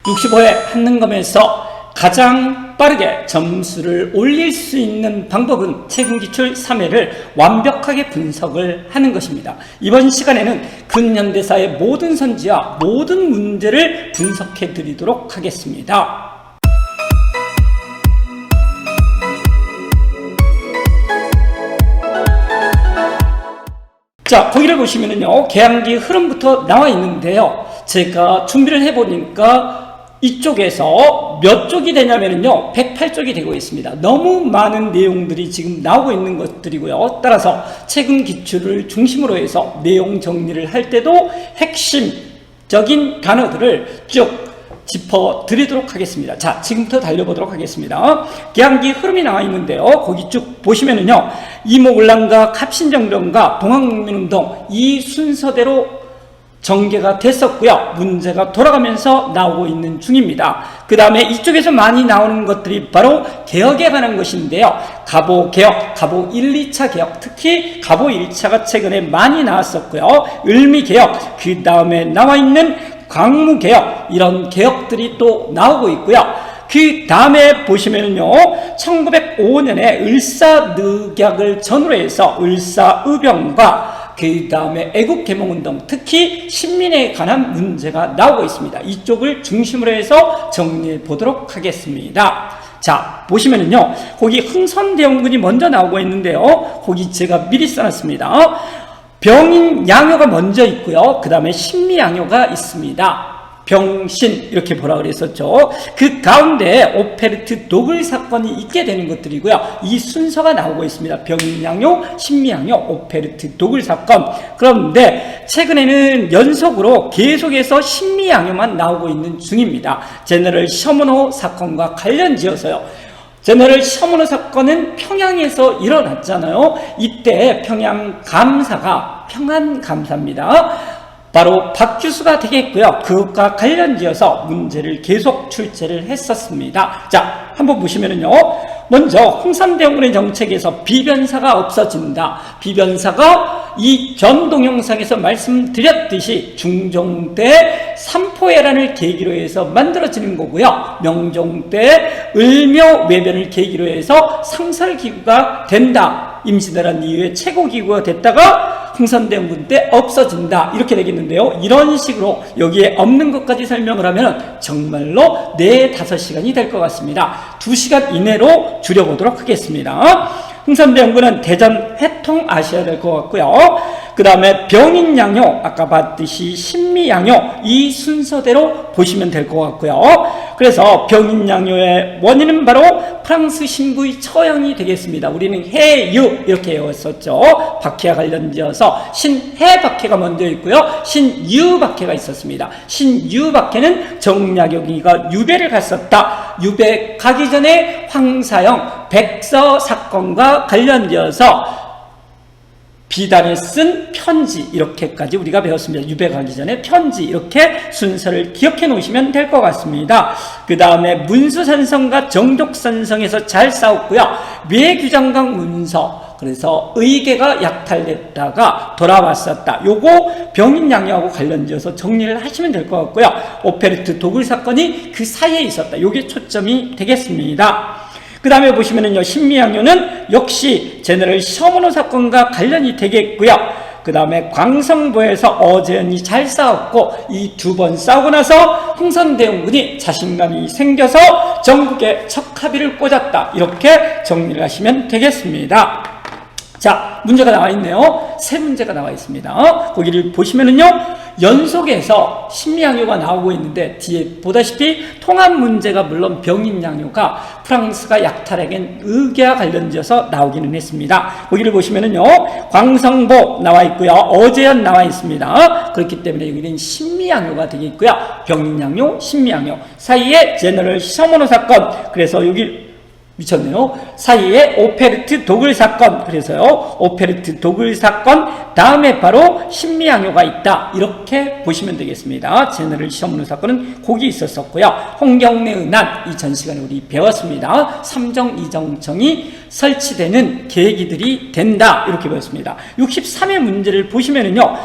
65회 한능검에서 가장 빠르게 점수를 올릴 수 있는 방법은 최근기출 3회를 완벽하게 분석을 하는 것입니다. 이번 시간에는 근현대사의 모든 선지와 모든 문제를 분석해 드리도록 하겠습니다. 자, 거기를 보시면은요, 계양기 흐름부터 나와 있는데요. 제가 준비를 해보니까 이쪽에서 몇 쪽이 되냐면요, 108쪽이 되고 있습니다. 너무 많은 내용들이 지금 나오고 있는 것들이고요. 따라서 최근 기출을 중심으로 해서 내용 정리를 할 때도 핵심적인 단어들을 쭉 짚어드리도록 하겠습니다. 자, 지금부터 달려보도록 하겠습니다. 계양기 흐름이 나와 있는데요. 거기 쭉 보시면은요, 이모군란과 갑신정변과 동학농민운동 이 순서대로 전개가 됐었고요. 문제가 돌아가면서 나오고 있는 중입니다. 그 다음에 이쪽에서 많이 나오는 것들이 바로 개혁에 관한 것인데요. 갑오개혁, 갑오 1, 2차 개혁, 특히 갑오 1차가 최근에 많이 나왔었고요. 을미개혁, 그 다음에 나와 있는 광무개혁, 이런 개혁들이 또 나오고 있고요. 그 다음에 보시면은요, 1905년에 을사늑약을 전후로 해서 을사의병과 그 다음에 애국개몽운동, 특히 신민에 관한 문제가 나오고 있습니다. 이쪽을 중심으로 해서 정리해 보도록 하겠습니다. 자, 보시면은요, 거기 흥선대원군이 먼저 나오고 있는데요. 거기 제가 미리 써놨습니다. 병인양요가 먼저 있고요. 그 다음에 신미양요가 있습니다. 병신 이렇게 보라 그랬었죠. 그 가운데 오페르트 도굴 사건이 있게 되는 것들이고요. 이 순서가 나오고 있습니다. 병인양요, 신미양요, 오페르트 도굴 사건. 그런데 최근에는 연속으로 계속해서 신미양요만 나오고 있는 중입니다. 제너럴 셔먼호 사건과 관련지어서요. 제너럴 셔먼호 사건은 평양에서 일어났잖아요. 이때 평양 감사가 평안감사입니다. 바로 박규수가 되겠고요. 그것과 관련지어서 문제를 계속 출제를 했었습니다. 자, 한번 보시면은요, 먼저 홍산대원군의 정책에서 비변사가 없어진다. 비변사가 이 전 동영상에서 말씀드렸듯이 중종 때 삼포해란을 계기로 해서 만들어지는 거고요. 명종 때 을묘외변을 계기로 해서 상설기구가 된다. 임시대란 이후에 최고기구가 됐다가 홍산대원군 때 없어진다. 이렇게 되겠는데요. 이런 식으로 여기에 없는 것까지 설명을 하면 정말로 4-5시간이 될 것 같습니다. 2시간 이내로 줄여보도록 하겠습니다. 홍산대원군은 대전 해통하셔야 될 것 같고요. 그 다음에 병인양요, 아까 봤듯이 신미양요, 이 순서대로 보시면 될 것 같고요. 그래서 병인양요의 원인은 바로 프랑스 신부의 처형이 되겠습니다. 우리는 해유 이렇게 외웠었죠. 박해와 관련지어서 신해박해가 먼저 있고요. 신유박해가 있었습니다. 신유박해는 정약용이가 유배를 갔었다. 유배 가기 전에 황사영 백서 사건과 관련지어서 비단에 쓴 편지, 이렇게까지 우리가 배웠습니다. 유배 가기 전에 편지, 이렇게 순서를 기억해 놓으시면 될 것 같습니다. 그 다음에 문수산성과 정족산성에서 잘 싸웠고요. 외규장강 문서, 그래서 의계가 약탈됐다가 돌아왔었다. 요거 병인양요하고 관련지어서 정리를 하시면 될 것 같고요. 오페르트 도굴 사건이 그 사이에 있었다. 요게 초점이 되겠습니다. 그 다음에 보시면은요, 신미양요는 역시 제너럴 셔먼호 사건과 관련이 되겠고요. 그 다음에 광성보에서 어제연이 잘 싸웠고, 이 2번 싸우고 나서 홍선대원군이 자신감이 생겨서 전국에 척합의를 꽂았다. 이렇게 정리를 하시면 되겠습니다. 자, 문제가 나와 있네요. 3문제가 나와 있습니다. 거기를 보시면은요, 연속해서 신미양요가 나오고 있는데, 뒤에 보다시피 통합 문제가 물론 병인양요가 프랑스가 약탈하긴 의계와 관련지어서 나오기는 했습니다. 거기를 보시면은요, 광성보 나와 있고요. 어제연 나와 있습니다. 그렇기 때문에 여기는 신미양요가 되겠고요. 병인양요, 신미양요 사이에 제너럴 셔먼호 사건, 그래서 여기 미쳤네요. 사이에 오페르트 도굴 사건, 그래서요, 오페르트 도굴 사건 다음에 바로 신미양요가 있다. 이렇게 보시면 되겠습니다. 제너럴 셔먼호 사건은 거기 있었었고요. 홍경래 은한, 이 전 시간에 우리 배웠습니다. 삼정 이정청이 설치되는 계기들이 된다. 이렇게 배웠습니다. 63의 문제를 보시면은요,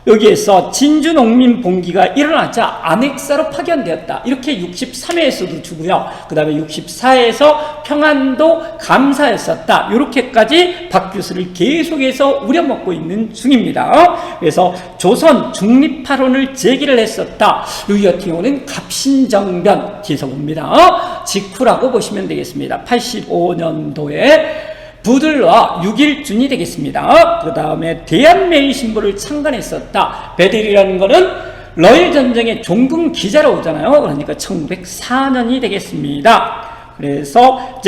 여기에서 진주농민봉기가 일어나자 안핵사로 파견되었다. 이렇게 63회에서도 주고요. 그 다음에 64회에서 평안도 감사였었다. 이렇게까지 박 교수를 계속해서 우려먹고 있는 중입니다. 그래서 조선 중립파론을 제기를 했었다. 여기 같은 경우는 갑신정변 뒤에서 봅니다. 직후라고 보시면 되겠습니다. 85년도에 부들과 6일준이 되겠습니다. 그 다음에 대한매일 신보를 창간했었다. 베들이라는 거는 러일 전쟁의 종군 기자로 오잖아요. 그러니까 1904년이 되겠습니다. 그래서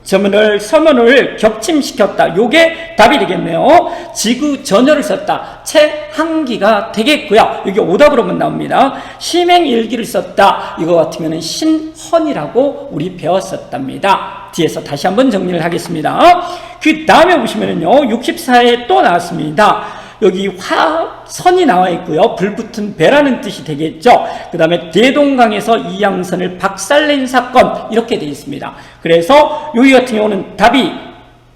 제너럴 서머너를 겹침시켰다. 요게 답이 되겠네요. 지구 전열을 썼다. 최항기가 되겠고요. 여기 오답으로만 나옵니다. 심행일기를 썼다. 이거 같으면 신헌이라고 우리 배웠었답니다. 뒤에서 다시 한번 정리를 하겠습니다. 그 다음에 보시면은요, 64에 또 나왔습니다. 여기 화선이 나와 있고요. 불붙은 배라는 뜻이 되겠죠. 그 다음에 대동강에서 이양선을 박살낸 사건, 이렇게 되어 있습니다. 그래서 여기 같은 경우는 답이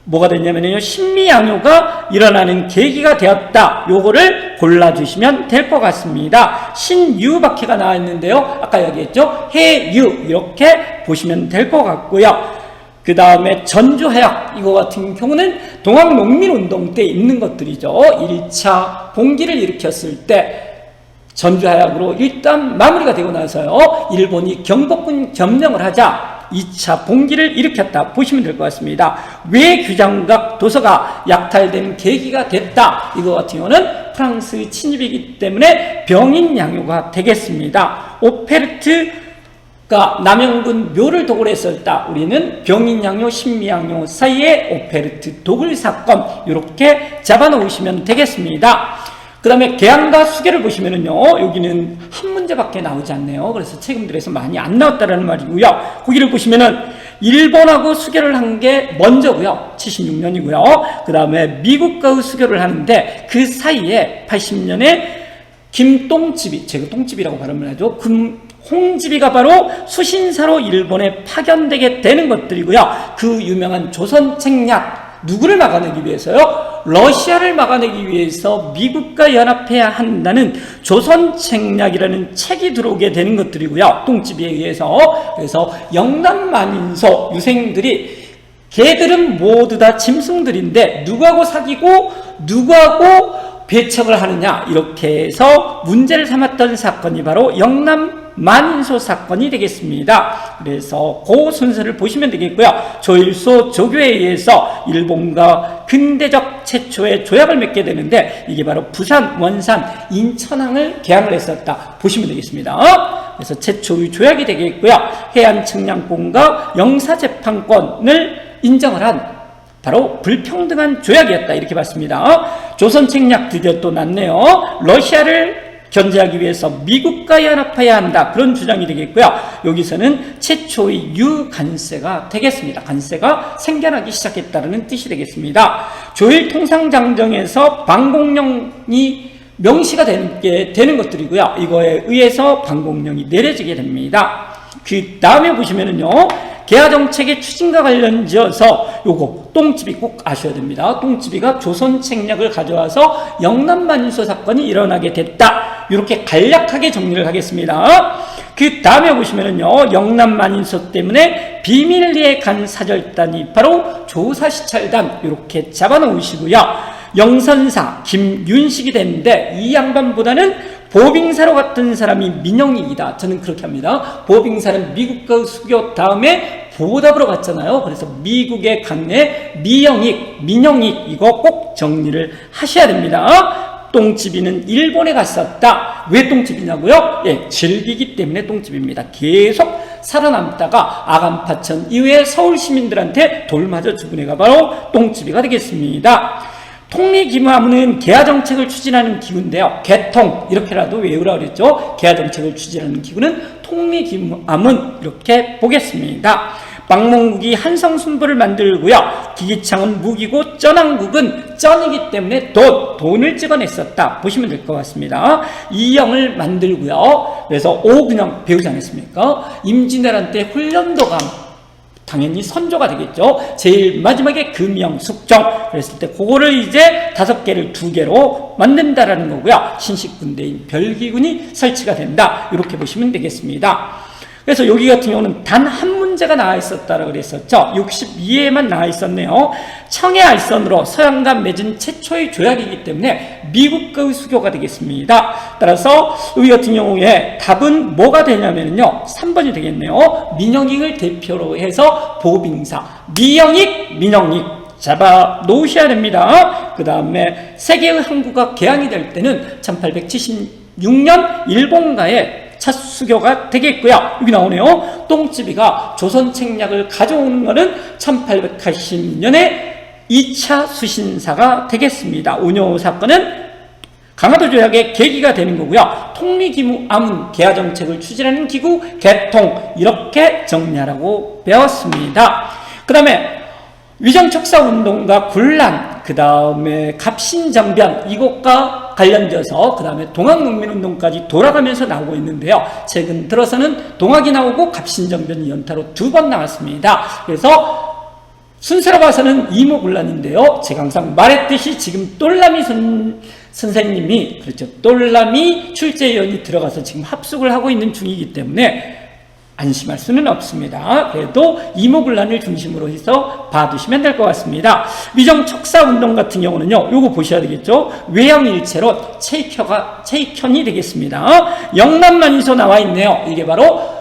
뭐가 됐냐면요, 신미양요가 일어나는 계기가 되었다. 요거를 골라주시면 될 것 같습니다. 신유박해가 나와 있는데요, 아까 얘기했죠, 해유, 이렇게 보시면 될 것 같고요. 그 다음에 전주해역, 이거 같은 경우는 동학농민운동 때 있는 것들이죠. 1차 봉기를 일으켰을 때 전주해역으로 일단 마무리가 되고 나서요, 일본이 경복군 점령을 하자 2차 봉기를 일으켰다 보시면 될 것 같습니다. 외규장각 도서가 약탈된 계기가 됐다. 이거 같은 경우는 프랑스 침입이기 때문에 병인 양요가 되겠습니다. 오페르트가 남영군 묘를 도굴 했었다. 우리는 병인양요, 신미양요 사이에 오페르트 도굴 사건, 이렇게 잡아놓으시면 되겠습니다. 그 다음에 개항과 수계를 보시면은요, 여기는 한 문제밖에 나오지 않네요. 그래서 책임들에서 많이 안 나왔다라는 말이고요. 거기를 보시면은 일본하고 수교를 한 게 먼저고요. 76년이고요. 그 다음에 미국과의 수교를 하는데 그 사이에 80년에 김똥집이, 제가 똥집이라고 발음을 하죠. 홍집이가 바로 수신사로 일본에 파견되게 되는 것들이고요. 그 유명한 조선 책략, 누구를 막아내기 위해서요? 러시아를 막아내기 위해서 미국과 연합해야 한다는 조선 책략이라는 책이 들어오게 되는 것들이고요. 똥집에 의해서. 그래서 영남만인소 유생들이, 걔들은 모두 다 짐승들인데 누구하고 사귀고 누구하고 배척을 하느냐, 이렇게 해서 문제를 삼았던 사건이 바로 영남 만인소 사건이 되겠습니다. 그래서 그 순서를 보시면 되겠고요. 조일소 조교에 의해서 일본과 근대적 최초의 조약을 맺게 되는데 이게 바로 부산, 원산, 인천항을 개항을 했었다 보시면 되겠습니다. 그래서 최초의 조약이 되겠고요. 해안측량권과 영사재판권을 인정을 한 바로 불평등한 조약이었다, 이렇게 봤습니다. 조선 책략 드디어 또 났네요. 러시아를 견제하기 위해서 미국과 연합해야 한다, 그런 주장이 되겠고요. 여기서는 최초의 유간세가 되겠습니다. 간세가 생겨나기 시작했다는 뜻이 되겠습니다. 조일통상장정에서 방공령이 명시가 되는 것들이고요. 이거에 의해서 방공령이 내려지게 됩니다. 그 다음에 보시면은요, 개화정책의 추진과 관련지어서 요거 똥집이 꼭 아셔야 됩니다. 똥집이가 조선 책략을 가져와서 영남만인소 사건이 일어나게 됐다, 이렇게 간략하게 정리를 하겠습니다. 그 다음에 보시면은요, 영남만인소 때문에 비밀리에 간 사절단이 바로 조사시찰단, 이렇게 잡아놓으시고요. 영선사 김윤식이 됐는데 이 양반보다는 보빙사로 갔던 사람이 민영익이다, 저는 그렇게 합니다. 보빙사는 미국과 수교 다음에 보답으로 갔잖아요. 그래서 미국의 강내 민영익, 이거 꼭 정리를 하셔야 됩니다. 똥집이는 일본에 갔었다. 왜 똥집이냐고요? 예, 즐기기 때문에 똥집입니다. 계속 살아남다가 아간파천 이후에 서울 시민들한테 돌 맞아 죽은 애가 바로 똥집이가 되겠습니다. 통리기무함은 개화정책을 추진하는 기구인데요. 개통, 이렇게라도 외우라 그랬죠. 개화정책을 추진하는 기구는 통리기무함은, 이렇게 보겠습니다. 박몽국이 한성순부를 만들고요. 기기창은 무기고 쩐왕국은 쩐이기 때문에 돈을 찍어냈었다 보시면 될 것 같습니다. 이영을 만들고요. 그래서 오근영 배우지 않았습니까? 임진왜란 때 훈련도감 당연히 선조가 되겠죠. 제일 마지막에 금영, 숙정 그랬을 때 그거를 이제 5개를 2개로 만든다라는 거고요. 신식군대인 별기군이 설치가 된다. 이렇게 보시면 되겠습니다. 그래서 여기 같은 경우는 단 한 문제가 나와 있었다라고 그랬었죠. 62회만 나와 있었네요. 청해 알선으로 서양과 맺은 최초의 조약이기 때문에 미국과의 수교가 되겠습니다. 따라서 여기 같은 경우에 답은 뭐가 되냐면요. 3번이 되겠네요. 민영익을 대표로 해서 보빙사. 민영익 잡아 놓으셔야 됩니다. 그 다음에 세계의 항구가 개항이 될 때는 1876년 일본과의 첫 수교가 되겠고요. 여기 나오네요. 똥집이가 조선 책략을 가져오는 것은 1880년에 2차 수신사가 되겠습니다. 운요 사건은 강화도 조약의 계기가 되는 거고요. 통리기무 아문 개화정책을 추진하는 기구 개통 이렇게 정리하라고 배웠습니다. 그 다음에 위정척사운동과 군란, 그 다음에 갑신정변 이것과 관련돼서 그 다음에 동학농민운동까지 돌아가면서 나오고 있는데요. 최근 들어서는 동학이 나오고 갑신정변이 연타로 2번 나왔습니다. 그래서 순서로 봐서는 이모군란인데요. 제가 항상 말했듯이 지금 똘라미 선생님이 그렇죠. 똘라미 출제위원이 들어가서 지금 합숙을 하고 있는 중이기 때문에 안심할 수는 없습니다. 그래도 이모군란을 중심으로 해서 봐두시면 될 것 같습니다. 위정척사운동 같은 경우는요, 요거 보셔야 되겠죠. 외형일체로 체익현이 되겠습니다. 영남만이서 나와 있네요. 이게 바로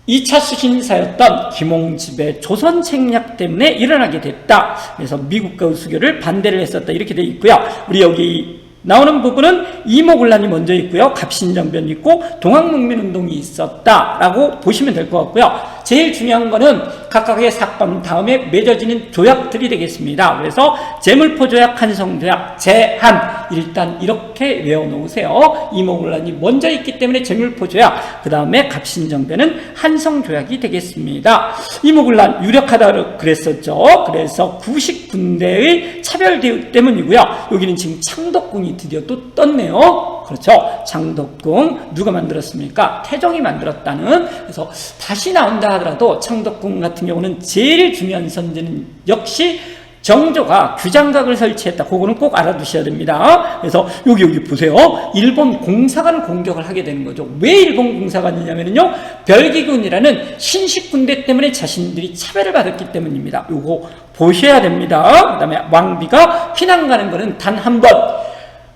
2차 수신사였던 김홍집의 조선 책략 때문에 일어나게 됐다. 그래서 미국과의 수교를 반대를 했었다. 이렇게 되어 있고요. 우리 여기 나오는 부분은 이모군란이 먼저 있고요. 갑신정변이 있고 동학농민운동이 있었다라고 보시면 될 것 같고요. 제일 중요한 거는 각각의 사건 다음에 맺어지는 조약들이 되겠습니다. 그래서 제물포조약, 한성조약, 제한 일단 이렇게 외워놓으세요. 이모군란이 먼저 있기 때문에 제물포조약, 그 다음에 갑신정변은 한성조약이 되겠습니다. 이모군란 유력하다고 그랬었죠. 그래서 구식군대의 차별대우 때문이고요. 여기는 지금 창덕궁이 드디어 또 떴네요. 그렇죠. 창덕궁 누가 만들었습니까? 태종이 만들었다는. 그래서 다시 나온다 하더라도 창덕궁 같은 경우는 제일 중요한 선제는 역시 정조가 규장각을 설치했다. 그거는 꼭 알아두셔야 됩니다. 그래서 여기 보세요. 일본 공사관을 공격을 하게 되는 거죠. 왜 일본 공사관이냐면요, 별기군이라는 신식군대 때문에 자신들이 차별을 받았기 때문입니다. 요거 보셔야 됩니다. 그 다음에 왕비가 피난 가는 거는 단 한 번,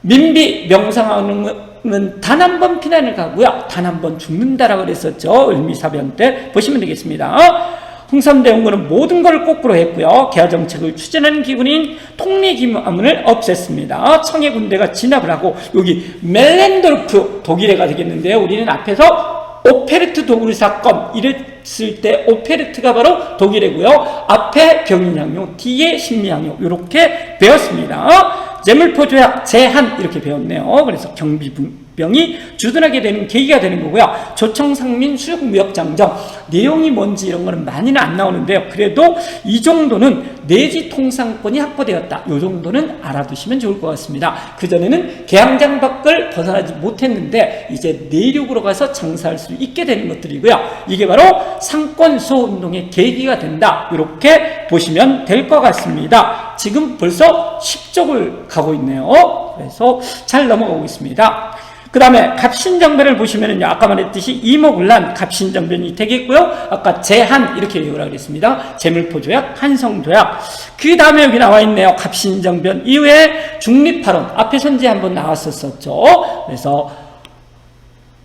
민비 명상하는 단 한 번 피난을 가고요. 단 한 번 죽는다라고 그랬었죠. 을미사변 때 보시면 되겠습니다. 흥선대원군은 모든 걸 거꾸로 했고요. 개화정책을 추진하는 기군인 통리기무아문을 없앴습니다. 청해군대가 진압을 하고 여기 멜렌도르프 독일해가 되겠는데요. 우리는 앞에서 오페르트 도굴 사건 이랬을 때 오페르트가 바로 독일해고요. 앞에 병인양요, 뒤에 신미양요 이렇게 배웠습니다. 제물포조약, 제한 이렇게 배웠네요. 그래서 경비병이 주둔하게 되는 계기가 되는 거고요. 조청상민 수역무역장정 내용이 뭔지 이런 거는 많이는 안 나오는데요. 그래도 이 정도는 내지 통상권이 확보되었다. 이 정도는 알아두시면 좋을 것 같습니다. 그전에는 개항장 밖을 벗어나지 못했는데 이제 내륙으로 가서 장사할 수 있게 되는 것들이고요. 이게 바로 상권 수호운동의 계기가 된다. 이렇게 보시면 될 것 같습니다. 지금 벌써 10쪽을 가고 있네요. 그래서 잘 넘어가고 있습니다. 그 다음에 갑신정변을 보시면은요, 아까 말했듯이 이모군란 갑신정변이 되겠고요. 아까 제한 이렇게 외우라고 그랬습니다. 제물포조약, 한성조약. 그 다음에 여기 나와 있네요. 갑신정변 이후에 중립화론. 앞에 선제 한번 나왔었죠. 그래서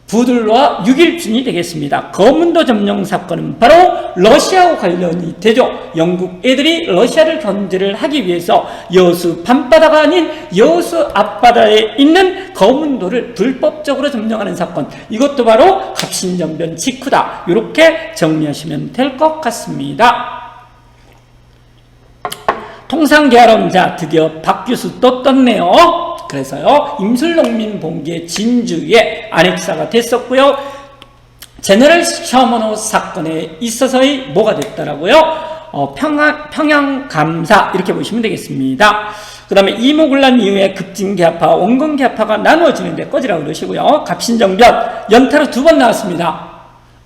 부들러와 6.1준이 되겠습니다. 거문도 점령 사건은 바로 러시아와 관련이 되죠. 영국 애들이 러시아를 견제를 하기 위해서 여수 밤바다가 아닌 여수 앞바다에 있는 거문도를 불법적으로 점령하는 사건. 이것도 바로 갑신정변 직후다. 이렇게 정리하시면 될 것 같습니다. 통상개화론자 드디어 박규수 또 떴네요. 그래서요, 임술농민 봉기의 진주의 안핵사가 됐었고요. 제너럴 셔먼호 사건에 있어서의 뭐가 됐더라고요. 평양 감사 이렇게 보시면 되겠습니다. 그 다음에 이모군란 이후에 급진개화파, 원건개화파가 나누어지는데 꺼지라고 그러시고요. 갑신정변 연타로 2번 나왔습니다.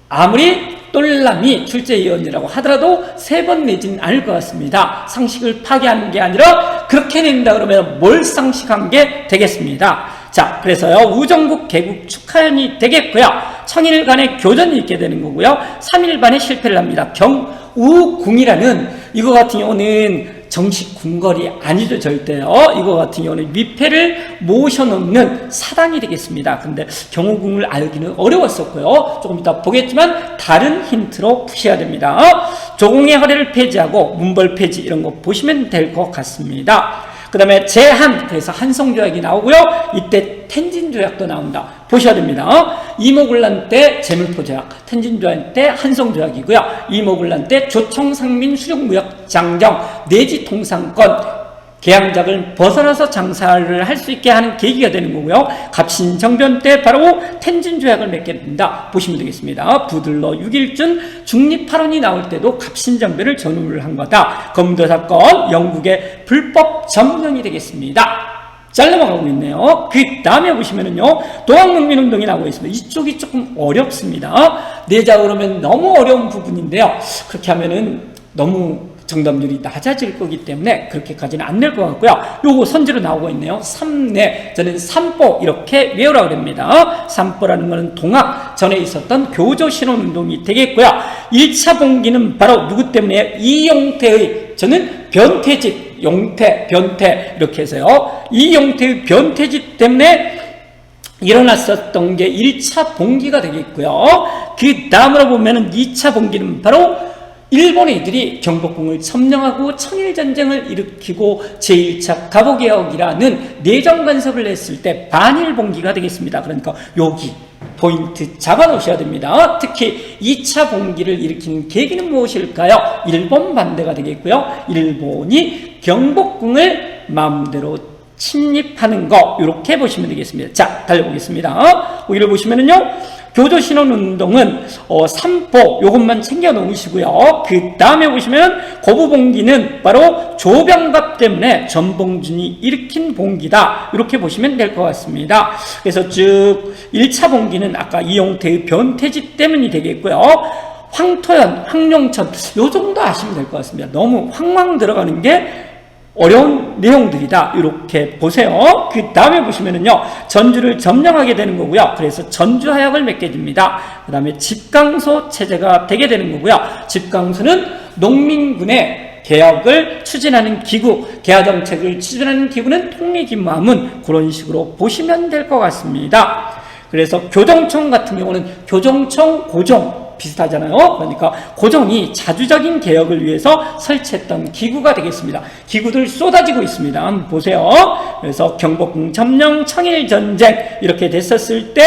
아무리 똘남이 출제위원이라고 하더라도 3번 내지는 않을 것 같습니다. 상식을 파괴하는 게 아니라 그렇게 된다 그러면 뭘 상식한 게 되겠습니다. 자, 그래서요, 우정국 개국 축하연이 되겠고요. 청일 간의 교전이 있게 되는 거고요. 3일 반에 실패를 합니다. 경우궁이라는 이거 같은 경우는 정식 궁궐이 아니죠, 절대요. 이거 같은 경우는 위패를 모셔놓는 사당이 되겠습니다. 근데 경우궁을 알기는 어려웠었고요. 조금 이따 보겠지만 다른 힌트로 푸셔야 됩니다. 조공의 허례를 폐지하고 문벌 폐지 이런 거 보시면 될 것 같습니다. 그 다음에 제한, 그래서 한성조약이 나오고요. 이때 텐진조약도 나온다. 보셔야 됩니다. 이모군란 때 재물포조약, 텐진조약 때 한성조약이고요. 이모군란 때 조청상민 수령무역장정 내지 통상권 계양작을 벗어나서 장사를 할 수 있게 하는 계기가 되는 거고요. 갑신정변 때 바로 텐진조약을 맺게 된다. 보시면 되겠습니다. 부들러 6일준 중립8원이 나올 때도 갑신정변을 전후를 한 거다. 검도 사건, 영국의 불법 점령이 되겠습니다. 잘 넘어가고 있네요. 그 다음에 보시면은요, 동학농민운동이 나오고 있습니다. 이쪽이 조금 어렵습니다. 내자 그러면 너무 어려운 부분인데요. 그렇게 하면은 너무 정답률이 낮아질 거기 때문에 그렇게까지는 안 될 것 같고요. 요거 선지로 나오고 있네요. 3내, 저는 삼보 이렇게 외우라고 합니다. 삼보라는 것은 동학 전에 있었던 교조신혼운동이 되겠고요. 1차 봉기는 바로 누구 때문에? 이용태의, 저는 변태짓, 용태, 변태 이렇게 해서요. 이용태의 변태짓 때문에 일어났었던 게 1차 봉기가 되겠고요. 그 다음으로 보면은 2차 봉기는 바로 일본 애들이 경복궁을 점령하고 청일전쟁을 일으키고 제1차 갑오개혁이라는 내정 간섭을 했을 때 반일봉기가 되겠습니다. 그러니까 여기 포인트 잡아 놓으셔야 됩니다. 특히 2차 봉기를 일으키는 계기는 무엇일까요? 일본 반대가 되겠고요. 일본이 경복궁을 마음대로 침입하는 거, 이렇게 보시면 되겠습니다. 자, 달려보겠습니다. 여기를 보시면은요, 교조신혼운동은 삼보 요것만 챙겨 놓으시고요. 그 다음에 보시면 고부봉기는 바로 조병갑 때문에 전봉준이 일으킨 봉기다. 이렇게 보시면 될 것 같습니다. 그래서 즉 1차 봉기는 아까 이용태의 변태짓 때문이 되겠고요. 황토현, 황룡천 요 정도 아시면 될 것 같습니다. 너무 황망 들어가는 게 어려운 내용들이다. 이렇게 보세요. 그 다음에 보시면은요, 전주를 점령하게 되는 거고요. 그래서 전주하약을 맺게 됩니다. 그 다음에 집강소 체제가 되게 되는 거고요. 집강소는 농민군의 개혁을 추진하는 기구, 개화정책을 추진하는 기구는 통일기무함은 그런 식으로 보시면 될 것 같습니다. 그래서 교정청 같은 경우는 교정청, 고정 비슷하잖아요. 그러니까 고정이 자주적인 개혁을 위해서 설치했던 기구가 되겠습니다. 기구들 쏟아지고 있습니다. 한번 보세요. 그래서 경복궁 점령, 청일전쟁 이렇게 됐었을 때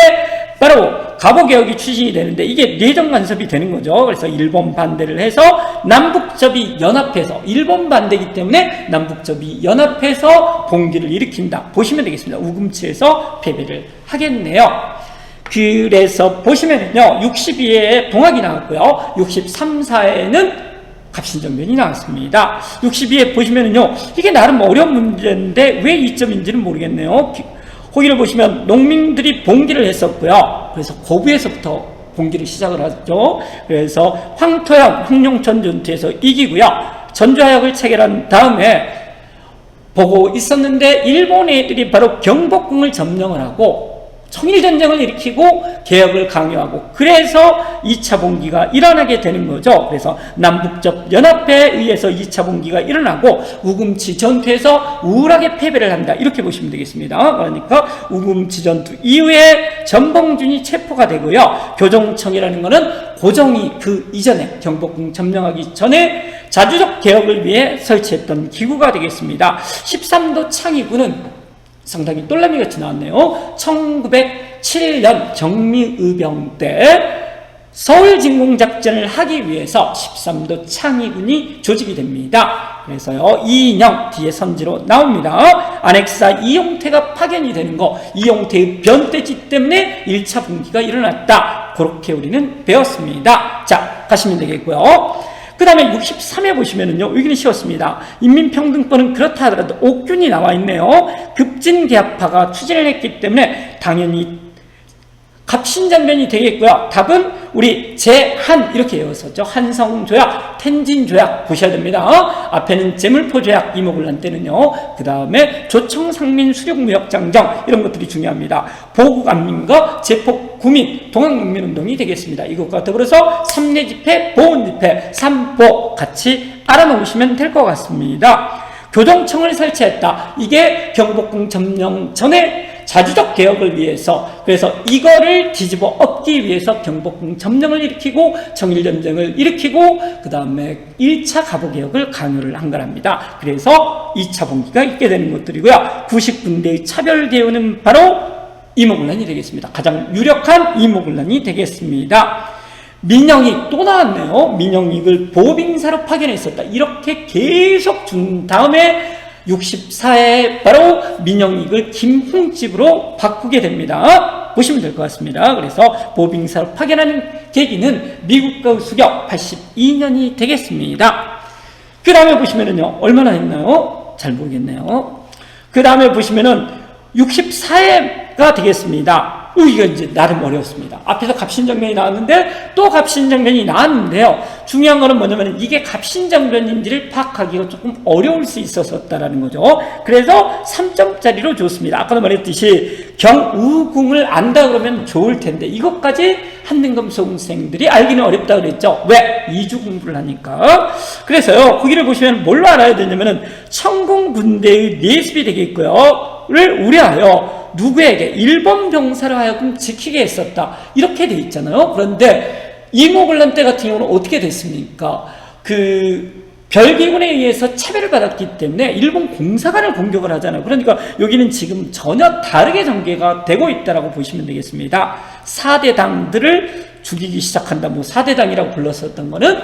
바로 갑오개혁이 추진이 되는데 이게 내정 간섭이 되는 거죠. 그래서 일본 반대를 해서 남북접이 연합해서, 일본 반대이기 때문에 남북접이 연합해서 봉기를 일으킨다. 보시면 되겠습니다. 우금치에서 패배를 하겠네요. 그래서 보시면은요, 62회에 동학이 나왔고요. 63, 4회에는 갑신정변이 나왔습니다. 62회 보시면은요, 이게 나름 어려운 문제인데 왜 이점인지는 모르겠네요. 거기를 보시면 농민들이 봉기를 했었고요. 그래서 고부에서부터 봉기를 시작을 하죠. 그래서 황토현, 황룡천 전투에서 이기고요. 전주하약을 체결한 다음에 보고 있었는데 일본 애들이 바로 경복궁을 점령을 하고 청일전쟁을 일으키고 개혁을 강요하고 그래서 2차 봉기가 일어나게 되는 거죠. 그래서 남북접 연합회에 의해서 2차 봉기가 일어나고 우금치 전투에서 우울하게 패배를 한다. 이렇게 보시면 되겠습니다. 그러니까 우금치 전투 이후에 전봉준이 체포가 되고요. 교정청이라는 것은 고정이 그 이전에 경복궁 점령하기 전에 자주적 개혁을 위해 설치했던 기구가 되겠습니다. 13도 창의군은 상당히 똘라미같이 나왔네요. 1907년 정미의병 때 서울 진공작전을 하기 위해서 13도 창의군이 조직이 됩니다. 그래서요, 이인영 뒤에 선지로 나옵니다. 안핵사 이용태가 파견이 되는 거, 이용태의 변태짓 때문에 1차 봉기가 일어났다. 그렇게 우리는 배웠습니다. 자, 가시면 되겠고요. 그 다음에 63회 보시면은요, 여기는 쉬웠습니다. 인민평등권은 그렇다 하더라도 옥균이 나와 있네요. 급진개혁파가 추진을 했기 때문에 당연히 갑신장변이 되겠고요. 답은 우리 제한 이렇게 외웠었죠. 한성조약, 텐진조약 보셔야 됩니다. 앞에는 제물포조약 이모군란 때는요. 그 다음에 조청상민 수륙무역장정 이런 것들이 중요합니다. 보국안민과 제폭구민 동학농민운동이 되겠습니다. 이것과 더불어서 삼례집회, 보훈집회, 삼보 같이 알아놓으시면 될 것 같습니다. 교동청을 설치했다. 이게 경복궁 점령 전에 자주적 개혁을 위해서, 그래서 이거를 뒤집어 엎기 위해서 경복궁 점령을 일으키고 청일전쟁을 일으키고 그 다음에 1차 가보개혁을 강요를 한 거랍니다. 그래서 2차 봉기가 있게 되는 것들이고요. 구식군대의 차별개혁은 바로 이모군란이 되겠습니다. 가장 유력한 이모군란이 되겠습니다. 민영익 또 나왔네요. 민영익을 보빙사로 파견했었다. 이렇게 계속 준 다음에 64에 바로 민영익을 김홍집으로 바꾸게 됩니다. 보시면 될 것 같습니다. 그래서 보빙사로 파견하는 계기는 미국과 수격 82년이 되겠습니다. 그 다음에 보시면은요, 얼마나 했나요? 잘 모르겠네요. 그 다음에 보시면은 64회가 되겠습니다. 이거 이제 나름 어려웠습니다. 앞에서 갑신정변이 나왔는데 또 갑신정변이 나왔는데요. 중요한 거는 뭐냐면 이게 갑신정변인지를 파악하기가 조금 어려울 수 있었다라는 거죠. 그래서 3점짜리로 줬습니다. 아까도 말했듯이 경우궁을 안다 그러면 좋을 텐데 이것까지 한능검 수험생들이 알기는 어렵다 그랬죠. 왜? 2주 공부를 하니까. 그래서요, 거기를 보시면 뭘로 알아야 되냐면은 청궁군대의 내습이 되겠고요. 를 우려하여 누구에게 일본 병사를 하여금 지키게 했었다. 이렇게 돼 있잖아요. 그런데 이모군란 때 같은 경우는 어떻게 됐습니까? 별기군에 의해서 차별을 받았기 때문에 일본 공사관을 공격을 하잖아요. 그러니까 여기는 지금 전혀 다르게 전개가 되고 있다고 보시면 되겠습니다. 4대당들을 죽이기 시작한다. 4대당이라고 불렀었던 거는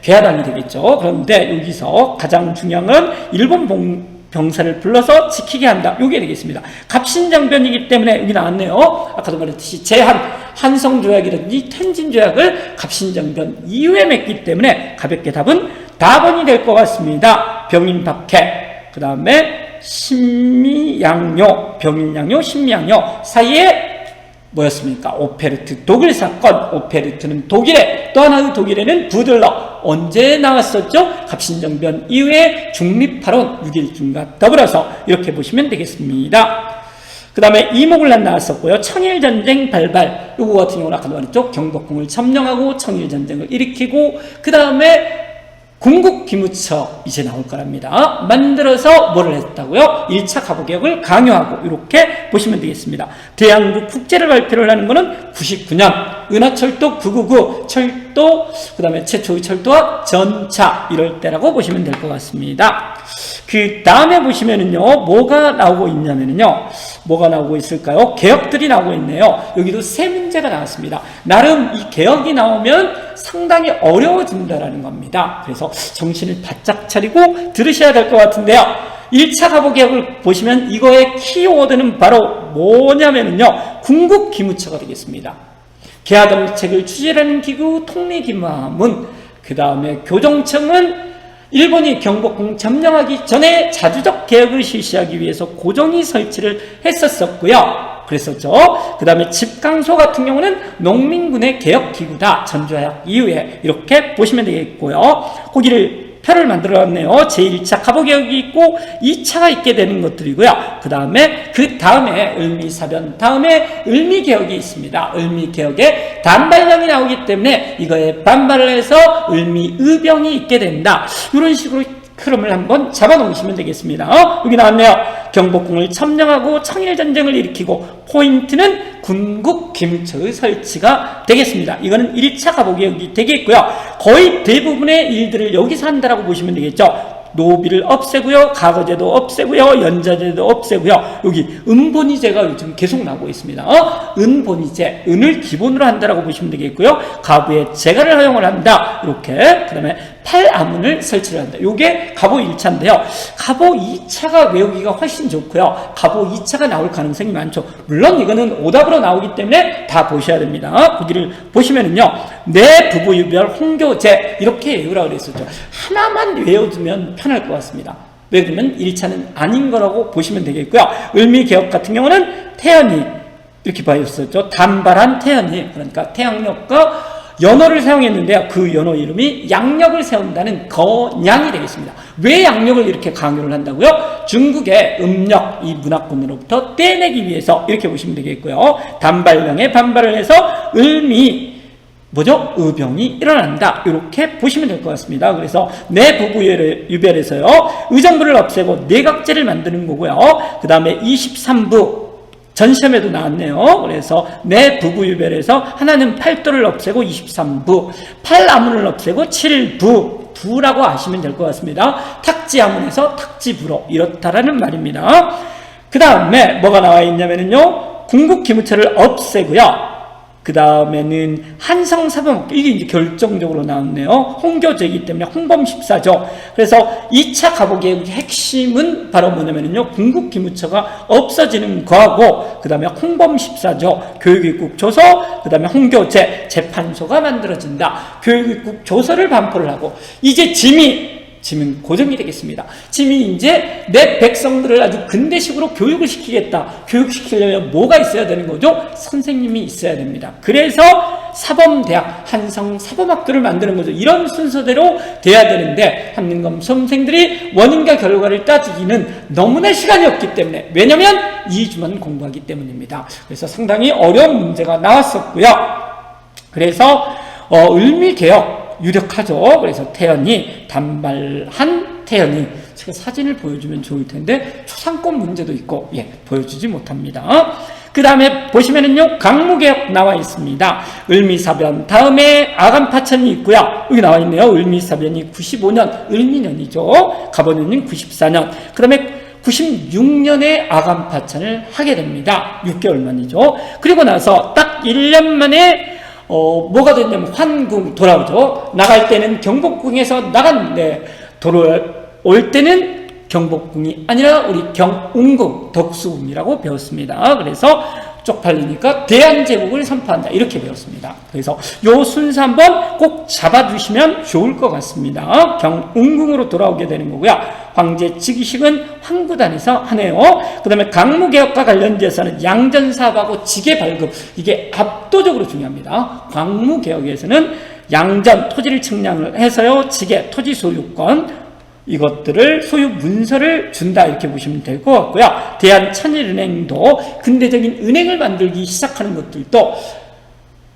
괴하당이 되겠죠. 그런데 여기서 가장 중요한 건 일본 병사를 불러서 지키게 한다. 요게 되겠습니다. 갑신정변이기 때문에 여기 나왔네요. 아까도 말했듯이 제한, 한성조약이라든지 텐진조약을 갑신정변 이후에 맺기 때문에 가볍게 답은 답원이 될 것 같습니다. 병인박해, 그 다음에 신미양요, 병인양요, 신미양요 사이에 뭐였습니까? 오페르트 독일 사건. 오페르트는 독일에, 또 하나의 독일에는 부들러. 언제 나왔었죠? 갑신정변 이후에 중립파론 6.1중과 더불어서 이렇게 보시면 되겠습니다. 그 다음에 이모군란 나왔었고요. 청일전쟁 발발. 요거 같은 경우는 아까도 말했죠. 경복궁을 점령하고 청일전쟁을 일으키고 그 다음에 궁극기무처 이제 나올 거랍니다. 만들어서 뭐를 했다고요? 1차 가보개혁을 강요하고 이렇게 보시면 되겠습니다. 대한민국 국제를 발표를 하는 거는 99년 은하철도 999 철도, 그 다음에 최초의 철도와 전차 이럴 때라고 보시면 될 것 같습니다. 그 다음에 보시면은요, 뭐가 나오고 있냐면은요, 뭐가 나오고 있을까요? 개혁들이 나오고 있네요. 여기도 세 문제가 나왔습니다. 나름 이 개혁이 나오면 상당히 어려워진다라는 겁니다. 그래서 정신을 바짝 차리고 들으셔야 될 것 같은데요. 1차 가보개혁을 보시면 이거의 키워드는 바로 뭐냐면요, 궁극기무처가 되겠습니다. 개화정책을 추진하는 기구 통례기무하문, 그 다음에 교정청은 일본이 경복궁 점령하기 전에 자주적 개혁을 실시하기 위해서 고정이 설치를 했었고요. 그랬었죠. 그 다음에 집강소 같은 경우는 농민군의 개혁기구다. 전조약 이후에 이렇게 보시면 되겠고요. 거기를 표를 만들어놨네요. 제1차 가보개혁이 있고 2차가 있게 되는 것들이고요. 그 다음에 을미사변 다음에 을미개혁이 있습니다. 을미개혁에 단발령이 나오기 때문에 이거에 반발을 해서 을미의병이 있게 된다. 이런 식으로 흐름을 한번 잡아놓으시면 되겠습니다. 여기 나왔네요. 경복궁을 점령하고 청일전쟁을 일으키고 포인트는 군국기무처의 설치가 되겠습니다. 이거는 1차 가보개혁이 되겠고요. 거의 대부분의 일들을 여기서 한다라고 보시면 되겠죠. 노비를 없애고요, 가거제도 없애고요, 연자제도 없애고요. 여기 은본위제가 요즘 계속 나오고 있습니다. 은본위제, 은을 기본으로 한다라고 보시면 되겠고요. 가부의 재가를 허용을 한다. 이렇게. 그 다음에 팔아문을 설치를 한다. 요게 가보 1차인데요. 가보 2차가 외우기가 훨씬 좋고요. 가보 2차가 나올 가능성이 많죠. 물론 이거는 오답으로 나오기 때문에 다 보셔야 됩니다. 거기를 보시면은요, 내 부부유별 홍교제 이렇게 외우라고 그랬었죠. 하나만 외워두면 편할 것 같습니다. 왜 그러면 1차는 아닌 거라고 보시면 되겠고요. 을미개혁 같은 경우는 태연이 이렇게 봐있었죠. 단발한 태연이, 그러니까 태양력과 연어를 사용했는데요. 그 연어 이름이 양력을 세운다는 거냥이 되겠습니다. 왜 양력을 이렇게 강요를 한다고요? 중국의 음력, 이 문화권으로부터 떼내기 위해서 이렇게 보시면 되겠고요. 단발령에 반발을 해서 을미, 뭐죠? 의병이 일어난다. 이렇게 보시면 될 것 같습니다. 그래서 내 부부 유별에서요, 의정부를 없애고 내각제를 만드는 거고요. 그 다음에 23부, 전 시험에도 나왔네요. 그래서 내 부부 유별에서 하나는 팔도를 없애고 23부, 팔아문을 없애고 7부, 부라고 아시면 될 것 같습니다. 탁지아문에서 탁지부로 이렇다라는 말입니다. 그 다음에 뭐가 나와 있냐면요, 궁극기무처를 없애고요. 그 다음에는 한성사범, 이게 이제 결정적으로 나왔네요. 홍교제이기 때문에 홍범14조. 그래서 2차 가보개혁의 핵심은 바로 뭐냐면요, 궁극기무처가 없어지는 거하고, 그 다음에 홍범14조, 교육입국 조서, 그 다음에 홍교제, 재판소가 만들어진다. 교육입국 조서를 반포를 하고, 이제 짐은 고정이 되겠습니다. 짐이 이제 내 백성들을 아주 근대식으로 교육을 시키겠다. 교육시키려면 뭐가 있어야 되는 거죠? 선생님이 있어야 됩니다. 그래서 사범대학, 한성사범학교를 만드는 거죠. 이런 순서대로 돼야 되는데 한림검 수험생들이 원인과 결과를 따지기는 너무나 시간이 없기 때문에, 왜냐면 2주만 공부하기 때문입니다. 그래서 상당히 어려운 문제가 나왔었고요. 그래서 을미개혁 유력하죠. 그래서 태연이, 단발한 태연이, 제가 사진을 보여주면 좋을 텐데 초상권 문제도 있고, 보여주지 못합니다. 그 다음에 보시면은요, 강무개혁 나와 있습니다. 을미사변, 다음에 아간파천이 있고요. 여기 나와 있네요. 을미사변이 95년, 을미년이죠. 가보년은 94년. 그 다음에 96년에 아간파천을 하게 됩니다. 6개월 만이죠. 그리고 나서 딱 1년 만에 뭐가 됐냐면 환궁 돌아오죠. 나갈 때는 경복궁에서 나갔는데 돌아올 때는 경복궁이 아니라 우리 경운궁, 덕수궁이라고 배웠습니다. 그래서 쪽팔리니까 대한제국을 선포한다, 이렇게 배웠습니다. 그래서 요 순서 한번 꼭 잡아주시면 좋을 것 같습니다. 경운궁으로 돌아오게 되는 거고요. 황제 즉위식은 황구단에서 하네요. 그 다음에 강무개혁과 관련돼서는 양전사업하고 지계 발급, 이게 압도적으로 중요합니다. 강무개혁에서는 양전, 토지를 측량을 해서요, 지계, 토지 소유권, 이것들을 소유 문서를 준다, 이렇게 보시면 될 것 같고요. 대한천일은행도 근대적인 은행을 만들기 시작하는 것들도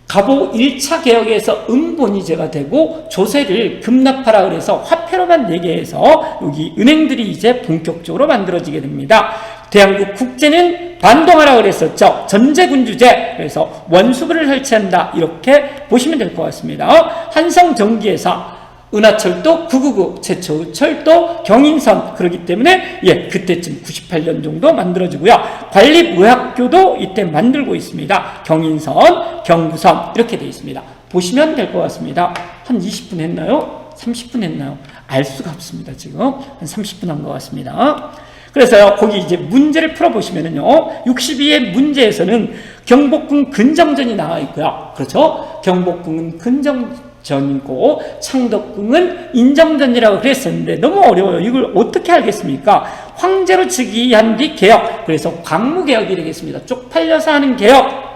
가보 1차 개혁에서 은본위제가 되고 조세를 급납하라 그래서 화폐로만 내게 해서 여기 은행들이 이제 본격적으로 만들어지게 됩니다. 대한국 국제는 반동하라 그랬었죠. 전제군주제, 그래서 원수부를 설치한다, 이렇게 보시면 될 것 같습니다. 한성전기회사, 은하철도 999, 최초의 철도 경인선, 그러기 때문에 그때쯤 98년 정도 만들어지고요. 관리무학교도 이때 만들고 있습니다. 경인선, 경부선 이렇게 되어 있습니다. 보시면 될 것 같습니다. 한 20분 했나요? 30분 했나요? 알 수가 없습니다. 지금 한 30분 한 것 같습니다. 그래서요, 거기 이제 문제를 풀어보시면은요, 62의 문제에서는 경복궁 근정전이 나와 있고요. 그렇죠? 경복궁은 근정전이고 창덕궁은 인정전이라고 그랬었는데 너무 어려워요. 이걸 어떻게 알겠습니까? 황제로 즉위한 뒤 개혁, 그래서 광무개혁이 되겠습니다. 쪽팔려서 하는 개혁.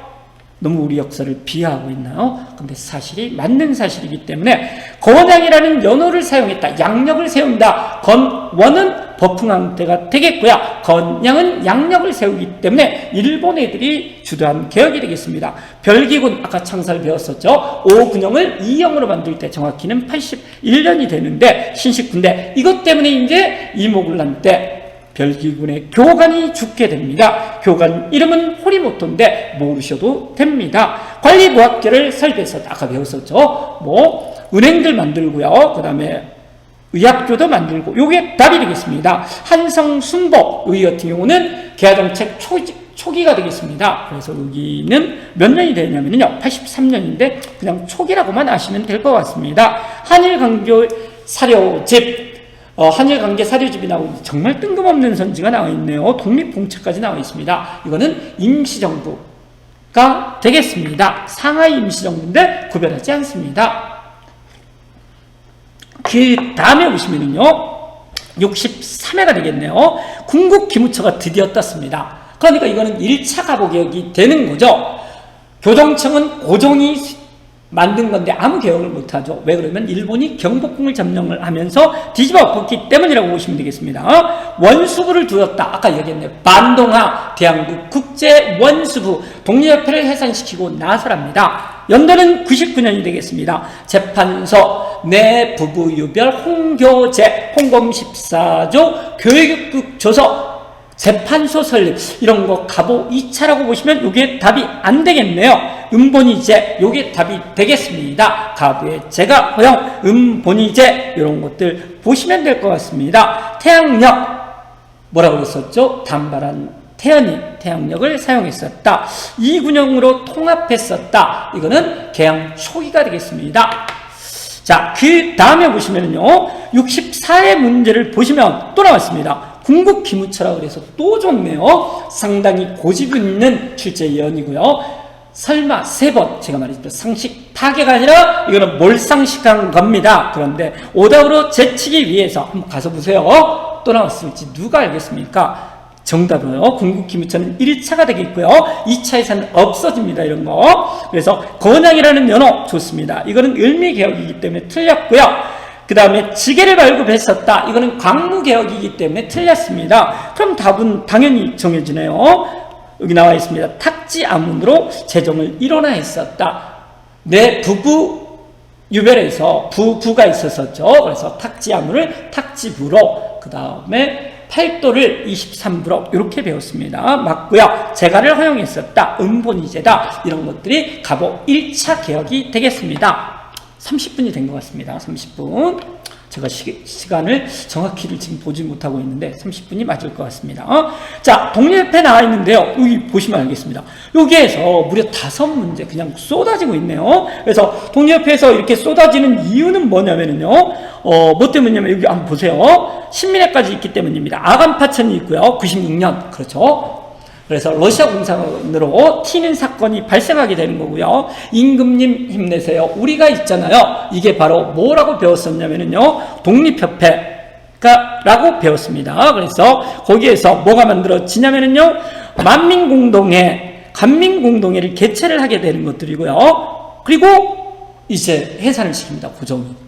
너무 우리 역사를 비하하고 있나요? 근데 사실이 맞는 사실이기 때문에 건양이라는 연어를 사용했다. 양력을 세운다. 건원은 버풍왕때가 되겠고요. 건양은 양력을 세우기 때문에 일본 애들이 주도한 개혁이 되겠습니다. 별기군, 아까 창사를 배웠었죠. 오군영을 이영으로 만들 때 정확히는 81년이 되는데 신식군대, 이것 때문에 이제 이모군란 때 별기군의 교관이 죽게 됩니다. 교관 이름은 호리모토인데 모르셔도 됩니다. 관리무학계를 설계했었다. 아까 배웠었죠. 은행들 만들고요. 그 다음에 의학교도 만들고, 요게 답이 되겠습니다. 한성순복 의 같은 경우는 개화정책 초기가 되겠습니다. 그래서 여기는 몇 년이 되냐면요, 83년인데 그냥 초기라고만 아시면 될 것 같습니다. 한일강교 사료집, 한일관계 사료집이 나오고 정말 뜬금없는 선지가 나와 있네요. 독립봉책까지 나와 있습니다. 이거는 임시정부가 되겠습니다. 상하이 임시정부인데 구별하지 않습니다. 그 다음에 보시면은요, 63회가 되겠네요. 궁극기무처가 드디어 떴습니다. 그러니까 이거는 1차 가보 개혁이 되는 거죠. 교정청은 고종이 만든 건데 아무 개혁을 못하죠. 왜 그러면 일본이 경복궁을 점령을 하면서 뒤집어 엎었기 때문이라고 보시면 되겠습니다. 원수부를 두었다. 아까 얘기했네요. 반동하 대한국 국제원수부 독립협회를 해산시키고 나서랍니다. 연도는 99년이 되겠습니다. 재판소 내 부부 유별 홍교재 홍범 14조 교육국 조서 재판소 설립 이런 거 가보 2차라고 보시면 이게 답이 안 되겠네요. 음본이제 요게 답이 되겠습니다. 가부의 제가 허용 음본이제 이런 것들 보시면 될 것 같습니다. 태양력 뭐라고 했었죠? 단발한 태양력을 사용했었다. 이군형으로 통합했었다. 이거는 개항 초기가 되겠습니다. 자, 그 다음에 보시면요 64의 문제를 보시면 또 나왔습니다. 궁극 기무처라고 해서 또 좋네요. 상당히 고집 있는 출제 예언이고요. 설마 3번 제가 말했죠. 상식 파괴가 아니라 이거는 몰상식한 겁니다. 그런데 오답으로 제치기 위해서 한번 가서 보세요. 또 나왔을지 누가 알겠습니까? 정답은요. 궁극 기무처는 1차가 되겠고요. 2차에서는 없어집니다. 이런 거. 그래서 건양이라는 면허 좋습니다. 이거는 을미개혁이기 때문에 틀렸고요. 그 다음에 지게를 발급했었다. 이거는 광무개혁이기 때문에 틀렸습니다. 그럼 답은 당연히 정해지네요. 여기 나와 있습니다. 탁지아문으로 재정을 일원화했었다. 내 부부 유별에서 부가 있었었죠. 그래서 탁지아문을 탁지부로 그 다음에 팔도를 23부로 이렇게 배웠습니다. 맞고요. 재가를 허용했었다. 음본이제다. 이런 것들이 가보 1차 개혁이 되겠습니다. 30분이 된 것 같습니다. 30분. 제가 시간을 정확히를 지금 보지 못하고 있는데 30분이 맞을 것 같습니다. 자, 독립협회 나와 있는데요. 여기 보시면 알겠습니다. 여기에서 무려 5문제 그냥 쏟아지고 있네요. 그래서 독립협회에서 이렇게 쏟아지는 이유는 뭐냐면요. 뭐 때문이냐면 여기 한번 보세요. 신민회까지 있기 때문입니다. 아간파천이 있고요. 96년. 그렇죠. 그래서 러시아 공산으로 튀는 사건이 발생하게 되는 거고요. 임금님 힘내세요. 우리가 있잖아요. 이게 바로 뭐라고 배웠었냐면요. 독립협회가 라고 배웠습니다. 그래서 거기에서 뭐가 만들어지냐면요. 만민공동회, 간민공동회를 개최를 하게 되는 것들이고요. 그리고 이제 해산을 시킵니다.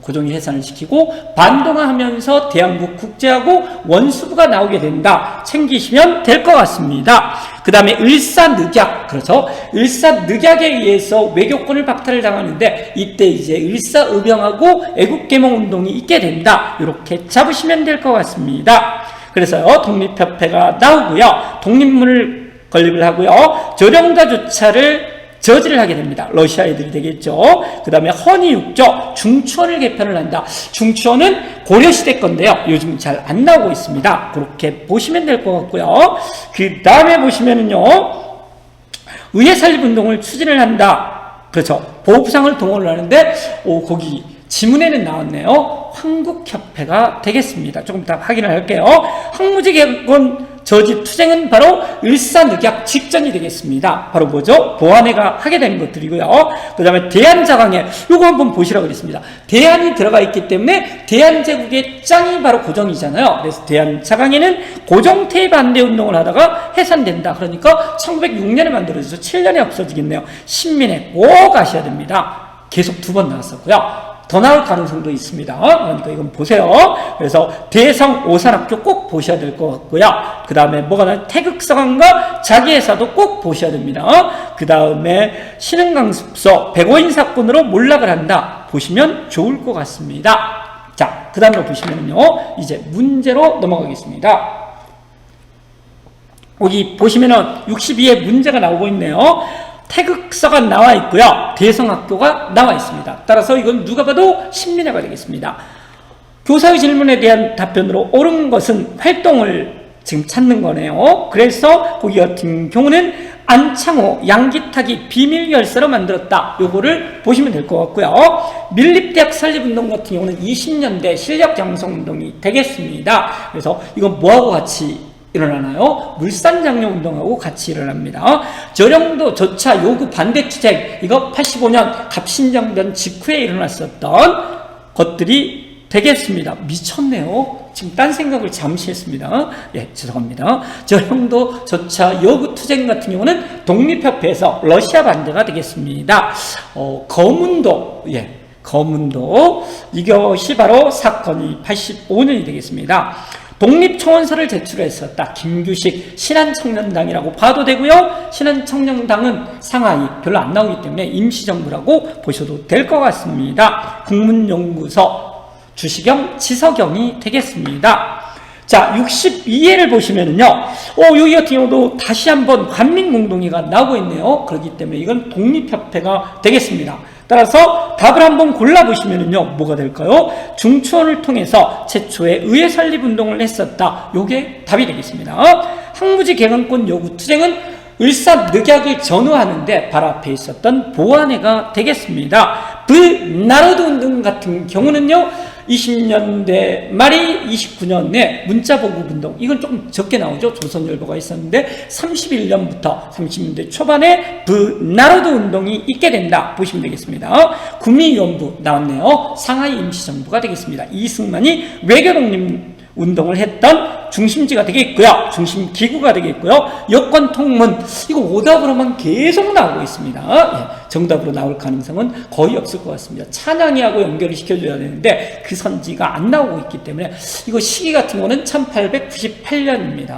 고종이 해산을 시키고 반동하면서 대한국 국제하고 원수부가 나오게 된다. 챙기시면 될 것 같습니다. 그 다음에 을사늑약, 그렇죠? 을사늑약에 의해서 외교권을 박탈을 당하는데 이때 이제 을사의병하고 애국개몽운동이 있게 된다. 이렇게 잡으시면 될 것 같습니다. 그래서요 독립협회가 나오고요. 독립문을 건립을 하고요. 조령자조차를 저지를 하게 됩니다. 러시아 애들이 되겠죠. 그 다음에 허니육조 중추원을 개편을 한다. 중추원은 고려시대 건데요. 요즘 잘 안 나오고 있습니다. 그렇게 보시면 될 것 같고요. 그 다음에 보시면은요. 의회설립운동을 추진을 한다. 그렇죠. 보호부상을 동원을 하는데 거기 지문에는 나왔네요. 황국협회가 되겠습니다. 조금 이따 확인을 할게요. 황무지개건 저지 투쟁은 바로 을사늑약 직전이 되겠습니다. 바로 뭐죠? 보안회가 하게 되는 것들이고요. 그 다음에 대한자강회, 요거 한번 보시라고 그랬습니다. 대한이 들어가 있기 때문에 대한제국의 짱이 바로 고종이잖아요. 그래서 대한자강회는 고종퇴 반대 운동을 하다가 해산된다. 그러니까 1906년에 만들어져서 7년에 없어지겠네요. 신민회 꼭 아셔야 됩니다. 계속 2번 나왔었고요. 더 나올 가능성도 있습니다. 그러니까 이건 보세요. 그래서 대성 오산학교 꼭 보셔야 될 것 같고요. 그 다음에 뭐가 나요? 태극서강과 자기회사도 꼭 보셔야 됩니다. 그 다음에 신흥강습소 105인 사건으로 몰락을 한다. 보시면 좋을 것 같습니다. 자, 그 다음으로 보시면요. 이제 문제로 넘어가겠습니다. 여기 보시면은 62의 문제가 나오고 있네요. 태극서가 나와 있고요. 대성학교가 나와 있습니다. 따라서 이건 누가 봐도 신민회가 되겠습니다. 교사의 질문에 대한 답변으로 옳은 것은 활동을 지금 찾는 거네요. 그래서 거기 같은 경우는 안창호 양기탁이 비밀열사로 만들었다. 요거를 보시면 될 것 같고요. 밀립대학 설립운동 같은 경우는 20년대 실력양성운동이 되겠습니다. 그래서 이건 뭐하고 같이 일어나나요? 물산장려운동하고 같이 일어납니다. 저령도 조차 요구 반대투쟁, 이거 85년 갑신정변 직후에 일어났었던 것들이 되겠습니다. 미쳤네요. 지금 딴 생각을 잠시 했습니다. 예, 죄송합니다. 저령도 저차 여구투쟁 같은 경우는 독립협회에서 러시아 반대가 되겠습니다. 거문도, 예, 거문도, 이것이 바로 사건이 85년이 되겠습니다. 독립청원서를 제출했었다. 김규식 신한청년당이라고 봐도 되고요. 신한청년당은 상하이 별로 안 나오기 때문에 임시정부라고 보셔도 될 것 같습니다. 국문연구소 주시경 지석영이 되겠습니다. 자, 62회를 보시면은요, 여기 같은 경우도 다시 한번 관민공동회가 나오고 있네요. 그렇기 때문에 이건 독립협회가 되겠습니다. 따라서 답을 한번 골라보시면은요, 뭐가 될까요? 중추원을 통해서 최초의 의회 설립 운동을 했었다. 요게 답이 되겠습니다. 항무지 개강권 요구 투쟁은 을사늑약을 전후하는데 바로 앞에 있었던 보완회가 되겠습니다. 나로드 운동 같은 경우는요, 20년대 말이 29년에 문자보급운동, 이건 조금 적게 나오죠. 조선일보가 있었는데 31년부터 30년대 초반에 나로드 운동이 있게 된다 보시면 되겠습니다. 구미위원부 나왔네요. 상하이 임시정부가 되겠습니다. 이승만이 외교독립 운동을 했던 중심지가 되겠고요. 중심기구가 되겠고요. 여권통문, 이거 오답으로만 계속 나오고 있습니다. 예, 정답으로 나올 가능성은 거의 없을 것 같습니다. 찬양이하고 연결을 시켜줘야 되는데 그 선지가 안 나오고 있기 때문에 이거 시기 같은 거는 1898년입니다.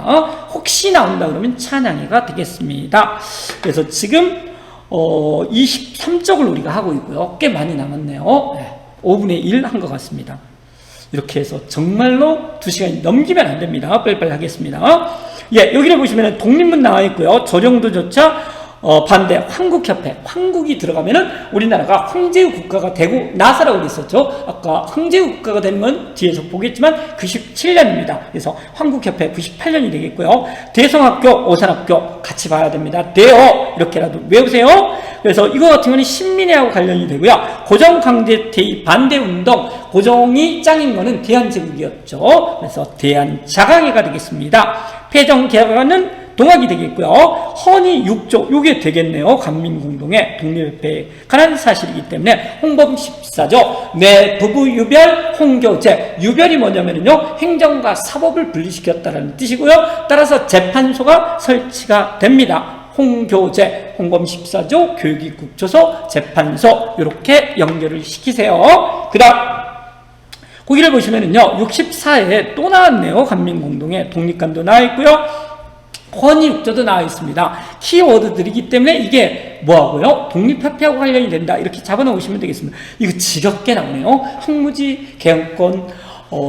혹시 나온다 그러면 찬양이가 되겠습니다. 그래서 지금 23쪽을 우리가 하고 있고요. 꽤 많이 남았네요. 예, 5분의 1 한 것 같습니다. 이렇게 해서 정말로 2시간이 넘기면 안 됩니다. 빨리빨리 하겠습니다. 예, 여기를 보시면 독립문 나와 있고요. 조령도조차 반대 황국협회, 황국이 들어가면은 우리나라가 황제의 국가가 되고 나서라고 그랬었죠. 아까 황제의 국가가 되는 건 뒤에서 보겠지만 97년입니다. 그래서 황국협회 98년이 되겠고요. 대성학교, 오산학교 같이 봐야 됩니다. 대어 이렇게라도 외우세요. 그래서 이거 같은 경우는 신민회하고 관련이 되고요. 고정강제퇴위 반대운동, 고정이 짱인 거는 대한제국이었죠. 그래서 대한자강회가 되겠습니다. 폐정개혁은 동학이 되겠고요. 헌이 6조, 요게 되겠네요. 관민공동의 독립협회에 관한 사실이기 때문에 홍범 14조, 내 부부 유별, 홍교제. 유별이 뭐냐면요, 행정과 사법을 분리시켰다는 뜻이고요. 따라서 재판소가 설치가 됩니다. 홍교제, 홍범 14조, 교육입국조서, 재판소, 이렇게 연결을 시키세요. 그 다음, 거기를 보시면은요, 64회에 또 나왔네요. 관민공동의 독립관도 나와 있고요. 헌의육조도 나와 있습니다. 키워드들이기 때문에 이게 뭐하고요? 독립협회하고 관련이 된다. 이렇게 잡아놓으시면 되겠습니다. 이거 지겹게 나오네요. 항무지, 개헌권,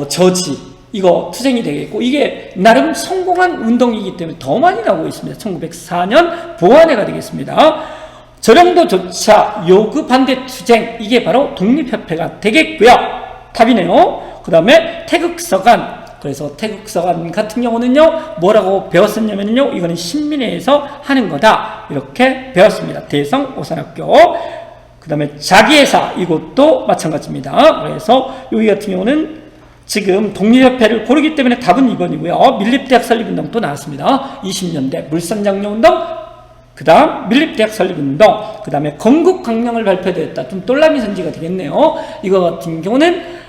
저지, 이거 투쟁이 되겠고, 이게 나름 성공한 운동이기 때문에 더 많이 나오고 있습니다. 1904년 보완회가 되겠습니다. 저령도조차 요구 반대 투쟁, 이게 바로 독립협회가 되겠고요. 답이네요. 그 다음에 태극서간, 그래서 태극서간 같은 경우는요, 뭐라고 배웠었냐면요, 이거는 신민회에서 하는 거다. 이렇게 배웠습니다. 대성, 오산학교. 그 다음에 자기회사, 이것도 마찬가지입니다. 그래서 여기 같은 경우는 지금 독립협회를 고르기 때문에 답은 2번이고요. 밀립대학 설립운동 또 나왔습니다. 20년대 물선장려운동, 그 다음 밀립대학 설립운동, 그 다음에 건국강령을 발표되었다. 좀 똘라미 선지가 되겠네요. 이거 같은 경우는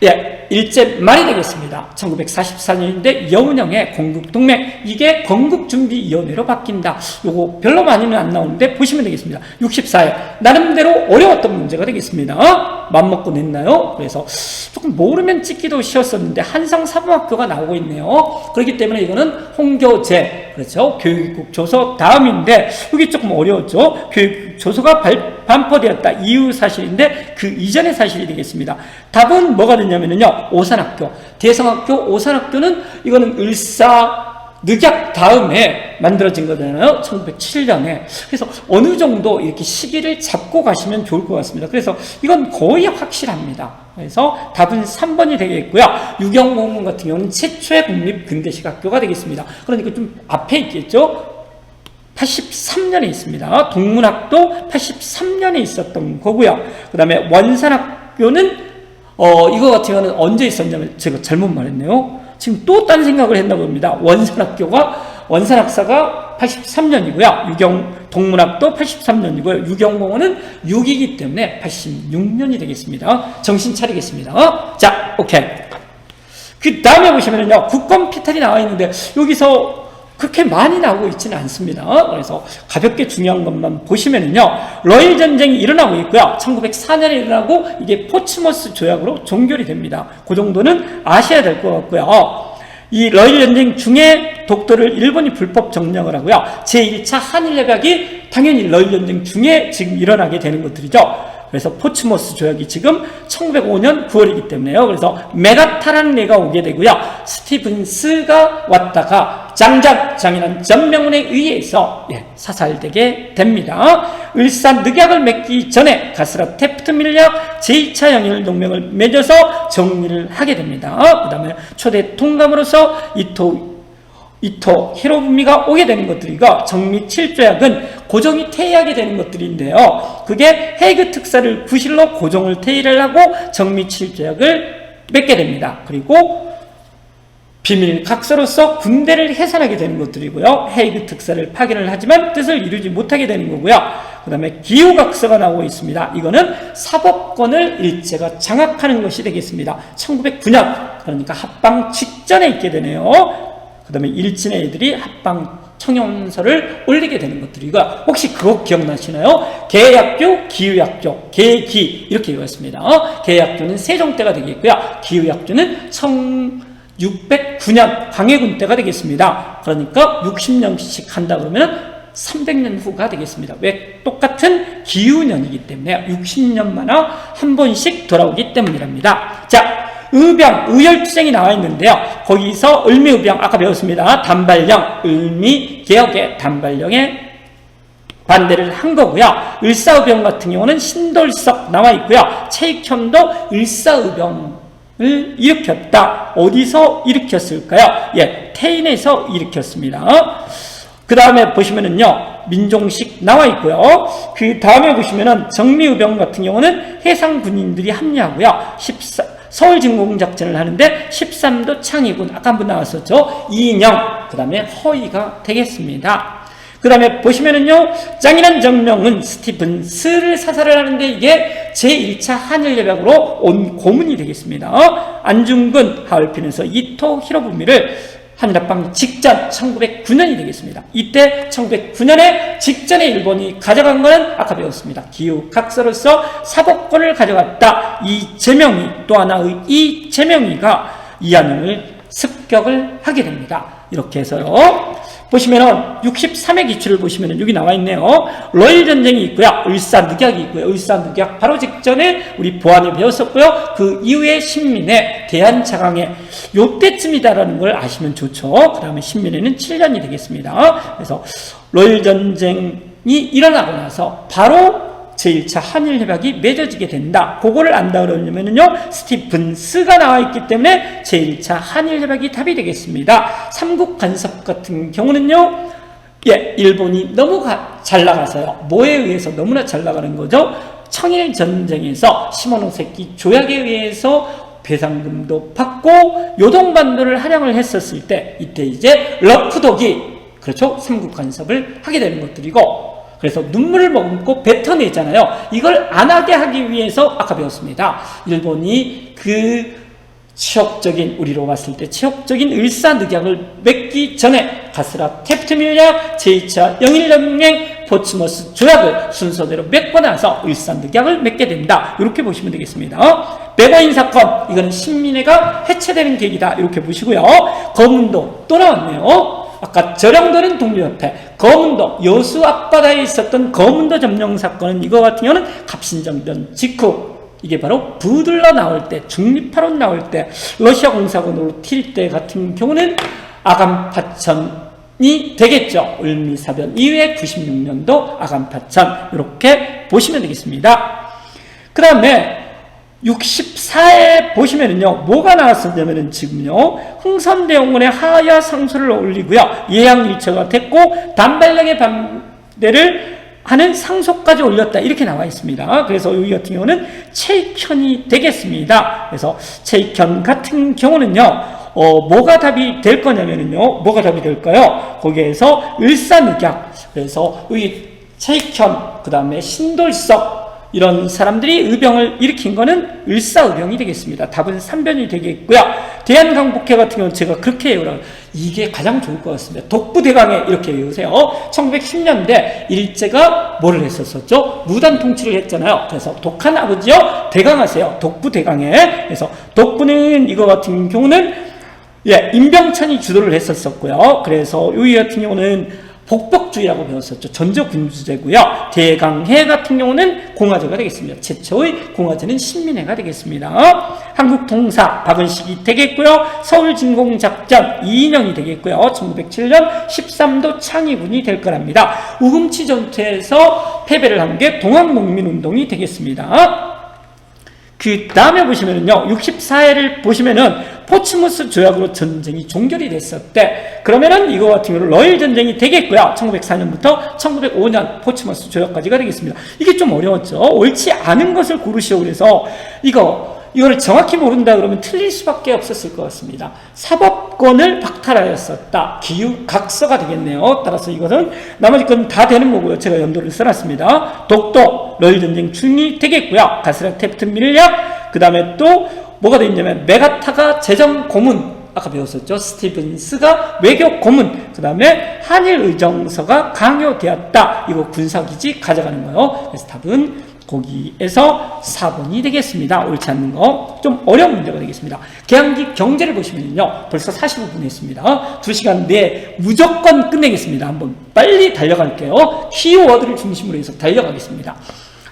예, 일제 말이 되겠습니다. 1944년인데 여운형의 건국동맹, 이게 건국준비위원회로 바뀐다. 요거 별로 많이는 안 나오는데 보시면 되겠습니다. 64회 나름대로 어려웠던 문제가 되겠습니다. 맘먹고 냈나요? 그래서 조금 모르면 찍기도 쉬웠었는데 한성사범학교가 나오고 있네요. 그렇기 때문에 이거는 홍교제, 그렇죠, 교육국조서 다음인데 여기 조금 어려웠죠. 교육조서가 반포되었다. 이후 사실인데 그 이전의 사실이 되겠습니다. 답은 뭐가 되냐면요, 오산학교, 대성학교, 오산학교는 이거는 을사늑약 다음에 만들어진 거잖아요. 1907년에. 그래서 어느 정도 이렇게 시기를 잡고 가시면 좋을 것 같습니다. 그래서 이건 거의 확실합니다. 그래서 답은 3번이 되겠고요. 유경공문 같은 경우는 최초의 국립 근대식 학교가 되겠습니다. 그러니까 좀 앞에 있겠죠. 83년에 있습니다. 동문학도 83년에 있었던 거고요. 그 다음에 원산학교는 이거 같은 경우는 언제 있었냐면 제가 잘못 말했네요. 지금 또 딴 생각을 했나 봅니다. 원산학사가 83년이고요. 동문학도 83년이고요. 유경공원은 6이기 때문에 86년이 되겠습니다. 정신 차리겠습니다. 자, 오케이. 그 다음에 보시면은요, 국권 피탈이 나와 있는데, 여기서 그렇게 많이 나오고 있지는 않습니다. 그래서 가볍게 중요한 것만 보시면은요, 러일 전쟁이 일어나고 있고요. 1904년에 일어나고, 이게 포츠머스 조약으로 종결이 됩니다. 그 정도는 아셔야 될 것 같고요. 이 러일 전쟁 중에 독도를 일본이 불법 점령을 하고요. 제1차 한일협약이 당연히 러일 전쟁 중에 지금 일어나게 되는 것들이죠. 그래서 포츠머스 조약이 지금 1905년 9월이기 때문에요. 그래서 메가타란레가 오게 되고요. 스티븐스가 왔다가 장인한 전명운에 의해서 사살되게 됩니다. 을사늑약을 맺기 전에 가스라 테프트 밀약 제2차 영일 동맹을 맺어서 정리를 하게 됩니다. 그 다음에 초대 통감으로서 이토 히로부미가 오게 되는 것들이고, 정미 7조약은 고종이 퇴위하게 되는 것들인데요. 그게 헤이그 특사를 구실로 고종을 퇴위를 하고 정미 7조약을 맺게 됩니다. 그리고 비밀 각서로서 군대를 해산하게 되는 것들이고요. 헤이그 특사를 파견을 하지만 뜻을 이루지 못하게 되는 거고요. 그 다음에 기후각서가 나오고 있습니다. 이거는 사법권을 일제가 장악하는 것이 되겠습니다. 1909년, 그러니까 합방 직전에 있게 되네요. 그 다음에 일진의 애들이 합방 청용서를 올리게 되는 것들이고, 혹시 그거 기억나시나요? 계약조, 기후약조, 계기 이렇게 읽었습니다. 계약조는 세종 때가 되겠고요. 기후약조는 1609년 광해군 때가 되겠습니다. 그러니까 60년씩 한다 그러면 300년 후가 되겠습니다. 왜? 똑같은 기후년이기 때문에 60년마다 한 번씩 돌아오기 때문이랍니다. 자, 의열투쟁이 나와 있는데요. 거기서 을미의병, 아까 배웠습니다. 단발령, 을미개혁의 단발령에 반대를 한 거고요. 을사의병 같은 경우는 신돌석 나와 있고요. 최익현도 을사의병을 일으켰다. 어디서 일으켰을까요? 태인에서 일으켰습니다. 그 다음에 보시면은요, 민종식 나와 있고요. 그 다음에 보시면은 정미의병 같은 경우는 해상 군인들이 합류하고요. 서울진공작전을 하는데 13도 창의군, 아까 한번 나왔었죠. 이인영, 그 다음에 허위가 되겠습니다. 그 다음에 보시면은요, 장인한 전명은 스티븐스를 사살을 하는데 이게 제1차 한일협약으로 온 고문이 되겠습니다. 안중근, 하얼빈에서 이토 히로부미를 한일합방 직전 1909년이 되겠습니다. 이때 1909년에 직전에 일본이 가져간 것은 아까 배웠습니다. 기후각서로서 사법권을 가져갔다. 이재명이, 또 하나의 이재명이가 이한영을 습격을 하게 됩니다. 이렇게 해서요, 보시면은 63회 기출을 보시면은 여기 나와 있네요. 러일 전쟁이 있고요. 을사늑약이 있고요. 을사늑약 바로 직전에 우리 보안에 배웠었고요. 그 이후에 신민의 대한차강에 요때쯤이다라는 걸 아시면 좋죠. 그 다음에 신민회는 7년이 되겠습니다. 그래서 러일 전쟁이 일어나고 나서 바로 제1차 한일협약이 맺어지게 된다. 그거를 안다 그러려면요, 스티븐스가 나와 있기 때문에 제1차 한일협약이 답이 되겠습니다. 삼국 간섭 같은 경우는요, 일본이 너무 잘 나가서요. 뭐에 의해서 너무나 잘 나가는 거죠? 청일 전쟁에서 시모노세키 조약에 의해서 배상금도 받고 요동반도를 할양을 했었을 때, 이때 이제 러프독이, 그렇죠, 삼국 간섭을 하게 되는 것들이고, 그래서 눈물을 머금고 뱉어내잖아요. 이걸 안 하게 하기 위해서 아까 배웠습니다. 일본이 그 치욕적인, 우리로 봤을 때 치욕적인 을사늑약을 맺기 전에 가스라 테프트 밀약, 제2차 영일연맹, 포츠머스 조약을 순서대로 맺고 나서 을사늑약을 맺게 된다. 이렇게 보시면 되겠습니다. 백어인 사건, 이거는 신민회가 해체되는 계기다. 이렇게 보시고요. 거문도 또 나왔네요. 아까 저령도는 독립협회, 거문도, 여수 앞바다에 있었던 거문도 점령 사건은 이거 같은 경우는 갑신정변 직후, 이게 바로 부들러 나올 때, 중립파론 나올 때, 러시아 공사군으로 튈 때 같은 경우는 아간파천이 되겠죠. 을미사변 이후에 96년도 아간파천, 이렇게 보시면 되겠습니다. 그 다음에 64에 보시면은요, 뭐가 나왔었냐면은 지금요, 흥선대원군의 하야 상소를 올리고요, 예양일처가 됐고, 단발령의 반대를 하는 상소까지 올렸다. 이렇게 나와 있습니다. 그래서 여기 같은 경우는 최익현이 되겠습니다. 그래서 최익현 같은 경우는요, 뭐가 답이 될 거냐면은요, 뭐가 답이 될까요? 거기에서 을사늑약. 그래서 여기 차익현, 그 다음에 신돌석, 이런 사람들이 의병을 일으킨 거는 을사의병이 되겠습니다. 답은 3번이 되겠고요. 대한강복회 같은 경우는 제가 그렇게 외우라고, 이게 가장 좋을 것 같습니다. 독부대강에 이렇게 외우세요. 1910년대 일제가 뭐를 했었었죠? 무단 통치를 했잖아요. 그래서 독한 아버지여 대강하세요. 독부대강에. 그래서 독부는 이거 같은 경우는 임병찬이 주도를 했었었고요. 그래서 이 같은 경우는 복벽주의라고 배웠었죠. 전저군주제고요. 대강해 같은 경우는 공화제가 되겠습니다. 최초의 공화제는 신민회가 되겠습니다. 한국통사 박은식이 되겠고요. 서울진공작전 이인영이 되겠고요. 1907년 13도 창의군이 될 거랍니다. 우금치 전투에서 패배를 한 게 동학농민운동이 되겠습니다. 그 다음에 보시면은요, 64회를 보시면은 포츠무스 조약으로 전쟁이 종결이 됐었대. 그러면은 이거 같은 경우는 러일 전쟁이 되겠고요. 1904년부터 1905년 포츠무스 조약까지가 되겠습니다. 이게 좀 어려웠죠. 옳지 않은 것을 고르시오. 그래서 이거를 정확히 모른다 그러면 틀릴 수밖에 없었을 것 같습니다. 사법권을 박탈하였었다. 기후각서가 되겠네요. 따라서 이것은 나머지 건 다 되는 거고요. 제가 연도를 써놨습니다. 독도, 러일전쟁 중이 되겠고요. 가스라 테프트 밀약, 그 다음에 또 뭐가 되겠냐면 메가타가 재정 고문, 아까 배웠었죠. 스티븐스가 외교 고문, 그 다음에 한일 의정서가 강요되었다. 이거 군사기지 가져가는 거예요. 그래서 답은 거기에서 4번이 되겠습니다. 옳지 않는 거. 좀 어려운 문제가 되겠습니다. 계양기 경제를 보시면요. 벌써 45분 했습니다. 2시간 내에 무조건 끝내겠습니다. 한번 빨리 달려갈게요. 키워드를 중심으로 해서 달려가겠습니다.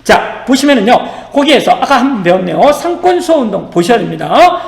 자, 보시면은요. 거기에서 아까 한번 배웠네요. 상권수호운동 보셔야 됩니다.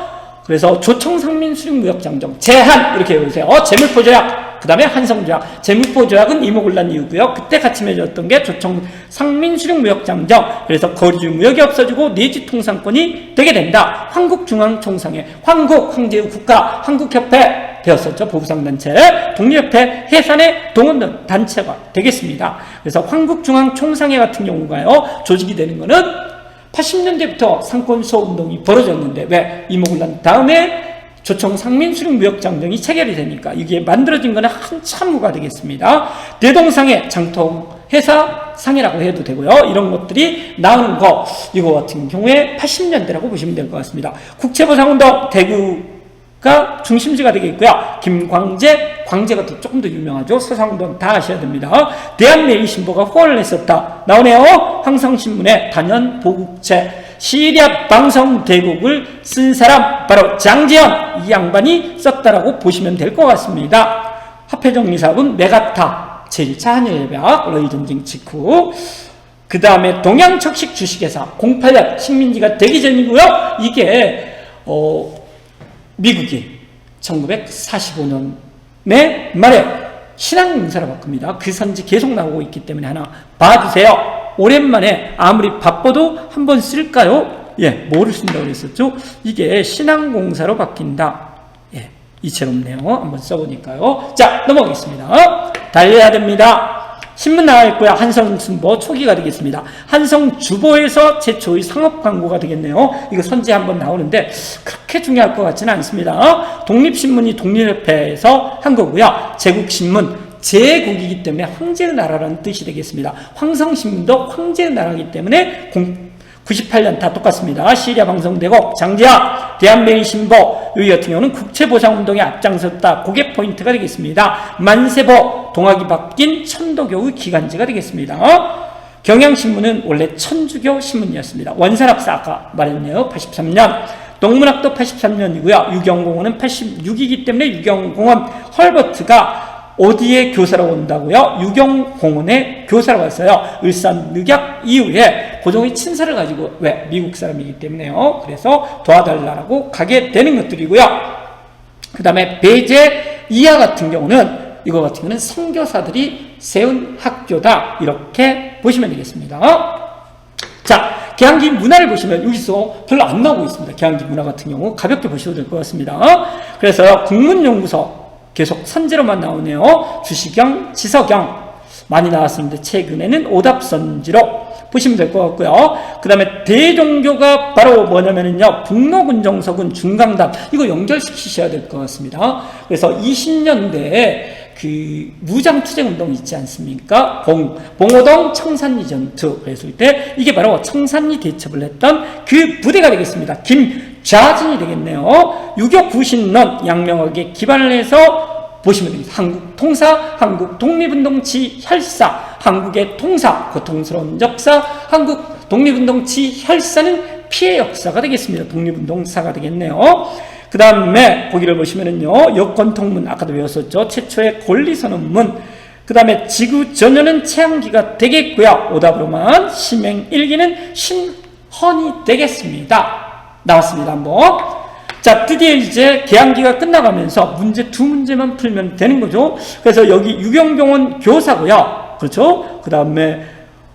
그래서 조청상민 수립무역장정 제한 이렇게 외우세요. 재물포조약, 그 다음에 한성조약. 재물포조약은 이목을 난 이유고요. 그때 같이 맺었던 게 조청상민 수립무역장정. 그래서 거리주 무역이 없어지고 내지 통상권이 되게 된다. 황국중앙총상회, 황국, 황제의 국가, 한국협회 배웠었죠. 보부상단체, 독립협회, 해산의 동원된 단체가 되겠습니다. 그래서 황국중앙총상회 같은 경우가요, 조직이 되는 거는 80년대부터 상권수호운동이 벌어졌는데, 왜? 이목을 난 다음에 조청상민수립무역장정이 체결이 되니까 이게 만들어진 거는 한참 후가 되겠습니다. 대동상해, 장통회사 상해라고 해도 되고요. 이런 것들이 나오는 거, 이거 같은 경우에 80년대라고 보시면 될 것 같습니다. 국채보상운동, 대구가 중심지가 되겠고요. 김광재, 광재가 조금 더 유명하죠. 서상운동 다 아셔야 됩니다. 대한매일신보가 후원을 했었다. 나오네요. 황성신문의 단연 보국체, 시리아 방송대국을 쓴 사람 바로 장제현, 이 양반이 썼다라고 보시면 될 것 같습니다. 화폐정리사업은 메가타, 제1차 한일협약, 러일전쟁 직후. 그 다음에 동양척식 주식회사 08년 식민지가 되기 전이고요. 이게 미국이 1945년에 말에 신앙문사로 바꿉니다. 그 선지 계속 나오고 있기 때문에 하나 봐주세요. 오랜만에 아무리 바빠도 한번 쓸까요? 뭐를 쓴다고 그랬었죠? 이게 신앙공사로 바뀐다. 이채롭네요. 한번 써보니까요. 자, 넘어가겠습니다. 달려야 됩니다. 신문 나와 있고요. 한성순보 초기가 되겠습니다. 한성주보에서 최초의 상업 광고가 되겠네요. 이거 선지 한번 나오는데 그렇게 중요할 것 같지는 않습니다. 독립신문이 독립협회에서 한 거고요. 제국신문, 제국이기 때문에 황제의 나라라는 뜻이 되겠습니다. 황성신문도 황제의 나라이기 때문에 98년 다 똑같습니다. 시리아 방송대국, 장제현, 대한매일신보, 여기 같은 경우는 국채보상운동에 앞장섰다. 그게 포인트가 되겠습니다. 만세보, 동학이 바뀐 천도교의 기간지가 되겠습니다. 경향신문은 원래 천주교 신문이었습니다. 원산학사 아까 말했네요. 83년. 동문학도 83년이고요. 유경공원은 86이기 때문에 유경공원 헐버트가 어디에 교사로 온다고요? 유경공원에 교사로 왔어요. 을산늑약 이후에 고종의 친서를 가지고, 왜? 미국 사람이기 때문에요. 그래서 도와달라고 가게 되는 것들이고요. 그 다음에 배제 이하 같은 경우는, 이거 같은 경우는 선교사들이 세운 학교다. 이렇게 보시면 되겠습니다. 자, 계양기 문화를 보시면 여기서 별로 안 나오고 있습니다. 계양기 문화 같은 경우 가볍게 보셔도 될 것 같습니다. 그래서 국문연구소 계속 선지로만 나오네요. 주시경, 지서경 많이 나왔었는데 최근에는 오답선지로 보시면 될 것 같고요. 그 다음에 대종교가 바로 뭐냐면요, 북로군정서군 중강단, 이거 연결시키셔야 될 것 같습니다. 그래서 20년대에 그 무장투쟁운동 있지 않습니까? 봉오동 청산리 전투 그랬을 때 이게 바로 청산리 대첩을 했던 그 부대가 되겠습니다. 김좌진이 되겠네요. 유교 구신론 양명하게 기반을 해서 보시면 됩니다. 한국 통사, 한국 독립운동치 혈사, 한국의 통사, 고통스러운 역사, 한국 독립운동치 혈사는 피해 역사가 되겠습니다. 독립운동사가 되겠네요. 그 다음에 보기를 보시면은요, 여권통문, 아까도 배웠었죠. 최초의 권리선언문. 그 다음에 지구 전연은 최양기가 되겠고요. 오답으로만 심행일기는 신헌이 되겠습니다. 나왔습니다. 한번. 자, 드디어 이제 개항기가 끝나가면서 문제 두 문제만 풀면 되는 거죠. 그래서 여기 유경병원 교사고요. 그렇죠? 그 다음에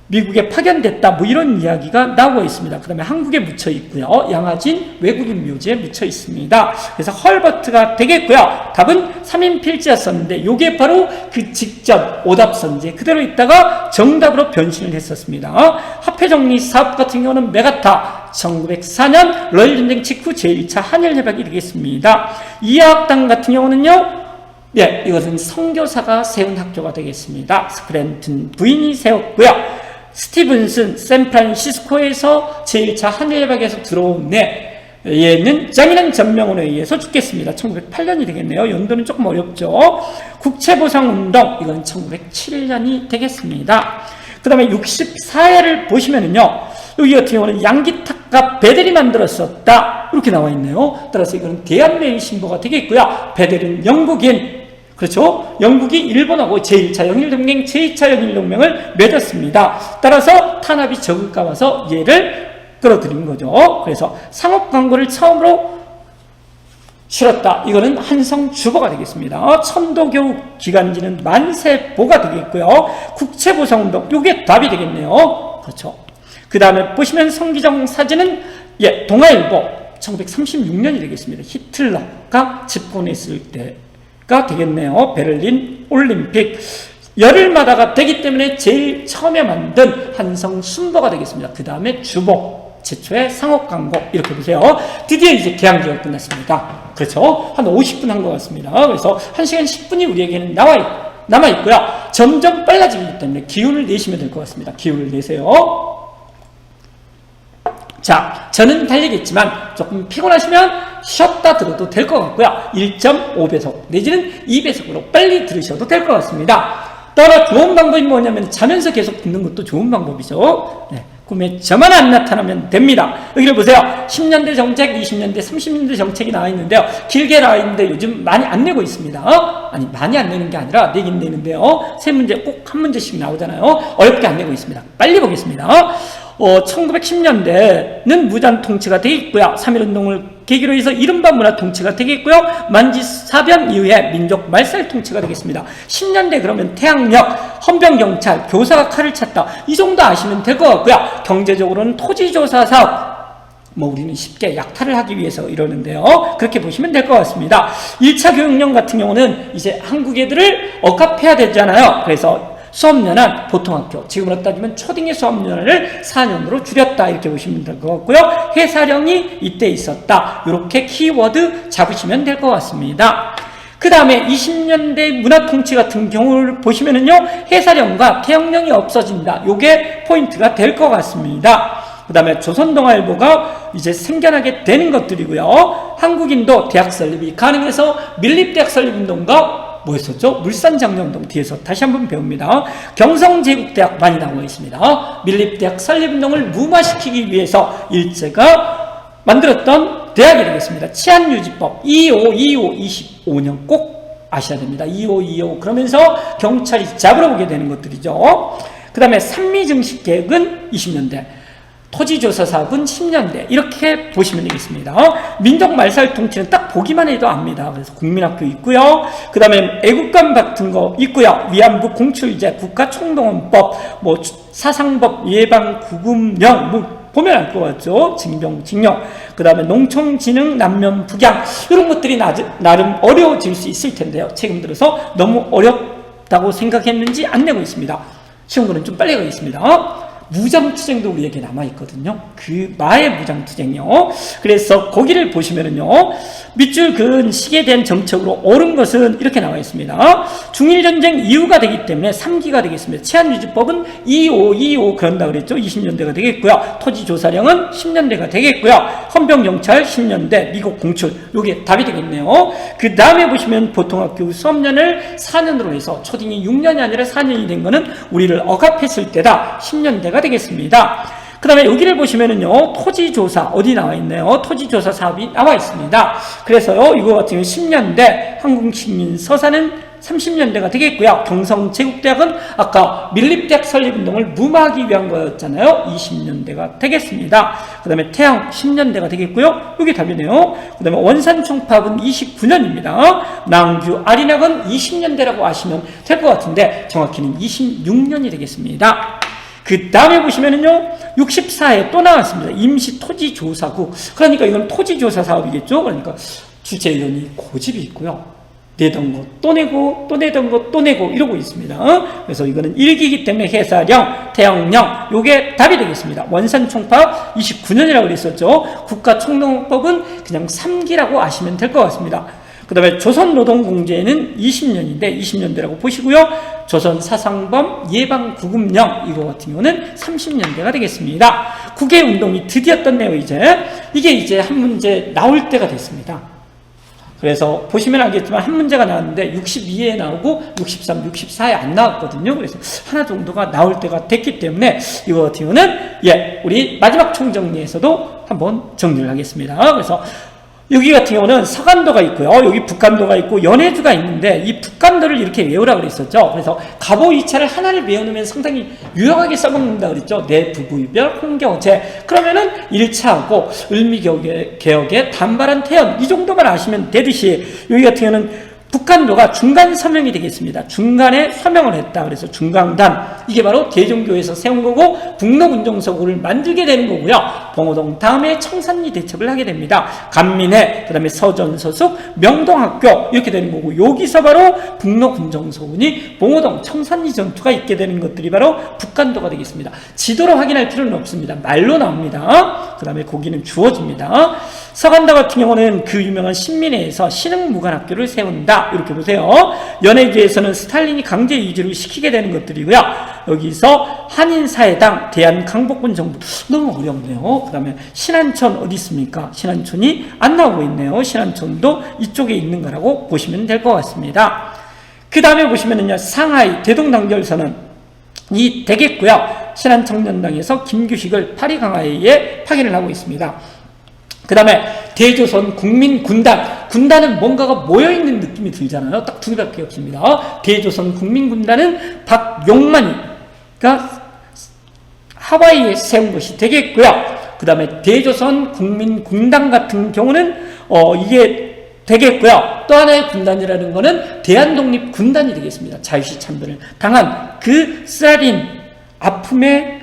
미국에 파견됐다 뭐 이런 이야기가 나오고 있습니다. 그 다음에 한국에 묻혀 있고요. 양화진 외국인 묘지에 묻혀 있습니다. 그래서 헐버트가 되겠고요. 답은 3인 필지였었는데 이게 바로 그 직전 오답선제 그대로 있다가 정답으로 변신을 했었습니다. 화폐정리 사업 같은 경우는 메가타 1904년 러일전쟁 직후 제1차 한일협약이 되겠습니다. 이하학당 같은 경우는요. 예, 이것은 선교사가 세운 학교가 되겠습니다. 스크랜튼 부인이 세웠고요. 스티븐슨 샌프란시스코에서 제1차 한일협약에서 들어온 얘는 장인한 전명원에 의해서 죽겠습니다. 1908년이 되겠네요. 연도는 조금 어렵죠. 국채보상운동 이건 1907년이 되겠습니다. 그 다음에 64회를 보시면은요. 여기 같은 경우는 양기탁과 베델이 만들었었다 이렇게 나와 있네요. 따라서 이거는 대한매일 신보가 되겠고요. 베델은 영국인 그렇죠? 영국이 일본하고 제1차 영일동맹, 제2차 영일동맹을 맺었습니다. 따라서 탄압이 적을까 봐서 얘를 끌어들인 거죠. 그래서 상업 광고를 처음으로 실었다. 이거는 한성주보가 되겠습니다. 천도교육 기간지는 만세보가 되겠고요. 국채보상운동, 이게 답이 되겠네요. 그렇죠. 그 다음에 보시면 성기정 사진은 예, 동아일보 1936년이 되겠습니다. 히틀러가 집권했을 때가 되겠네요. 베를린 올림픽 열흘마다가 되기 때문에 제일 처음에 만든 한성순보가 되겠습니다. 그 다음에 주보 최초의 상업광고 이렇게 보세요. 드디어 이제 개항기가 끝났습니다. 그렇죠? 한 50분 한 것 같습니다. 그래서 1시간 10분이 우리에게는 남아있고요. 점점 빨라지기 때문에 기운을 내시면 될 것 같습니다. 기운을 내세요. 자, 저는 달리겠지만 조금 피곤하시면 쉬었다 들어도 될 것 같고요. 1.5배속 내지는 2배속으로 빨리 들으셔도 될 것 같습니다. 따라 좋은 방법이 뭐냐면 자면서 계속 듣는 것도 좋은 방법이죠. 네. 꿈에 저만 안 나타나면 됩니다. 여기를 보세요. 10년대 정책, 20년대, 30년대 정책이 나와 있는데요. 길게 나와 있는데 요즘 많이 안 내고 있습니다. 아니 많이 안 내는 게 아니라 내긴 내는데요. 세 문제 꼭 한 문제씩 나오잖아요. 어렵게 안 내고 있습니다. 빨리 보겠습니다. 1910년대는 무장 통치가 되어 있고요. 3.1운동을 계기로 해서 이른바 문화 통치가 되겠고요. 만지 사변 이후에 민족 말살 통치가 되겠습니다. 10년대 그러면 태양역, 헌병경찰, 교사가 칼을 찼다. 이 정도 아시면 될 것 같고요. 경제적으로는 토지조사 사업. 뭐 우리는 쉽게 약탈을 하기 위해서 이러는데요. 그렇게 보시면 될 것 같습니다. 1차 교육령 같은 경우는 이제 한국 애들을 억압해야 되잖아요. 그래서 수업연한 보통학교, 지금으로 따지면 초딩의 수업연한을 4년으로 줄였다 이렇게 보시면 될 것 같고요. 해사령이 이때 있었다. 이렇게 키워드 잡으시면 될 것 같습니다. 그 다음에 20년대 문화통치 같은 경우를 보시면은요. 해사령과 태영령이 없어진다. 요게 포인트가 될 것 같습니다. 그 다음에 조선동아일보가 이제 생겨나게 되는 것들이고요. 한국인도 대학 설립이 가능해서 밀립대학 설립운동과 뭐였었죠? 물산장려운동 뒤에서 다시 한번 배웁니다. 경성제국대학 많이 나오고 있습니다. 밀립대학 설립운동을 무마시키기 위해서 일제가 만들었던 대학이 되겠습니다. 치안유지법 2525 꼭 아셔야 됩니다. 2525 그러면서 경찰이 잡으러 오게 되는 것들이죠. 그 다음에 산미증식계획은 20년대 토지조사 사업은 10년대 이렇게 보시면 되겠습니다. 민족말살 통치는 딱 보기만 해도 압니다. 그래서 국민학교 있고요. 그 다음에 애국감 같은 거 있고요. 위안부 공출제, 국가총동원법, 뭐 사상법, 예방구금령 뭐 보면 알 것 같죠. 징병, 징역. 그 다음에 농촌진흥, 남면, 북양 이런 것들이 나름 어려워질 수 있을 텐데요. 최근 들어서 너무 어렵다고 생각했는지 안 내고 있습니다. 쉬운 거는 좀 빨리 가겠습니다. 무장투쟁도 우리에게 남아있거든요. 그 마의 무장투쟁이요. 그래서 거기를 보시면은요, 밑줄 그은 시기에 대한 정책으로 옳은 것은 이렇게 나와 있습니다. 중일전쟁 이후가 되기 때문에 3기가 되겠습니다. 치안유지법은 25 그런다 그랬죠. 20년대가 되겠고요. 토지조사령은 10년대가 되겠고요. 헌병경찰 10년대, 미국 공출, 요게 답이 되겠네요. 그 다음에 보시면 보통학교 수업년을 4년으로 해서 초딩이 6년이 아니라 4년이 된 거는 우리를 억압했을 때다. 10년대가 되겠습니다. 그 다음에 여기를 보시면은요, 토지조사, 어디 나와 있나요? 토지조사 사업이 나와 있습니다. 그래서요, 이거 같은 경우 10년대, 한국식민서사는 30년대가 되겠고요. 경성제국대학은 아까 밀립대학 설립운동을 무마하기 위한 거였잖아요. 20년대가 되겠습니다. 그 다음에 태양 10년대가 되겠고요. 여기 답이네요. 그 다음에 원산총파업은 29년입니다. 낭주 아리낙은 20년대라고 아시면 될 것 같은데 정확히는 26년이 되겠습니다. 그 다음에 보시면은요, 64에 또 나왔습니다. 임시토지조사국. 그러니까 이건 토지조사 사업이겠죠. 그러니까 주재위원이 고집이 있고요. 내던 거 또 내고, 또 내던 거 또 내고, 이러고 있습니다. 그래서 이거는 1기이기 때문에 해사령, 태영령, 요게 답이 되겠습니다. 원산총파업 29년이라고 그랬었죠. 국가총농법은 그냥 3기라고 아시면 될 것 같습니다. 그 다음에 조선노동공제는 20년인데 20년대라고 보시고요. 조선사상범 예방구금령 이거 같은 경우는 30년대가 되겠습니다. 국외운동이 드디어 떴네요. 이게 이제 한 문제 나올 때가 됐습니다. 그래서 보시면 알겠지만 한 문제가 나왔는데 62에 나오고 63, 64에 안 나왔거든요. 그래서 하나 정도가 나올 때가 됐기 때문에 이거 같은 경우는 우리 마지막 총정리에서도 한번 정리를 하겠습니다. 그래서 여기 같은 경우는 서간도가 있고요. 여기 북간도가 있고 연해주가 있는데 이 북간도를 이렇게 외우라 그랬었죠. 그래서 가보 2차를 하나를 외워놓으면 상당히 유용하게 써먹는다 그랬죠. 내부부이별, 홍경제. 그러면은 1차하고 을미개혁의 단발한 태연 이 정도만 아시면 되듯이 여기 같은 경우는 북한도가 중간 서명이 되겠습니다. 중간에 서명을 했다. 그래서 중강단. 이게 바로 대종교에서 세운 거고 북록운정서고를 만들게 되는 거고요. 봉오동 다음에 청산리 대첩을 하게 됩니다. 간민회, 그 다음에 서전서숙, 명동학교 이렇게 되는 거고 여기서 바로 북록운정서군이 봉오동 청산리 전투가 있게 되는 것들이 바로 북한도가 되겠습니다. 지도로 확인할 필요는 없습니다. 말로 나옵니다. 그 다음에 거기는 주어집니다. 서간도 같은 경우는 그 유명한 신민회에서 신흥무관학교를 세운다. 이렇게 보세요. 연해주에서는 스탈린이 강제 유지를 시키게 되는 것들이고요. 여기서 한인사회당, 대한강복군 정부 너무 어렵네요. 그 다음에 신안촌 어디 있습니까? 신안촌이 안 나오고 있네요. 신안촌도 이쪽에 있는 거라고 보시면 될 것 같습니다. 그 다음에 보시면은요, 상하이 대동단결선은 이 되겠고요. 신안청년당에서 김규식을 파리강화회에 파견을 하고 있습니다. 그 다음에 대조선 국민군단. 군단은 뭔가가 모여있는 느낌이 들잖아요. 딱 두 개밖에 없습니다. 대조선 국민군단은 박용만이가 하와이에 세운 것이 되겠고요. 그 다음에 대조선 국민군단 같은 경우는 이게 되겠고요. 또 하나의 군단이라는 거는 대한독립군단이 되겠습니다. 자유시 참전을 당한 그 스타린 아픔의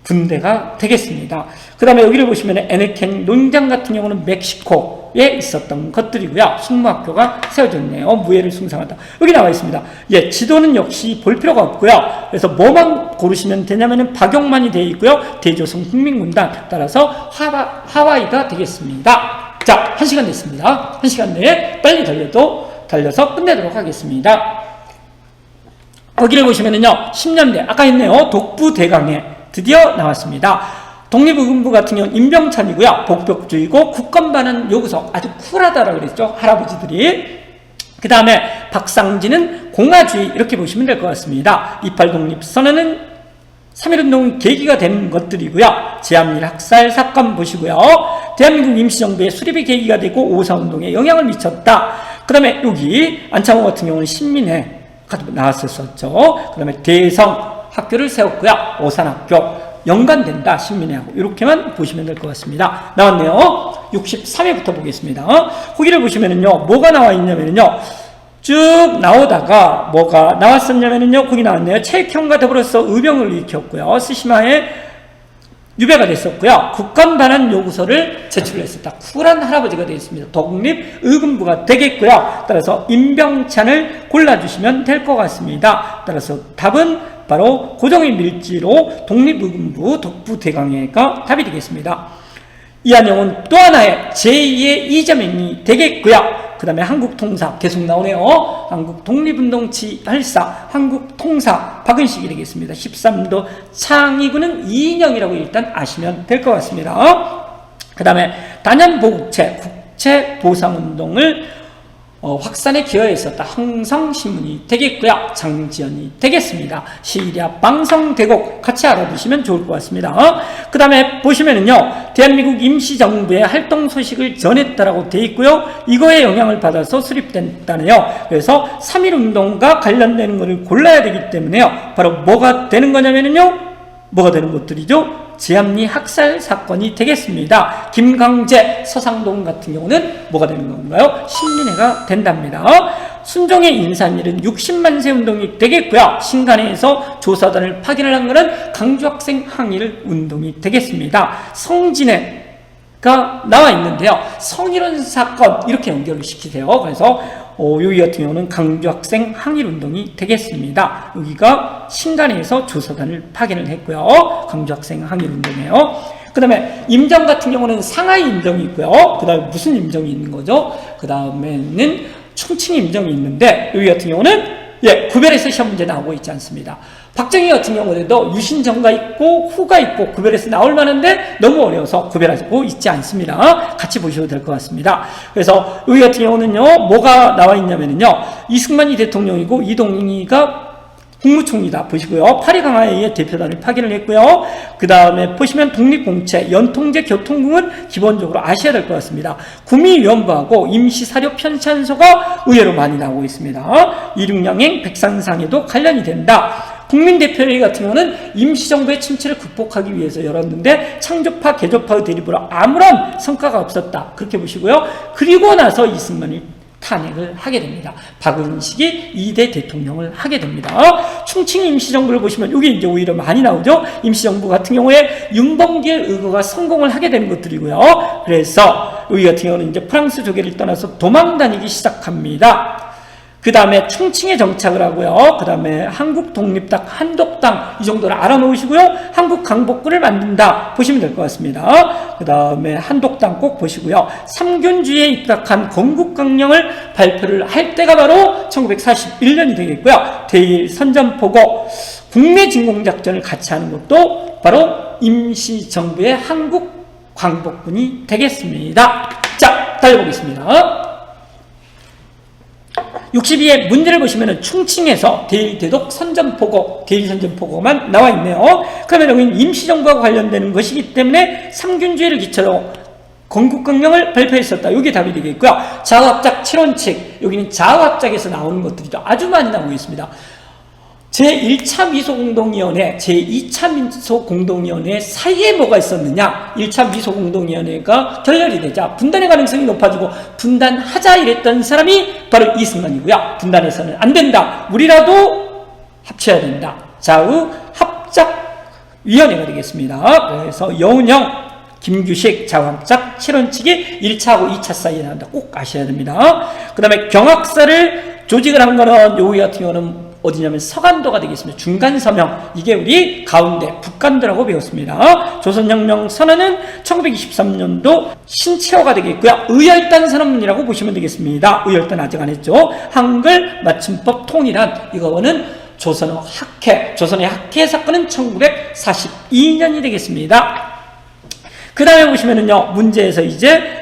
군대가 되겠습니다. 그 다음에 여기를 보시면 에네켄 논장 같은 경우는 멕시코에 있었던 것들이고요. 숙무학교가 세워졌네요. 무예를 숭상하다. 여기 나와 있습니다. 지도는 역시 볼 필요가 없고요. 그래서 뭐만 고르시면 되냐면은 박용만이 되어 있고요. 대조선 국민군단 따라서 하와이가 되겠습니다. 자, 1시간 됐습니다. 1시간 내에 빨리 달려서 끝내도록 하겠습니다. 여기를 보시면은요, 10년대 아까 있네요. 독부대강에 드디어 나왔습니다. 독립의금부 같은 경우는 임병찬이고요. 복벽주의고 국권반은 여기서 아주 쿨하다라고 그랬죠. 할아버지들이. 그 다음에 박상진은 공화주의 이렇게 보시면 될 것 같습니다. 28독립선언은 3.1운동 계기가 된 것들이고요. 제암일 학살 사건 보시고요. 대한민국 임시정부의 수립의 계기가 되고 5.4운동에 영향을 미쳤다. 그 다음에 여기 안창호 같은 경우는 신민회가 나왔었죠. 그 다음에 대성 학교를 세웠고요. 오산학교 연관된다. 신민회하고 이렇게만 보시면 될 것 같습니다. 나왔네요. 63회부터 보겠습니다. 거기를 보시면은요, 뭐가 나와 있냐면요, 쭉 나오다가 뭐가 나왔었냐면요, 거기 나왔네요. 체육형과 더불어서 의병을 일으켰고요. 스시마에 유배가 됐었고요. 국권 반환 요구서를 제출했었다. 쿨한 할아버지가 되겠습니다. 독립의금부가 되겠고요. 따라서 임병찬을 골라주시면 될 것 같습니다. 따라서 답은 바로 고종의 밀지로 독립의금부 독부대강해가 답이 되겠습니다. 이한영은 또 하나의 제2의 이재명이 되겠고요. 그 다음에 한국통사 계속 나오네요. 한국독립운동 지활사 한국통사 박은식이 되겠습니다. 13도 창의군은 이인영이라고 일단 아시면 될 것 같습니다. 그 다음에 단연보국체 국채보상운동을 확산에 기여했었다. 흥성신문이 되겠고요. 장지연이 되겠습니다. 시리아 방성대곡 같이 알아두시면 좋을 것 같습니다. 그 다음에 보시면은요, 대한민국 임시정부의 활동 소식을 전했다라고 되어 있고요. 이거에 영향을 받아서 수립됐다네요. 그래서 3.1운동과 관련되는 것을 골라야 되기 때문에요. 바로 뭐가 되는 거냐면은요, 뭐가 되는 것들이죠? 지암리 학살 사건이 되겠습니다. 김강재, 서상동 같은 경우는 뭐가 되는 건가요? 신민회가 된답니다. 순종의 인산일은 60만세 운동이 되겠고요. 신간에서 조사단을 파견을 한 것은 강주학생 항일 운동이 되겠습니다. 성진회가 나와 있는데요. 성일원 사건 이렇게 연결을 시키세요. 그래서 여기 같은 경우는 강주학생 항일운동이 되겠습니다. 여기가 신간에서 조사단을 파견을 했고요. 강주학생 항일운동이에요. 그 다음에 임정 같은 경우는 상하이 임정이 있고요. 그 다음에 무슨 임정이 있는 거죠? 그 다음에는 충칭 임정이 있는데 여기 같은 경우는 구별해서 시험 문제 나오고 있지 않습니다. 박정희 같은 경우에도 유신전가 있고 후가 있고 구별해서 나올 만한데 너무 어려워서 구별하고 있지 않습니다. 같이 보셔도 될 것 같습니다. 그래서 여기 같은 경우는요, 뭐가 나와 있냐면요, 이승만이 대통령이고 이동희가 국무총리다 보시고요. 파리강화회의 대표단을 파견을 했고요. 그 다음에 보시면 독립공채, 연통제 교통공은 기본적으로 아셔야 될 것 같습니다. 구미위원부하고 임시사료 편찬소가 의외로 많이 나오고 있습니다. 이륙양행 백산상에도 관련이 된다. 국민대표회의 같은 경우는 임시정부의 침체를 극복하기 위해서 열었는데 창조파, 개조파의 대립으로 아무런 성과가 없었다. 그렇게 보시고요. 그리고 나서 이승만이 탄핵을 하게 됩니다. 박은식이 2대 대통령을 하게 됩니다. 충칭 임시정부를 보시면 여기 이제 오히려 많이 나오죠. 임시정부 같은 경우에 윤봉길 의거가 성공을 하게 되는 것들이고요. 그래서 여기 같은 경우는 이제 프랑스 조계를 떠나서 도망 다니기 시작합니다. 그 다음에 충칭에 정착을 하고요. 그 다음에 한국독립당, 한독당 이 정도를 알아놓으시고요. 한국강복구를 만든다 보시면 될 것 같습니다. 그 다음에 한독당 꼭 보시고요. 삼균주의에 입각한 건국강령을 발표를 할 때가 바로 1941년이 되겠고요. 대일 선전포고 국내진공작전을 같이 하는 것도 바로 임시정부의 한국광복군이 되겠습니다. 자, 달려보겠습니다. 62의 문제를 보시면 충칭에서 대일, 대독, 선전포고, 대일 선전포고만 나와 있네요. 그러면 여기는 임시정부와 관련되는 것이기 때문에 삼균주의를 기초로 건국강령을 발표했었다. 이게 답이 되겠고요. 자화합작 7원칙, 여기는 자화합작에서 나오는 것들이죠. 아주 많이 나오고 있습니다. 제1차 미소공동위원회, 제2차 미소공동위원회 사이에 뭐가 있었느냐? 1차 미소공동위원회가 결렬이 되자 분단의 가능성이 높아지고 분단하자 이랬던 사람이 바로 이승만이고요. 분단해서는 안 된다. 우리라도 합쳐야 된다. 좌우 합작위원회가 되겠습니다. 그래서 여운형, 김규식, 자화합작 7원칙이 1차하고 2차 사이에 나온다. 꼭 아셔야 됩니다. 그 다음에 경학사를 조직을 한 거는 여기 같은 경우는 어디냐면 서간도가 되겠습니다. 중간서명, 이게 우리 가운데 북간도라고 배웠습니다. 조선혁명 선언은 1923년도 신체어가 되겠고요. 의열단 선언문이라고 보시면 되겠습니다. 의열단 아직 안 했죠. 한글 맞춤법 통일한, 이거는 조선어 학회, 조선의 학회 사건은 1942년이 되겠습니다. 그 다음에 보시면은요, 문제에서 이제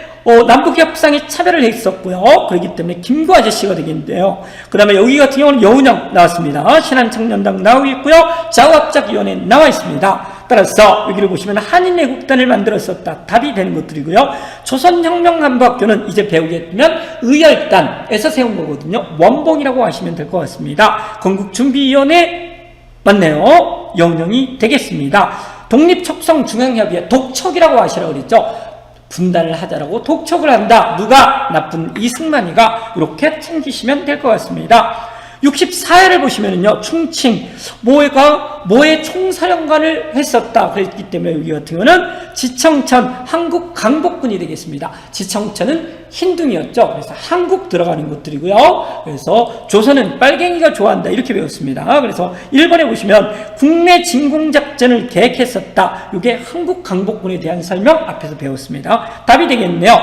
남북협상에 차별을 했었고요. 그렇기 때문에 김구 아저씨가 되겠는데요. 그 다음에 여기 같은 경우는 여운형 나왔습니다. 신한청년당 나오고 있고요. 자화합작위원회 나와 있습니다. 따라서 여기를 보시면 한인애국단을 만들었었다. 답이 되는 것들이고요. 조선혁명간부학교는 이제 배우게 되면 의열단에서 세운 거거든요. 원봉이라고 하시면 될 것 같습니다. 건국준비위원회 맞네요. 여운형이 되겠습니다. 독립척성중앙협의회, 독척이라고 하시라고 그랬죠. 분단을 하자라고 독촉을 한다. 누가? 나쁜 이승만이가. 이렇게 챙기시면 될 것 같습니다. 64회를 보시면은요, 충칭, 모의 총사령관을 했었다. 그랬기 때문에 여기 같은 경우는 지청천, 한국 강복군이 되겠습니다. 지청천은 흰둥이였죠. 그래서 한국 들어가는 것들이고요. 그래서 조선은 빨갱이가 좋아한다. 이렇게 배웠습니다. 그래서 1번에 보시면 국내 진공작전을 계획했었다. 이게 한국 강복군에 대한 설명 앞에서 배웠습니다. 답이 되겠네요.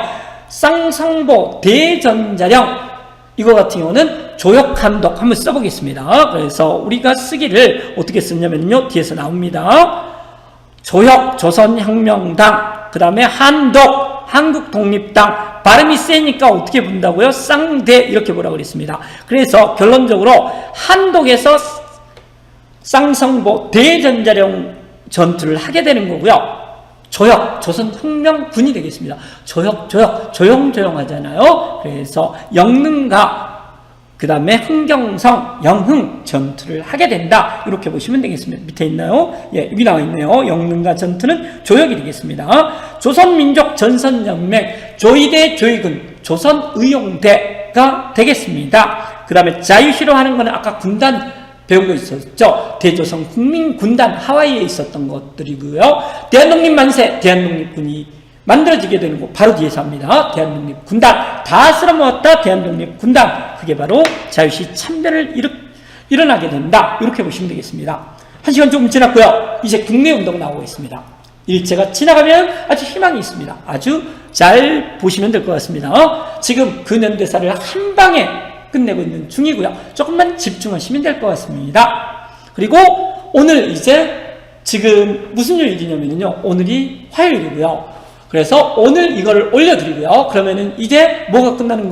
쌍성보 대전자령, 이거 같은 경우는 조역함독 한번 써보겠습니다. 그래서 우리가 쓰기를 어떻게 쓰냐면요, 뒤에서 나옵니다. 조역, 조선혁명당, 그 다음에 한독, 한국독립당. 발음이 세니까 어떻게 본다고요? 쌍대, 이렇게 보라고 그랬습니다. 그래서 결론적으로 한독에서 쌍성보 대전자령 전투를 하게 되는 거고요. 조역, 조선혁명군이 되겠습니다. 조역, 조용조용하잖아요. 그래서 영능과 그 다음에 흥경성, 영흥 전투를 하게 된다. 이렇게 보시면 되겠습니다. 밑에 있나요? 예, 여기 나와 있네요. 영능과 전투는 조역이 되겠습니다. 조선민족 전선연맹, 조의대 조의군, 조선의용대가 되겠습니다. 그 다음에 자유시로 하는 거는 아까 군단 배운 거 있었죠. 대조선 국민군단, 하와이에 있었던 것들이고요. 대한독립만세, 대한독립군이 만들어지게 되는 거 바로 뒤에서 합니다. 대한독립군단, 다 쓸어모았다. 대한독립군단, 그게 바로 자유시 참변을 일어나게 된다. 이렇게 보시면 되겠습니다. 1시간 조금 지났고요. 이제 국내운동 나오고 있습니다. 일제가 지나가면 아주 희망이 있습니다. 아주 잘 보시면 될 것 같습니다. 지금 근현대사를 한 방에 끝내고 있는 중이고요. 조금만 집중하시면 될 것 같습니다. 그리고 오늘 이제 지금 무슨 요일이냐면요, 오늘이 화요일이고요. 그래서 오늘 이거를 올려드리고요. 그러면은 이제 뭐가 끝나는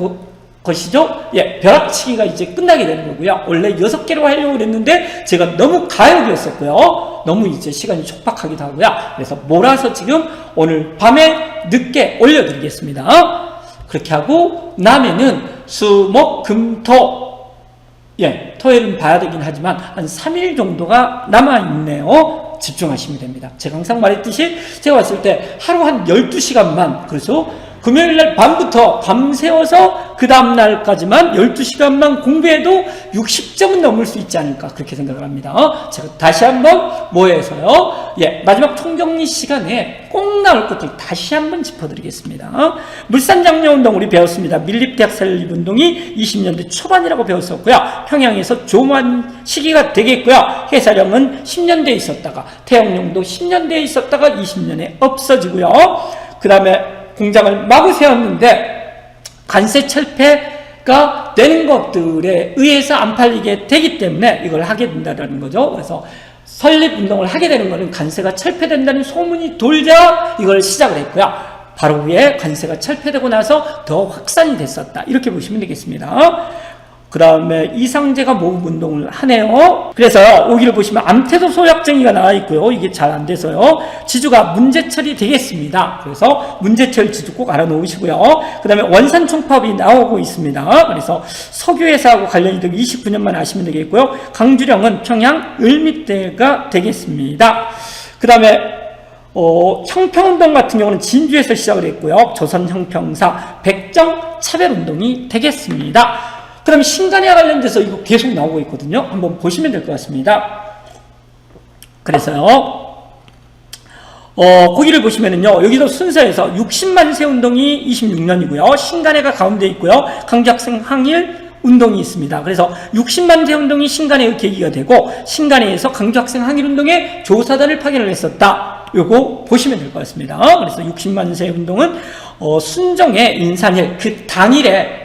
것이죠? 예, 벼락치기가 이제 끝나게 되는 거고요. 원래 6개로 하려고 그랬는데 제가 너무 가역이었었고요. 너무 이제 시간이 촉박하기도 하고요. 그래서 몰아서 지금 오늘 밤에 늦게 올려드리겠습니다. 그렇게 하고 나면은 수, 목, 금, 토, 예, 토요일은 봐야 되긴 하지만 한 3일 정도가 남아있네요. 집중하시면 됩니다. 제가 항상 말했듯이 제가 봤을 때 하루 한 12시간만, 그래서 금요일날 밤부터 밤새워서 그 다음날까지만 12시간만 공부해도 60점은 넘을 수 있지 않을까, 그렇게 생각을 합니다. 제가 다시 한번 모여서요, 예, 마지막 총정리 시간에 꼭 나올 것들 다시 한번 짚어드리겠습니다. 물산장려운동 우리 배웠습니다. 밀립대학 설립운동이 20년대 초반이라고 배웠었고요. 평양에서 조만 시기가 되겠고요. 해사령은 10년대에 있었다가, 태영령도 10년대에 있었다가 20년에 없어지고요. 그 다음에 공장을 마구 세웠는데 관세 철폐가 되는 것들에 의해서 안 팔리게 되기 때문에 이걸 하게 된다는 거죠. 그래서 설립운동을 하게 되는 것은 관세가 철폐된다는 소문이 돌자 이걸 시작을 했고요. 바로 후에 관세가 철폐되고 나서 더 확산이 됐었다. 이렇게 보시면 되겠습니다. 그 다음에 이상재가 모금운동을 하네요. 그래서 여기를 보시면 암태도 소약쟁이가 나와 있고요. 이게 잘 안 돼서요. 지주가 문제철이 되겠습니다. 그래서 문제철 지주 꼭 알아놓으시고요. 그 다음에 원산총파업이 나오고 있습니다. 그래서 석유회사하고 관련이 되고 29년만 아시면 되겠고요. 강주령은 평양 을밑대가 되겠습니다. 그 다음에 형평운동 같은 경우는 진주에서 시작을 했고요. 조선형평사 백정 차별운동이 되겠습니다. 그럼 신간에 관련돼서 이거 계속 나오고 있거든요. 한번 보시면 될 것 같습니다. 그래서요, 거기를 보시면은요, 여기도 순서에서 60만세 운동이 26년이고요. 신간회가 가운데 있고요. 강주학생 항일 운동이 있습니다. 그래서 60만세 운동이 신간회의 계기가 되고, 신간회에서 강주학생 항일 운동에 조사단을 파견을 했었다. 요거 보시면 될 것 같습니다. 그래서 60만세 운동은 순정의 인산일, 그 당일에,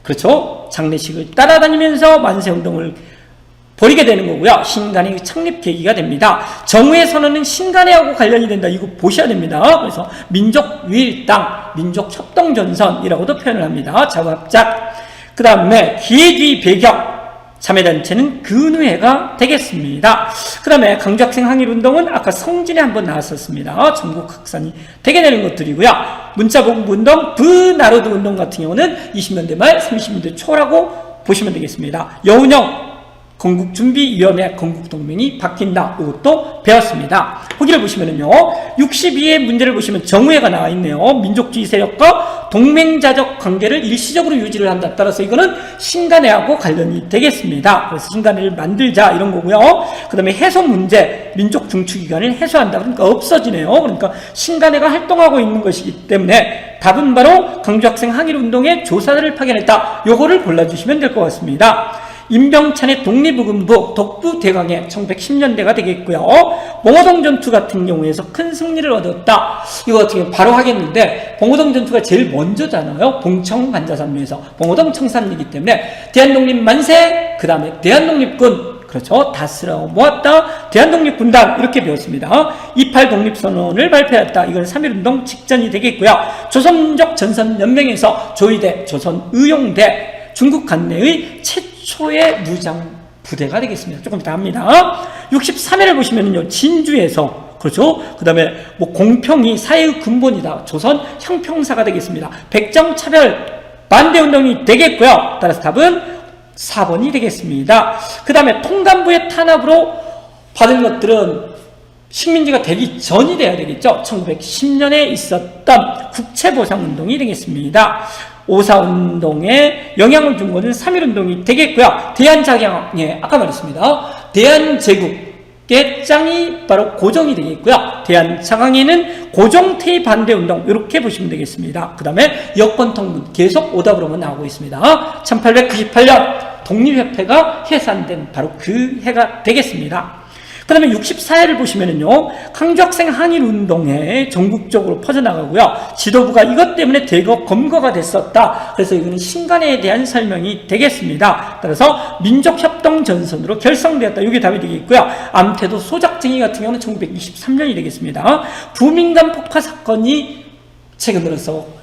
그렇죠, 장례식을 따라다니면서 만세운동을 벌이게 되는 거고요. 신간의 창립 계기가 됩니다. 정우의 선언은 신간회하고 관련이 된다. 이거 보셔야 됩니다. 그래서 민족유일당, 민족협동전선이라고도 표현을 합니다. 자구합작. 그 다음에 기회주의 배경, 참여단체는 근우회가 되겠습니다. 그 다음에 강주학생 항일운동은 아까 성진에 한번 나왔었습니다. 전국 확산이 되게 되는 것들이고요. 문자봉부운동, 브나로드운동 같은 경우는 20년대 말 30년대 초라고 보시면 되겠습니다. 여운형, 건국준비위원회 건국동맹이 바뀐다. 이것도 배웠습니다. 거기를 보시면은요, 62의 문제를 보시면 정의회가 나와 있네요. 민족주의 세력과 동맹자적 관계를 일시적으로 유지를 한다. 따라서 이거는 신간회하고 관련이 되겠습니다. 그래서 신간회를 만들자 이런 거고요. 그 다음에 해소 문제, 민족 중추기관을 해소한다. 그러니까 없어지네요. 그러니까 신간회가 활동하고 있는 것이기 때문에 답은 바로 광주학생 항일운동의 조사들을 파견했다. 요거를 골라주시면 될 것 같습니다. 임병찬의 독립의금부 독부대강의 1110년대가 되겠고요. 봉오동 전투 같은 경우에서 큰 승리를 얻었다. 이거 같은 경우 바로 하겠는데, 봉오동 전투가 제일 먼저잖아요. 봉청 반자산면에서 봉오동 청산이기 때문에 대한독립 만세, 그 다음에 대한독립군, 그렇죠. 다 쓸어 모았다. 대한독립군단 이렇게 배웠습니다. 28 독립선언을 발표했다. 이건 3.1운동 직전이 되겠고요. 조선민족 전선연맹에서 조의대, 조선의용대, 중국 관내의 최초의 무장 부대가 되겠습니다. 조금 이따 합니다. 63회를 보시면요, 진주에서, 그렇죠. 그 다음에 공평이 사회의 근본이다. 조선 형평사가 되겠습니다. 백정차별 반대운동이 되겠고요. 따라서 답은 4번이 되겠습니다. 그 다음에 통감부의 탄압으로 받은 것들은 식민지가 되기 전이 돼야 되겠죠. 1910년에 있었던 국채보상운동이 되겠습니다. 5.4운동에 영향을 준 것은 3.1운동이 되겠고요. 대한자경에 아까 말했습니다. 대한제국의 짱이 바로 고정이 되겠고요. 대한자강에는 고정태의 반대운동 이렇게 보시면 되겠습니다. 그 다음에 여권통분 계속 오답으로만 나오고 있습니다. 1898년 독립협회가 해산된 바로 그 해가 되겠습니다. 그 다음에 64회를 보시면은요, 광주학생 항일운동에 전국적으로 퍼져나가고요. 지도부가 이것 때문에 대거 검거가 됐었다. 그래서 이거는 신간회에 대한 설명이 되겠습니다. 따라서 민족협동전선으로 결성되었다. 이게 답이 되겠고요. 암태도 소작쟁이 같은 경우는 1923년이 되겠습니다. 부민간 폭파 사건이 최근 들어서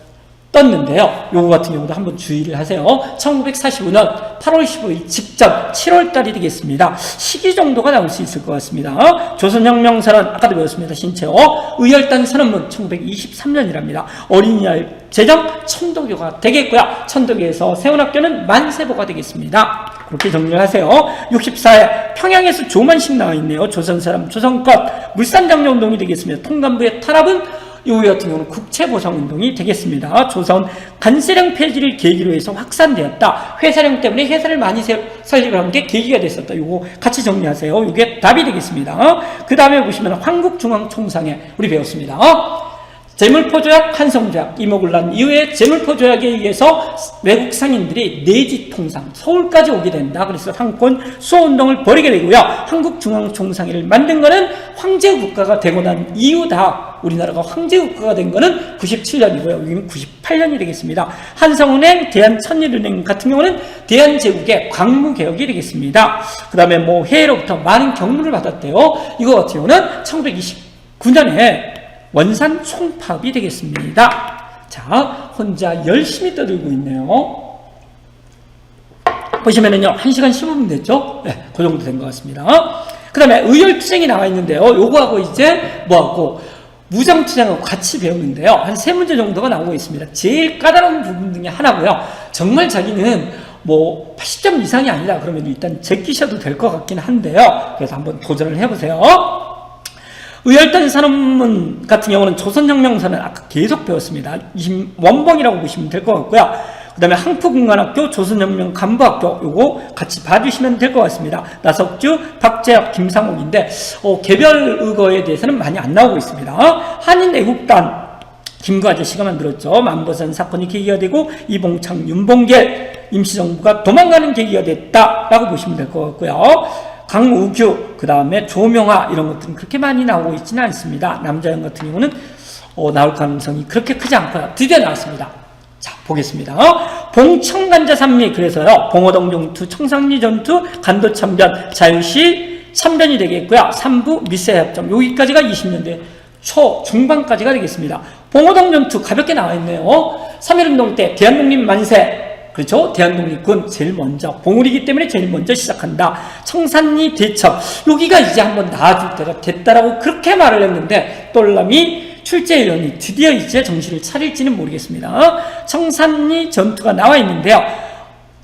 떴는데요. 요거 같은 경우도 한번 주의를 하세요. 1945년 8월 15일 직전 7월달이 되겠습니다. 시기 정도가 나올 수 있을 것 같습니다. 조선혁명선언 아까도 배웠습니다. 신채호 의열단 선언문 1923년이랍니다. 어린이날 제정 천도교가 되겠고요. 천도교에서 세운학교는 만세보가 되겠습니다. 그렇게 정리를 하세요. 64회 평양에서 조만식 나와 있네요. 조선사람 조선껏 물산장려운동이 되겠습니다. 통감부의 탄압은 이후 같은 경우는 국채보상운동이 되겠습니다. 조선 간세령 폐지를 계기로 해서 확산되었다. 회사령 때문에 회사를 많이 설립을 한 게 계기가 됐었다. 이거 같이 정리하세요. 이게 답이 되겠습니다. 그 다음에 보시면 한국중앙총상회 우리 배웠습니다. 재물포조약, 한성조약, 이모군란 이후에 재물포조약에 의해서 외국 상인들이 내지 통상 서울까지 오게 된다. 그래서 상권 수호운동을 벌이게 되고요. 한국중앙총상회를 만든 거는 황제국가가 되고 난 이후다. 우리나라가 황제국가가 된 거는 97년이고요. 여기는 98년이 되겠습니다. 한성은행, 대한천일은행 같은 경우는 대한제국의 광무개혁이 되겠습니다. 그 다음에 해외로부터 많은 경무를 받았대요. 이거 같은 경우는 1929년에 원산 송파업이 되겠습니다. 자, 혼자 열심히 떠들고 있네요. 보시면은요, 1시간 15분 됐죠? 네, 그 정도 된 것 같습니다. 그 다음에 의열투쟁이 나와 있는데요. 요거하고 이제 무장투쟁하고 같이 배우는데요. 한 3문제 정도가 나오고 있습니다. 제일 까다로운 부분 중에 하나고요. 정말 자기는 80점 이상이 아니라 그러면 일단 제끼셔도 될 것 같긴 한데요. 그래서 한번 도전을 해보세요. 의열단 산업문 같은 경우는 조선혁명선언 아까 계속 배웠습니다. 원봉이라고 보시면 될 것 같고요. 그 다음에 항포군관학교, 조선혁명 간부학교 요거 같이 봐주시면 될 것 같습니다. 나석주, 박재학, 김상옥인데 개별 의거에 대해서는 많이 안 나오고 있습니다. 한인애국단 김구 아저씨가 만들었죠. 만보산 사건이 계기가 되고 이봉창, 윤봉길 임시정부가 도망가는 계기가 됐다라고 보시면 될 것 같고요. 강우규, 그 다음에 조명화 이런 것들은 그렇게 많이 나오고 있지는 않습니다. 남자형 같은 경우는 나올 가능성이 그렇게 크지 않고요. 드디어 나왔습니다. 자, 보겠습니다. 봉청간자산미, 그래서요, 봉오동 전투, 청산리 전투, 간도참변, 자유시 참변이 되겠고요. 3부 미세협정, 여기까지가 20년대 중반까지가 되겠습니다. 봉오동 전투 가볍게 나와 있네요. 3.1운동 때 대한독립 만세, 그렇죠? 대한독립군 제일 먼저, 봉우리기 때문에 제일 먼저 시작한다. 청산리 대첩, 여기가 이제 한번 나아줄 때가 됐다라고 그렇게 말을 했는데, 똘남이 출제위원이 드디어 이제 정신을 차릴지는 모르겠습니다. 청산리 전투가 나와 있는데요.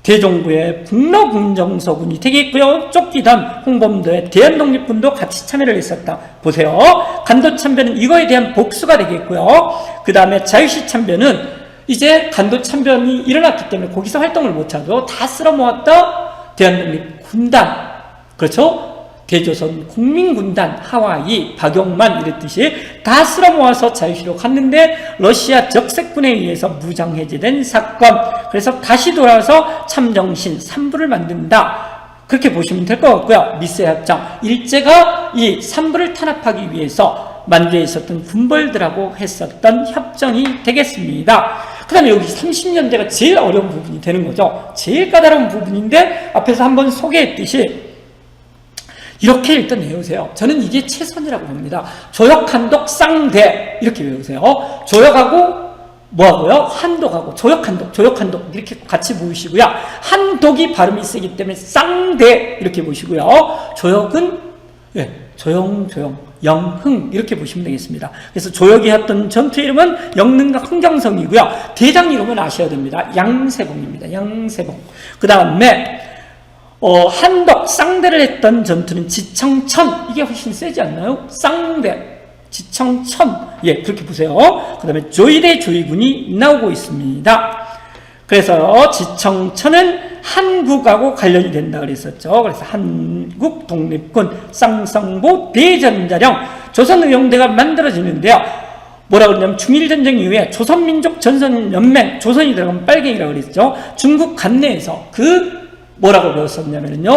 대종부의 북로군정서군이 되겠고요. 쫓기던 홍범도의 대한독립군도 같이 참여를 했었다. 보세요. 간도참변은 이거에 대한 복수가 되겠고요. 그 다음에 자유시 참변은 이제 간도참변이 일어났기 때문에 거기서 활동을 못하죠. 다 쓸어 모았다. 대한독립군단, 그렇죠? 대조선 국민군단, 하와이, 박용만 이랬듯이 다 쓸어 모아서 자유시로 갔는데 러시아 적색군에 의해서 무장해제된 사건. 그래서 다시 돌아와서 참정신 3부를 만든다. 그렇게 보시면 될 것 같고요. 미세 협정, 일제가 이 3부를 탄압하기 위해서 만주에 있었던 군벌들하고 했었던 협정이 되겠습니다. 그 다음에 여기 30년대가 제일 어려운 부분이 되는 거죠. 제일 까다로운 부분인데 앞에서 한번 소개했듯이 이렇게 일단 외우세요. 저는 이게 최선이라고 봅니다. 조역, 한독, 쌍대 이렇게 외우세요. 조역하고 뭐하고요? 한독하고 조역, 한독, 조역, 한독 이렇게 같이 보시고요. 한독이 발음이 세기 때문에 쌍대 이렇게 보시고요. 조역은 조용, 영흥 이렇게 보시면 되겠습니다. 그래서 조역이 했던 전투 이름은 영릉과 흥경성이고요. 대장 이름은 아셔야 됩니다. 양세봉입니다. 양세봉. 그 다음에 한덕, 쌍대를 했던 전투는 지청천. 이게 훨씬 세지 않나요? 쌍대, 지청천. 그렇게 보세요. 그 다음에 조이대 조이군이 나오고 있습니다. 그래서 지청천은 한국하고 관련이 된다 그랬었죠. 그래서 한국 독립군, 쌍성보, 대전자령, 조선의용대가 만들어지는데요. 뭐라 그러냐면 중일전쟁 이후에 조선민족 전선연맹, 조선이 들어가면 빨갱이라고 그랬죠. 중국 관내에서 뭐라고 배웠었냐면요.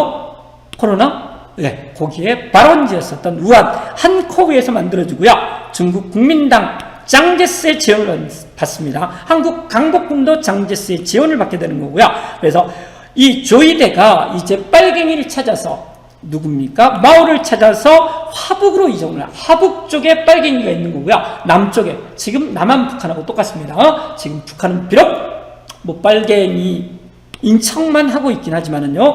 코로나? 거기에 발원지였었던 우한, 한코브에서 만들어지고요. 중국 국민당 장제스의 지원을 받습니다. 한국 강복군도 장제스의 지원을 받게 되는 거고요. 그래서 이 조이대가 이제 빨갱이를 찾아서 누굽니까? 마오를 찾아서 화북으로 이동을 해요. 화북 쪽에 빨갱이가 있는 거고요. 남쪽에, 지금 남한 북한하고 똑같습니다. 지금 북한은 비록 빨갱이 인척만 하고 있긴 하지만은요.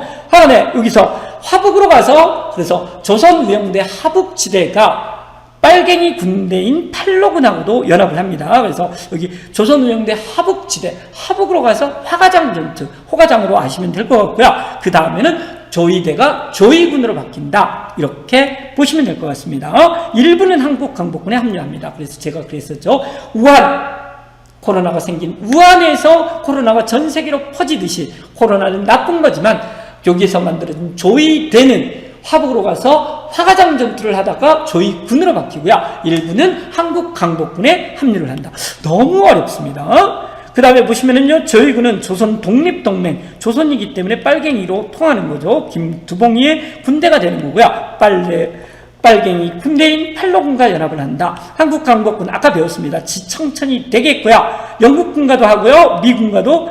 여기서 화북으로 가서 그래서 조선의용대 화북지대가 빨갱이 군대인 팔로군하고도 연합을 합니다. 그래서 여기 조선의용대 화북지대, 화북으로 가서 화가장 전투, 호가장으로 아시면 될 것 같고요. 그 다음에는 조이대가 조이군으로 바뀐다. 이렇게 보시면 될 것 같습니다. 일부는 한국 강복군에 합류합니다. 그래서 제가 그랬었죠. 우한, 코로나가 생긴 우한에서 코로나가 전 세계로 퍼지듯이 코로나는 나쁜 거지만 여기서 만들어진 조이대는 화북으로 가서 화가장 전투를 하다가 조이군으로 바뀌고요. 일부는 한국 강복군에 합류를 한다. 너무 어렵습니다. 그 다음에 보시면은요, 조이군은 조선 독립동맹, 조선이기 때문에 빨갱이로 통하는 거죠. 김두봉이의 군대가 되는 거고요. 빨갱이 군대인 팔로군과 연합을 한다. 한국 강복군 아까 배웠습니다. 지청천이 되겠고요. 영국군과도 하고요. 미군과도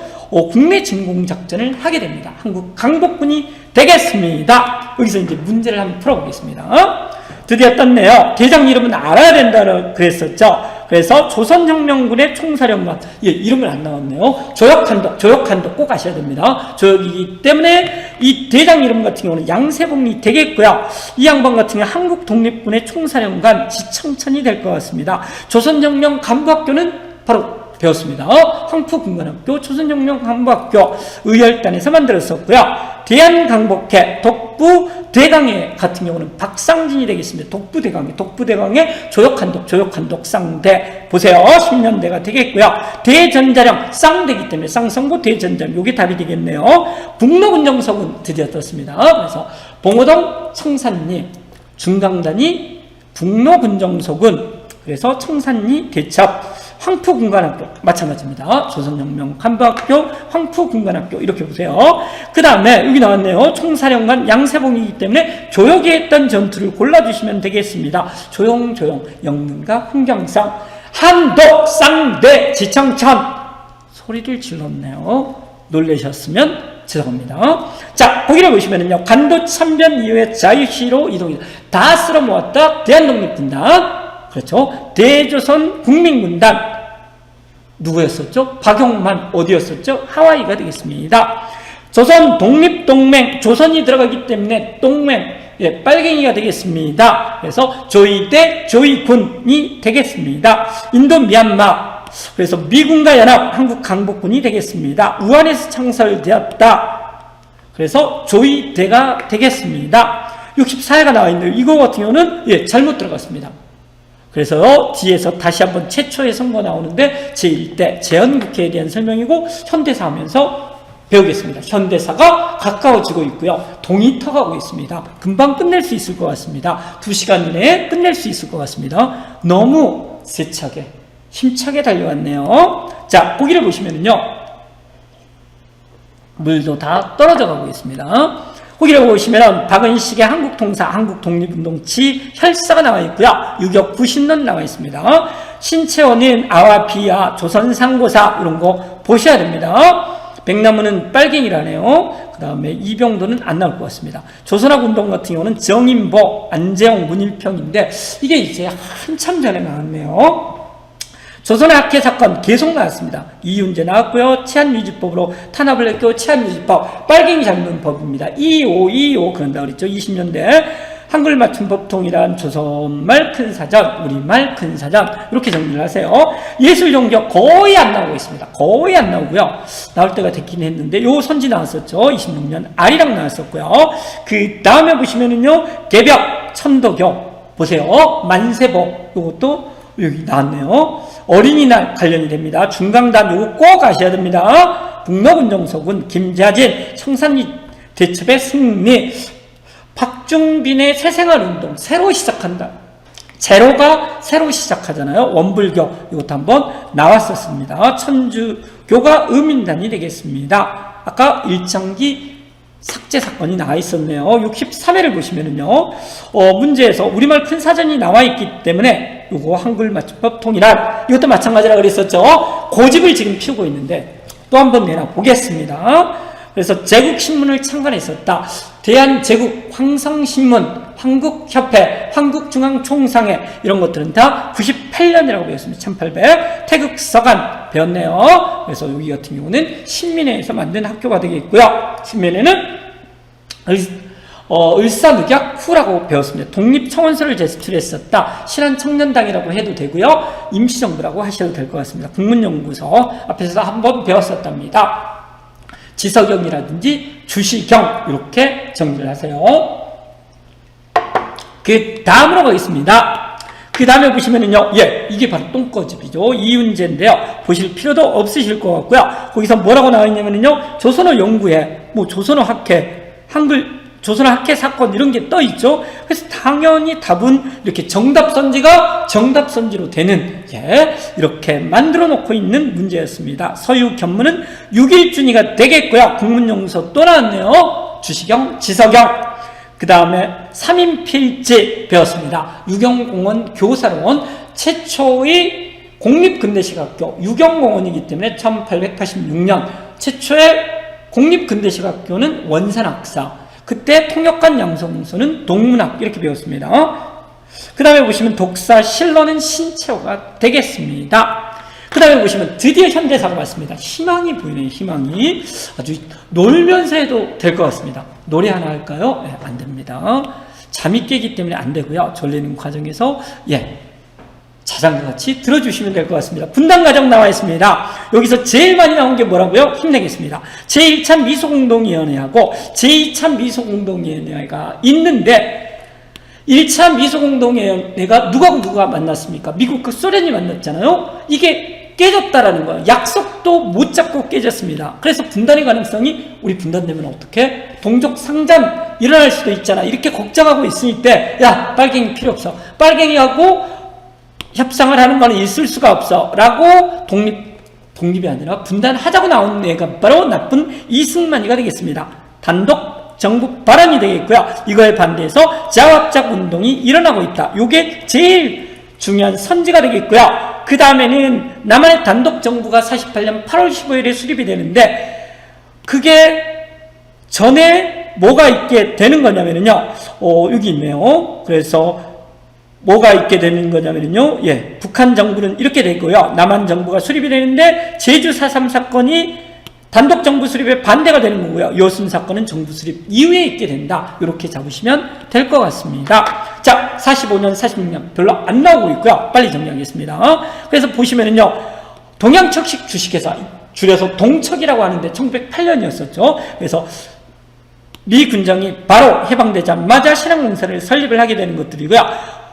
국내 진공 작전을 하게 됩니다. 한국 강복군이 되겠습니다. 여기서 이제 문제를 한번 풀어보겠습니다. 드디어 떴네요. 대장 이름은 알아야 된다고 그랬었죠. 그래서 조선혁명군의 총사령관, 이름은 안 나왔네요. 조역한독 꼭 아셔야 됩니다. 조역이기 때문에 이 대장 이름 같은 경우는 양세봉이 되겠고요. 이 양반 같은 경우는 한국 독립군의 총사령관 지청천이 될 것 같습니다. 조선혁명 간부학교는 바로 배웠습니다. 황푸군관학교, 조선혁명 간부학교 의열단에서 만들었었고요. 대한강복회, 독부 대강회 같은 경우는 박상진이 되겠습니다. 독부대강의 조역한독 쌍대 보세요. 10년대가 되겠고요. 대전자령 쌍대기 때문에 쌍성보 대전자령 요게 답이 되겠네요. 북로군정서군 드디어 떴습니다. 그래서 봉오동 청산리 중강단이 북로군정서군, 그래서 청산리 대첩 황푸군관학교 마찬가지입니다. 조선혁명 간부학교, 황푸군관학교 이렇게 보세요. 그 다음에 여기 나왔네요. 총사령관 양세봉이기 때문에 조역이 했던 전투를 골라주시면 되겠습니다. 조용, 영릉과 흥경상, 한독, 쌍대, 지청천. 소리를 질렀네요. 놀라셨으면 죄송합니다. 자, 거기를 보시면은요, 간도 참변 이후에 자유시로 이동합니다. 다 쓸어 모았다. 대한독립군단, 그렇죠. 대조선 국민군단 누구였었죠? 박용만. 어디였었죠? 하와이가 되겠습니다. 조선 독립동맹, 조선이 들어가기 때문에 동맹, 빨갱이가 되겠습니다. 그래서 조이대 조이군이 되겠습니다. 인도 미얀마 그래서 미군과 연합 한국 강복군이 되겠습니다. 우한에서 창설되었다. 그래서 조이대가 되겠습니다. 64회가 나와 있는데 이거 같은 경우는 잘못 들어갔습니다. 그래서 뒤에서 다시 한번 최초의 선거 나오는데 제1대 제헌국회에 대한 설명이고 현대사 하면서 배우겠습니다. 현대사가 가까워지고 있고요. 동이 터가고 있습니다. 금방 끝낼 수 있을 것 같습니다. 2시간 이내에 끝낼 수 있을 것 같습니다. 너무 세차게 힘차게 달려왔네요. 자, 보기를 보시면은요. 물도 다 떨어져 가고 있습니다. 거기를 보시면 박은식의 한국통사, 한국독립운동치 혈사가 나와 있고요. 유격 90년 나와 있습니다. 신채원은 아와 비아, 조선상고사 이런 거 보셔야 됩니다. 백나무는 빨갱이라네요. 그 다음에 이병도는 안 나올 것 같습니다. 조선학운동 같은 경우는 정인보, 안재홍, 문일평인데 이게 이제 한참 전에 나왔네요. 조선의 학회 사건 계속 나왔습니다. 이윤재 나왔고요. 치안유지법으로 탄압을 했고 치안유지법 빨갱이 잡는 법입니다. 2525 그런다 그랬죠. 20년대 한글 맞춤법 통일한 조선말 큰사전, 우리말 큰사전 이렇게 정리를 하세요. 예술종교 거의 안 나오고 있습니다. 거의 안 나오고요. 나올 때가 됐긴 했는데 요 선지 나왔었죠. 26년 아리랑 나왔었고요. 그 다음에 보시면은요. 개벽, 천도교 보세요. 만세보 요것도 여기 나왔네요. 어린이날 관련이 됩니다. 중강단 요거 꼭 아셔야 됩니다. 북록운정서군, 김자진, 청산리 대첩의 승리, 박중빈의 새생활운동 새로 시작한다. 제로가 새로 시작하잖아요. 원불교 이것도 한번 나왔었습니다. 천주교가 의민단이 되겠습니다. 아까 일장기 삭제 사건이 나와 있었네요. 63회를 보시면은요, 문제에서 우리말 큰 사전이 나와 있기 때문에 요거 한글 맞춤법 통일한 이것도 마찬가지라 그랬었죠. 고집을 지금 피우고 있는데 또 한번 내놔 보겠습니다. 그래서 제국신문을 창간했었다. 대한제국, 황성신문, 한국협회, 한국중앙총상회 이런 것들은 다 98년이라고 배웠습니다. 1800 태극서간 배웠네요. 그래서 여기 같은 경우는 신민회에서 만든 학교가 되겠고요. 신민회는 을사늑약 후라고 배웠습니다. 독립청원서를 제출했었다. 신한청년당이라고 해도 되고요. 임시정부라고 하셔도 될 것 같습니다. 국문연구소 앞에서 한번 배웠었답니다. 지석영이라든지 주시경 이렇게 정리를 하세요. 그 다음으로 가겠습니다. 그 다음에 보시면은요, 이게 바로 똥꺼집이죠. 이윤재인데요. 보실 필요도 없으실 것 같고요. 거기서 뭐라고 나와 있냐면요, 조선어 연구회, 조선어 학회, 조선어 학회 사건 이런 게 떠 있죠. 그래서 당연히 답은 이렇게 정답선지가 정답선지로 되는 이렇게 만들어 놓고 있는 문제였습니다. 서유 견문은 6일준이가 되겠고요. 국문용서 또 나왔네요. 주시경, 지석영. 그 다음에 3인필지 배웠습니다. 유경공원 교사로원 최초의 공립근대식학교 유경공원이기 때문에 1886년 최초의 공립근대식학교는 원산학사. 그때 통역관 양성문서는 동문학 이렇게 배웠습니다. 그 다음에 보시면 독사 실러는 신채호가 되겠습니다. 그 다음에 보시면 드디어 현대사가 왔습니다. 희망이 보이네요. 희망이 아주 놀면서 해도 될 것 같습니다. 노래 하나 할까요? 안 됩니다. 잠이 깨기 때문에 안 되고요. 졸리는 과정에서 자장가 같이 들어주시면 될 것 같습니다. 분단과정 나와 있습니다. 여기서 제일 많이 나온 게 뭐라고요? 힘내겠습니다. 제1차 미소공동위원회하고 제2차 미소공동위원회가 있는데 1차 미소공동위원회가 누가 만났습니까? 미국과 소련이 만났잖아요. 이게 깨졌다라는 거예요. 약속도 못 잡고 깨졌습니다. 그래서 분단의 가능성이 우리 분단되면 어떻게? 동족 상잔 일어날 수도 있잖아. 이렇게 걱정하고 있을 때 빨갱이 필요 없어. 빨갱이하고 협상을 하는 거는 있을 수가 없어 라고 독립이 아니라 분단하자고 나온 애가 바로 나쁜 이승만이가 되겠습니다. 단독 정부 발언이 되겠고요. 이거에 반대해서 자화합작 운동이 일어나고 있다. 이게 제일 중요한 선지가 되겠고요. 그 다음에는 남한의 단독 정부가 48년 8월 15일에 수립이 되는데 그게 전에 뭐가 있게 되는 거냐면요. 여기 있네요. 그래서 뭐가 있게 되는 거냐면요. 북한 정부는 이렇게 되고요. 남한 정부가 수립이 되는데 제주 4.3 사건이 단독 정부 수립에 반대가 되는 거고요. 여순 사건은 정부 수립 이후에 있게 된다. 이렇게 잡으시면 될 것 같습니다. 자, 45년, 46년 별로 안 나오고 있고요. 빨리 정리하겠습니다. 그래서 보시면은요. 동양척식 주식회사, 줄여서 동척이라고 하는데 1908년이었었죠. 그래서 미 군정이 바로 해방되자마자 신항공사를 설립을 하게 되는 것들이고요.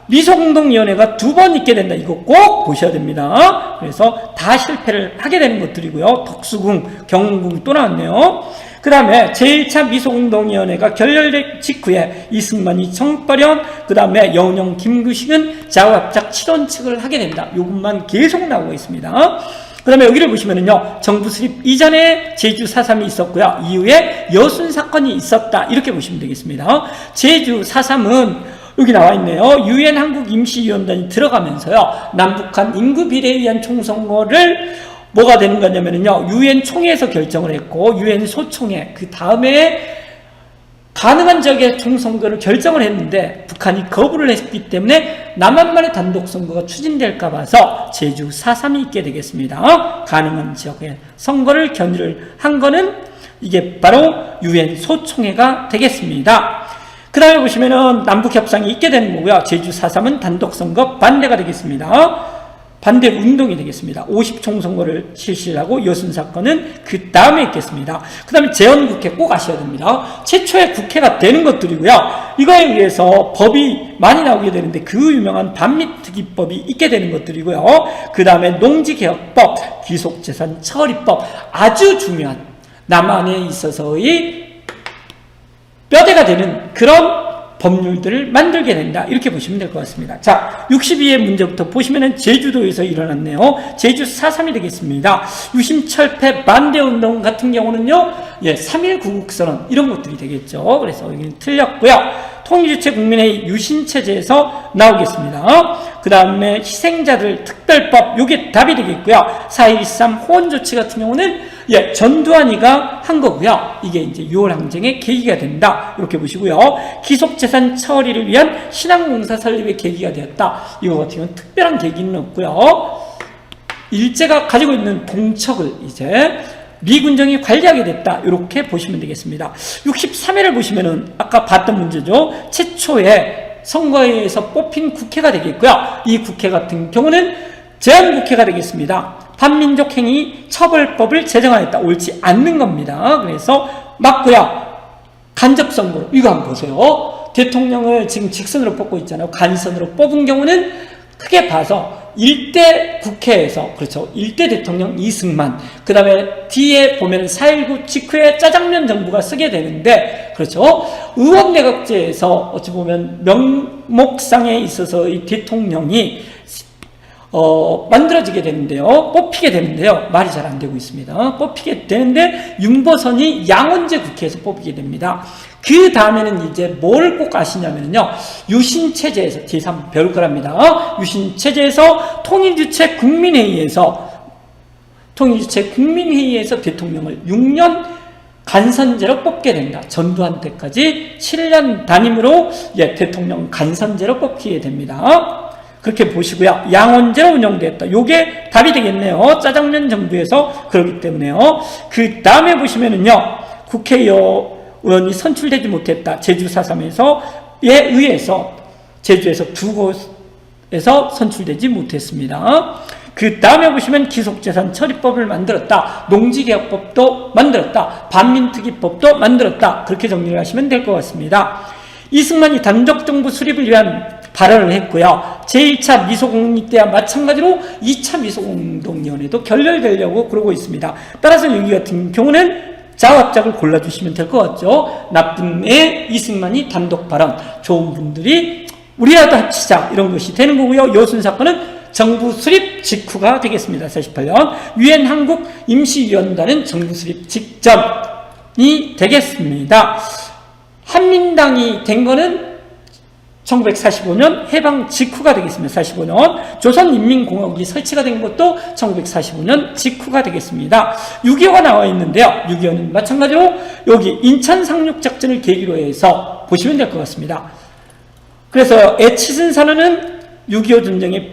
미소공동위원회가 2번 있게 된다. 이거 꼭 보셔야 됩니다. 그래서 다 실패를 하게 되는 것들이고요. 덕수궁, 경운궁 또 나왔네요. 그 다음에 제1차 미소공동위원회가 결렬된 직후에 이승만이 청발현, 그 다음에 여운형, 김규식은 좌우합작 7원칙을 하게 됩니다. 요것만 계속 나오고 있습니다. 그 다음에 여기를 보시면은요, 정부 수립 이전에 제주 4.3이 있었고요. 이후에 여순 사건이 있었다. 이렇게 보시면 되겠습니다. 제주 4.3은 여기 나와 있네요. 유엔 한국 임시위원단이 들어가면서요, 남북한 인구 비례에 의한 총선거를 뭐가 되는 거냐면요, 유엔 총회에서 결정을 했고, 유엔 소총회, 그 다음에 가능한 지역의 총선거를 결정을 했는데, 북한이 거부를 했기 때문에 남한만의 단독선거가 추진될까 봐서 제주 4.3이 있게 되겠습니다. 가능한 지역의 선거를 견의를 한 거는 이게 바로 유엔 소총회가 되겠습니다. 그 다음에 보시면은 남북협상이 있게 되는 거고요. 제주 4.3은 단독선거 반대가 되겠습니다. 반대 운동이 되겠습니다. 50총선거를 실시하고 여순사건은 그 다음에 있겠습니다. 그 다음에 재헌국회 꼭 아셔야 됩니다. 최초의 국회가 되는 것들이고요. 이거에 의해서 법이 많이 나오게 되는데 그 유명한 반미특위법이 있게 되는 것들이고요. 그 다음에 농지개혁법, 귀속재산 처리법, 아주 중요한 남한에 있어서의 뼈대가 되는 그런 법률들을 만들게 된다. 이렇게 보시면 될 것 같습니다. 자, 62의 문제부터 보시면은 제주도에서 일어났네요. 제주 4.3이 되겠습니다. 유심철폐 반대운동 같은 경우는요, 3.1 구국선언 이런 것들이 되겠죠. 그래서 여기는 틀렸고요. 통일주체 국민회의 유신체제에서 나오겠습니다. 그 다음에 희생자들 특별법, 요게 답이 되겠고요. 4.13 호원조치 같은 경우는 전두환이가 한 거고요. 이게 이제 6월 항쟁의 계기가 된다. 이렇게 보시고요. 기속재산 처리를 위한 신항공사 설립의 계기가 되었다. 이거 같은 경우는 특별한 계기는 없고요. 일제가 가지고 있는 동척을 이제 미군정이 관리하게 됐다. 이렇게 보시면 되겠습니다. 63회를 보시면은 아까 봤던 문제죠. 최초의 선거에서 뽑힌 국회가 되겠고요. 이 국회 같은 경우는 제한국회가 되겠습니다. 반민족행위 처벌법을 제정하였다. 옳지 않는 겁니다. 그래서 맞고요. 간접선거, 이거 한번 보세요. 대통령을 지금 직선으로 뽑고 있잖아요. 간선으로 뽑은 경우는 크게 봐서 1대 국회에서, 그렇죠, 1대 대통령 이승만, 그 다음에 뒤에 보면 4.19 직후에 짜장면 정부가 쓰게 되는데, 그렇죠, 의원내각제에서 어찌 보면 명목상에 있어서 이 대통령이 만들어지게 되는데요. 뽑히게 되는데요. 말이 잘 안 되고 있습니다. 뽑히게 되는데 윤보선이 양원제 국회에서 뽑히게 됩니다. 그 다음에는 이제 뭘 꼭 아시냐면요. 유신체제에서, 뒤에서 한번 배울 거랍니다. 유신체제에서 통일주체 국민회의에서 대통령을 6년 간선제로 뽑게 된다. 전두환 때까지 7년 단임으로 대통령 간선제로 뽑히게 됩니다. 그렇게 보시고요. 양원제로 운영됐다. 요게 답이 되겠네요. 짜장면 정부에서 그렇기 때문에요. 그 다음에 보시면은요, 국회의원이 선출되지 못했다. 제주 4.3에서에 의해서 제주에서 2곳에서 선출되지 못했습니다. 그 다음에 보시면 기속재산 처리법을 만들었다. 농지개혁법도 만들었다. 반민특위법도 만들었다. 그렇게 정리를 하시면 될 것 같습니다. 이승만이 단독정부 수립을 위한 발언을 했고요. 제1차 미소공동 때와 마찬가지로 2차 미소공동위원회도 결렬되려고 그러고 있습니다. 따라서 여기 같은 경우는 좌우합작을 골라주시면 될 것 같죠. 나쁜 애 이승만이 단독 발언, 좋은 분들이 우리라도 합치자, 이런 것이 되는 거고요. 여순 사건은 정부 수립 직후가 되겠습니다. 48년 유엔 한국 임시위원단은 정부 수립 직전이 되겠습니다. 한민당이 된 거는 1945년 해방 직후가 되겠습니다. 45년 조선인민공화국이 설치가 된 것도 1945년 직후가 되겠습니다. 6.25가 나와 있는데요. 6.25는 마찬가지로 여기 인천 상륙작전을 계기로 해서 보시면 될 것 같습니다. 그래서 애치슨 선언은 6.25 전쟁의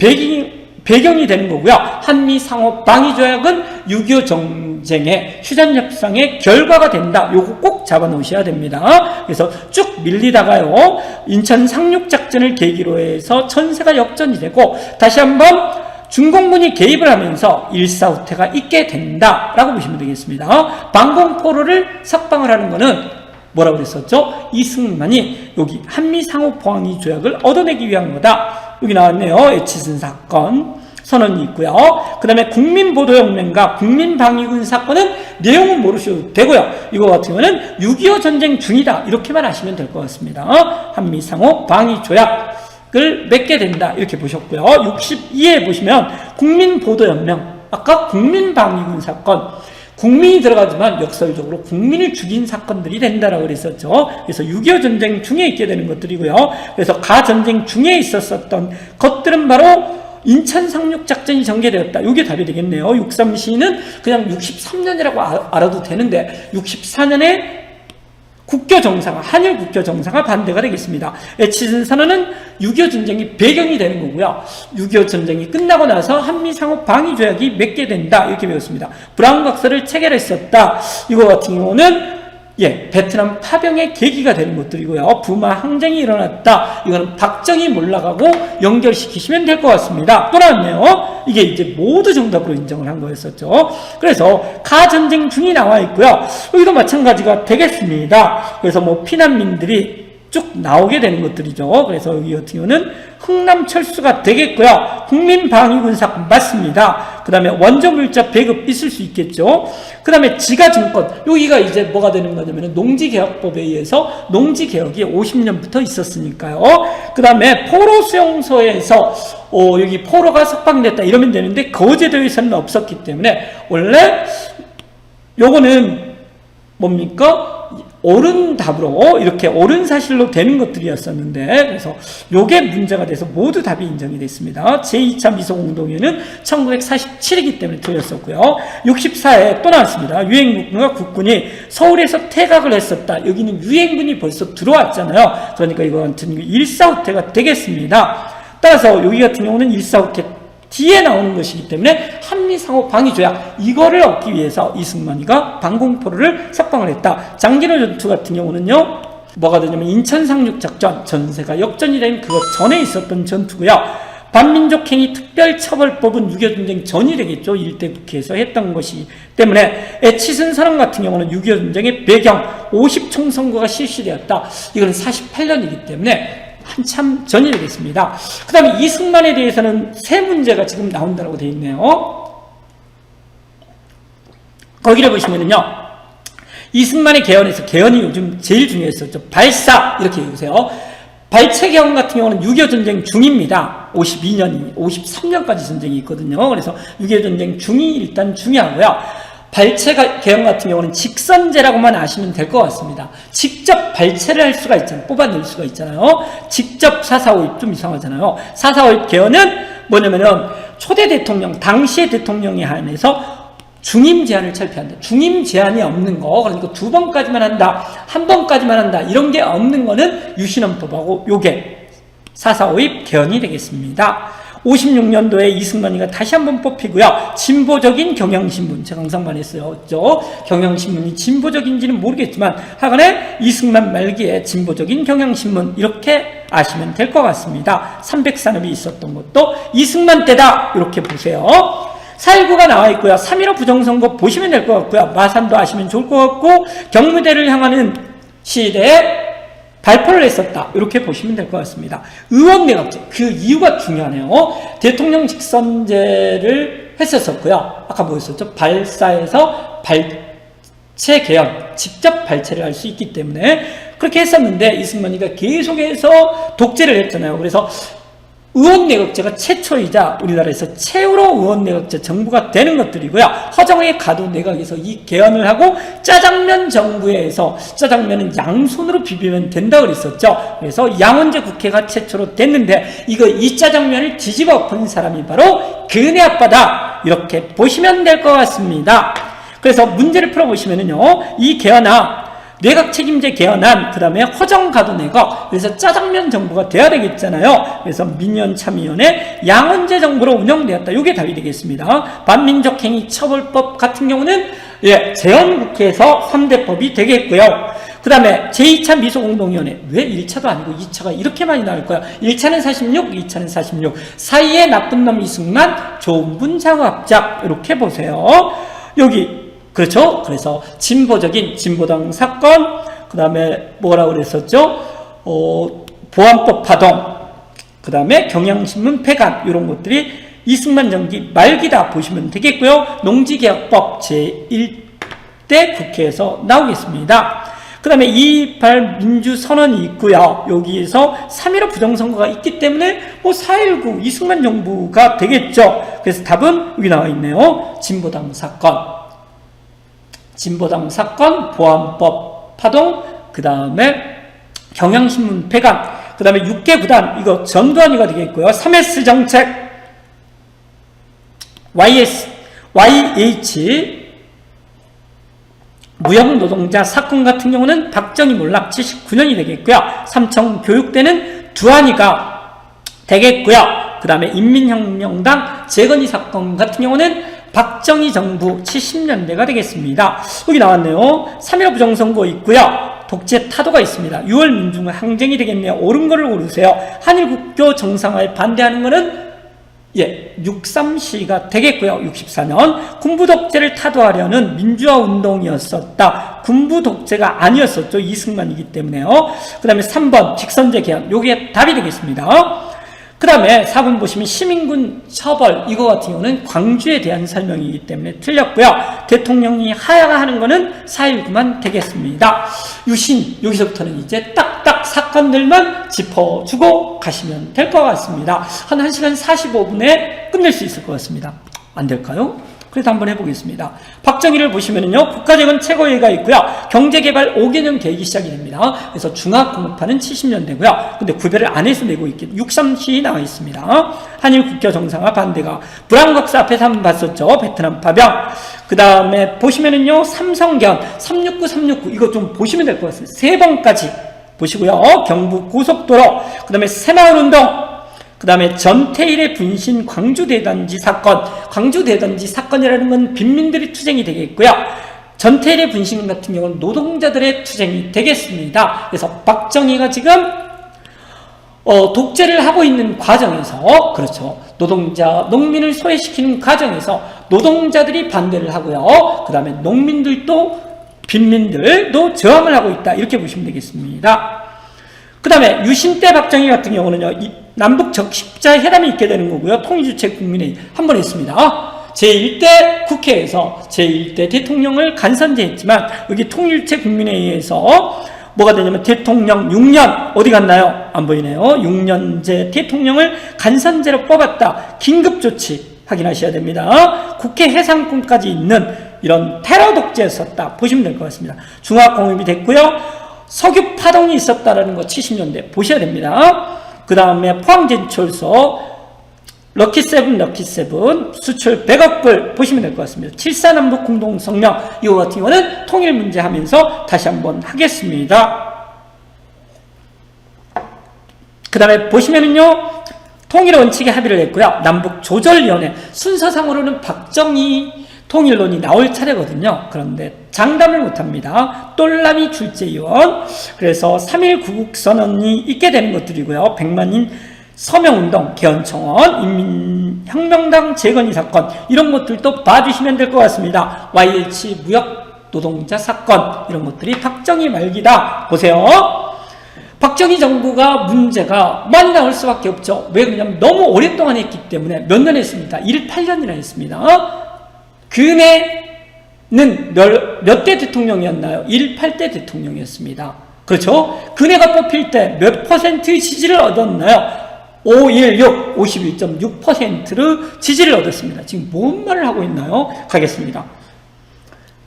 배경이 되는 거고요. 한미 상호 방위 조약은 6.25 전쟁의 휴전협상의 결과가 된다. 요거 꼭 잡아 놓으셔야 됩니다. 그래서 쭉 밀리다가요, 인천 상륙작전을 계기로 해서 천세가 역전이 되고, 다시 한번 중공군이 개입을 하면서 일사후퇴가 있게 된다라고 보시면 되겠습니다. 방공포로를 석방을 하는 것은 뭐라고 그랬었죠? 이승만이 여기 한미상호포항이 조약을 얻어내기 위한 거다. 여기 나왔네요. 애치슨 사건 선언이 있고요. 그 다음에 국민보도혁명과 국민방위군 사건은 내용은 모르셔도 되고요. 이거 같은 경우는 6.25 전쟁 중이다. 이렇게만 아시면 될 것 같습니다. 한미상호 방위조약을 맺게 된다. 이렇게 보셨고요. 62에 보시면 국민보도혁명, 아까 국민방위군 사건, 국민이 들어가지만 역설적으로 국민을 죽인 사건들이 된다라고 그랬었죠. 그래서 6.25 전쟁 중에 있게 되는 것들이고요. 그래서 가전쟁 중에 있었던 것들은 바로 인천 상륙작전이 전개되었다. 이게 답이 되겠네요. 63시는 그냥 63년이라고 알아도 되는데 64년에 국교정상화, 한일 국교정상화 반대가 되겠습니다. 애치슨 선언은 6.25 전쟁이 배경이 되는 거고요. 6.25 전쟁이 끝나고 나서 한미상호 방위조약이 맺게 된다. 이렇게 배웠습니다. 브라운 각서를 체결했었다. 이거 같은 경우는 베트남 파병의 계기가 되는 것들이고요. 부마 항쟁이 일어났다. 이거는 박정희 몰락하고 연결시키시면 될 것 같습니다. 또 나왔네요. 이게 이제 모두 정답으로 인정을 한 거였었죠. 그래서 가전쟁 중이 나와 있고요. 여기도 마찬가지가 되겠습니다. 그래서 뭐 피난민들이 쭉 나오게 되는 것들이죠. 그래서 여기 같은 경우는 흥남철수가 되겠고요. 국민방위군 사건 맞습니다. 그 다음에 원조물자 배급 있을 수 있겠죠. 그 다음에 지가증권, 여기가 이제 뭐가 되는 거냐면 농지개혁법에 의해서 농지개혁이 50년부터 있었으니까요. 그 다음에 포로 수용소에서 여기 포로가 석방됐다 이러면 되는데 거제도에서는 없었기 때문에 원래 요거는 뭡니까? 옳은 답으로 이렇게 옳은 사실로 되는 것들이었었는데 그래서 요게 문제가 돼서 모두 답이 인정이 됐습니다. 제2차 미소공동회는 1947이기 때문에 틀렸었고요. 64에 또 나왔습니다. 유엔군과 국군이 서울에서 퇴각을 했었다. 여기는 유엔군이 벌써 들어왔잖아요. 그러니까 이거 같은 일사후퇴가 되겠습니다. 따라서 여기 같은 경우는 일사후퇴 뒤에 나오는 것이기 때문에 한미상호 방위조약 이거를 얻기 위해서 이승만이가 방공포로를 석방을 했다. 장진호 전투 같은 경우는요 뭐가 되냐면 인천 상륙작전, 전세가 역전이 된 그것 전에 있었던 전투고요. 반민족행위 특별처벌법은 6.25 전쟁 전이 되겠죠. 일대 국회에서 했던 것이기 때문에 애치슨 선언 같은 경우는 6.25 전쟁의 배경 50총선거가 실시되었다. 이건 48년이기 때문에 한참 전이 되겠습니다. 그 다음에 이승만에 대해서는 세 문제가 지금 나온다고 되어 있네요. 거기를 보시면은요, 이승만의 개헌에서, 개헌이 요즘 제일 중요했었죠. 발사, 이렇게 읽으세요. 발체 개헌 같은 경우는 6.25 전쟁 중입니다. 53년까지 전쟁이 있거든요. 그래서 6.25 전쟁 중이 일단 중요하고요. 발체 개헌 같은 경우는 직선제라고만 아시면 될 것 같습니다. 직접 발체를 할 수가 있잖아요. 뽑아낼 수가 있잖아요. 직접 4.4.5입 좀 이상하잖아요. 4.4.5입 개헌은 뭐냐면은 초대 대통령, 당시의 대통령에 한해서 중임 제한을 철폐한다. 중임 제한이 없는 거, 그러니까 2번까지만 한다, 1번까지만 한다, 이런 게 없는 거는 유신헌법하고 요게 4.4.5입 개헌이 되겠습니다. 56년도에 이승만이가 다시 한번 뽑히고요. 진보적인 경향신문, 제가 항상 말했어요. 경향신문이 진보적인지는 모르겠지만 하간에 이승만 말기에 진보적인 경향신문 이렇게 아시면 될 것 같습니다. 300산업이 있었던 것도 이승만 때다 이렇게 보세요. 4.19가 나와 있고요. 3.15 부정선거 보시면 될 것 같고요. 마산도 아시면 좋을 것 같고 경무대를 향하는 시대에 발표를 했었다. 이렇게 보시면 될 것 같습니다. 의원내각제, 그 이유가 중요하네요. 대통령 직선제를 했었고요. 아까 뭐였었죠? 발사에서 발체 개헌, 직접 발체를 할 수 있기 때문에 그렇게 했었는데 이승만이가 계속해서 독재를 했잖아요. 그래서 의원내각제가 최초이자 우리나라에서 최후로 의원내각제 정부가 되는 것들이고요. 허정의 가도 내각에서 이 개헌을 하고 짜장면 정부에서 짜장면은 양손으로 비비면 된다고 그랬었죠. 그래서 양원제 국회가 최초로 됐는데 이 짜장면을 뒤집어 엎은 사람이 바로 그네 아빠다. 이렇게 보시면 될 것 같습니다. 그래서 문제를 풀어보시면은요. 이 개헌안 내각 책임제 개헌안, 그 다음에 허정가도 내각, 그래서 짜장면 정부가 돼야 되겠잖아요. 그래서 민연참의원회 양원제 정부로 운영되었다. 이게 답이 되겠습니다. 반민족행위 처벌법 같은 경우는 재헌국회에서 3대법이 되겠고요. 그 다음에 제2차 미소공동위원회. 왜 1차도 아니고 2차가 이렇게 많이 나올 거야? 1차는 46, 2차는 46. 사이에 나쁜 놈 이승만, 좋은 분 장학작. 이렇게 보세요. 여기, 그렇죠? 그래서 진보적인 진보당 사건, 그 다음에 뭐라고 그랬었죠? 보안법 파동, 그 다음에 경향신문 폐간, 이런 것들이 이승만 정기 말기다 보시면 되겠고요. 농지개혁법 제1대 국회에서 나오겠습니다. 그 다음에 2.28 민주선언이 있고요. 여기에서 3.15 부정선거가 있기 때문에 4.19 이승만 정부가 되겠죠. 그래서 답은 여기 나와 있네요. 진보당 사건, 보안법 파동, 그 다음에 경향신문 폐간, 그 다음에 6개 구단, 이거 전두환이가 되겠고요. 3S 정책, YH, 무역노동자 사건 같은 경우는 박정희 몰락 79년이 되겠고요. 삼청 교육대는 두한이가 되겠고요. 그 다음에 인민혁명당 재건이 사건 같은 경우는 박정희 정부 70년대가 되겠습니다. 여기 나왔네요. 3.15 부정선거 있고요. 독재 타도가 있습니다. 6월 민중의 항쟁이 되겠네요. 옳은 거를 고르세요. 한일 국교 정상화에 반대하는 거는 63시가 되겠고요. 64년 군부 독재를 타도하려는 민주화 운동이었었다. 군부 독재가 아니었었죠. 이승만이기 때문에요. 그 다음에 3번 직선제 개헌, 요게 답이 되겠습니다. 그 다음에 4번 보시면 시민군 처벌, 이거 같은 경우는 광주에 대한 설명이기 때문에 틀렸고요. 대통령이 하야가 하는 거는 4.19만 되겠습니다. 유신, 여기서부터는 이제 딱딱 사건들만 짚어주고 가시면 될 것 같습니다. 한 1시간 45분에 끝낼 수 있을 것 같습니다. 안 될까요? 그래도 한번 해보겠습니다. 박정희를 보시면은요, 국가재건 최고회의가 있고요, 경제개발 5개년 계획이 시작이 됩니다. 그래서 중학공업화는 70년대고요. 근데 구별을 안 해서 내고 있기 63시 나와 있습니다. 한일 국교 정상화 반대가, 불황각사 앞에서 한번 봤었죠. 베트남 파병. 그 다음에 보시면은요, 삼성견, 369, 이거 좀 보시면 될 것 같습니다. 3번까지 보시고요. 경부 고속도로, 그 다음에 새마을운동, 그 다음에 전태일의 분신 광주대단지 사건, 광주대단지 사건이라는 건 빈민들의 투쟁이 되겠고요. 전태일의 분신 같은 경우는 노동자들의 투쟁이 되겠습니다. 그래서 박정희가 지금 독재를 하고 있는 과정에서, 그렇죠, 노동자, 농민을 소외시키는 과정에서 노동자들이 반대를 하고요. 그 다음에 농민들도, 빈민들도 저항을 하고 있다, 이렇게 보시면 되겠습니다. 그 다음에 유신 때 박정희 같은 경우는요, 남북 적십자 회담이 있게 되는 거고요. 통일주체 국민회의 한 번 했습니다. 제1대 국회에서 제1대 대통령을 간선제했지만, 여기 통일주체 국민회의에서 뭐가 되냐면 대통령 6년 어디 갔나요? 안 보이네요. 6년제 대통령을 간선제로 뽑았다. 긴급조치 확인하셔야 됩니다. 국회 해상권까지 있는 이런 테러 독재였었다 보시면 될 것 같습니다. 중화공업이 됐고요. 석유 파동이 있었다라는 거 70년대 보셔야 됩니다. 그 다음에 포항제철소 럭키세븐 수출 100억 불 보시면 될 것 같습니다. 7.4남북 공동성명, 이거 같은 경우는 통일 문제 하면서 다시 한번 하겠습니다. 그 다음에 보시면은요, 통일 원칙에 합의를 했고요. 남북 조절위원회, 순서상으로는 박정희 통일론이 나올 차례거든요. 그런데 장담을 못합니다. 똘라미 출제위원. 그래서 3.1 구국선언이 있게 되는 것들이고요. 100만인 서명운동, 개헌청원, 인민혁명당 재건이 사건, 이런 것들도 봐주시면 될 것 같습니다. YH 무역 노동자 사건, 이런 것들이 박정희 말기다 보세요. 박정희 정부가 문제가 많이 나올 수밖에 없죠. 왜 그러냐면 너무 오랫동안 했기 때문에. 몇 년 했습니다. 18년이나 했습니다. 근해는 몇 대 대통령이었나요? 18대 대통령이었습니다. 그렇죠? 근해가 뽑힐 때 몇 퍼센트의 지지를 얻었나요? 516, 51.6%를 지지를 얻었습니다. 지금 뭔 말을 하고 있나요? 가겠습니다.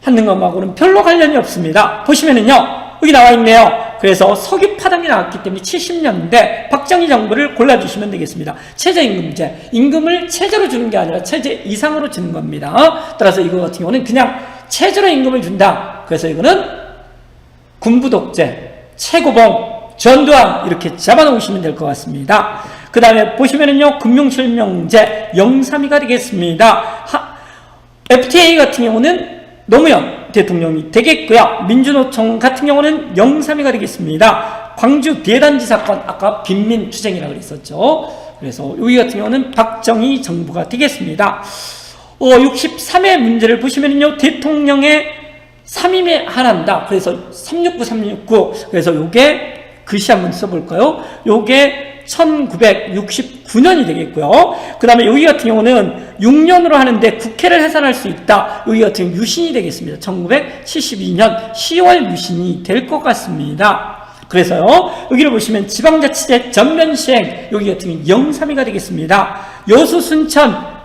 한능엄하고는 별로 관련이 없습니다. 보시면은요, 여기 나와 있네요. 그래서 석유 파동이 나왔기 때문에 70년대 박정희 정부를 골라주시면 되겠습니다. 최저임금제, 임금을 최저로 주는 게 아니라 최저 이상으로 주는 겁니다. 따라서 이거 같은 경우는 그냥 최저로 임금을 준다. 그래서 이거는 군부독재, 최고봉, 전두환 이렇게 잡아놓으시면 될 것 같습니다. 그 다음에 보시면은요, 금융실명제 032가 되겠습니다. FTA 같은 경우는 노무현, 대통령이 되겠고요. 민주노총 같은 경우는 영삼위가 되겠습니다. 광주 대단지 사건 아까 빈민 투쟁이라고 그랬었죠. 그래서 여기 같은 경우는 박정희 정부가 되겠습니다. 63회 문제를 보시면요, 대통령의 3임에 한한다. 그래서 369, 369. 그래서 요게 글씨 한번 써볼까요? 요게 1969년이 되겠고요. 그 다음에 여기 같은 경우는 6년으로 하는데 국회를 해산할 수 있다. 여기 같은 경우 유신이 되겠습니다. 1972년 10월 유신이 될 것 같습니다. 그래서요, 여기를 보시면 지방자치제 전면 시행, 여기 같은 경우 영삼위가 되겠습니다. 여수 순천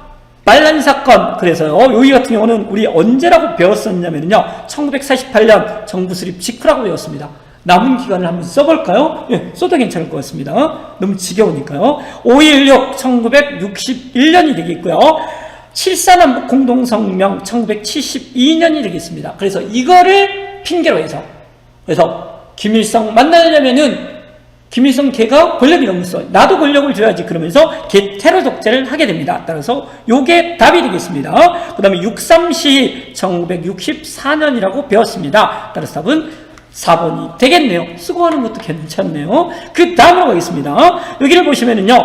반란 사건, 그래서요, 여기 같은 경우는 우리 언제라고 배웠었냐면요, 1948년 정부 수립 직후라고 배웠습니다. 남은 기간을 한번 써볼까요? 예, 써도 괜찮을 것 같습니다. 너무 지겨우니까요. 5.16 1961년이 되겠고요. 7.4남북 공동성명 1972년이 되겠습니다. 그래서 이거를 핑계로 해서, 그래서 김일성 만나려면은 김일성 걔가 권력이 너무 써. 나도 권력을 줘야지. 그러면서 걔 테러 독재를 하게 됩니다. 따라서 요게 답이 되겠습니다. 그 다음에 6.3시 1964년이라고 배웠습니다. 따라서 답은 4번이 되겠네요. 쓰고 하는 것도 괜찮네요. 그 다음으로 가겠습니다. 여기를 보시면은요,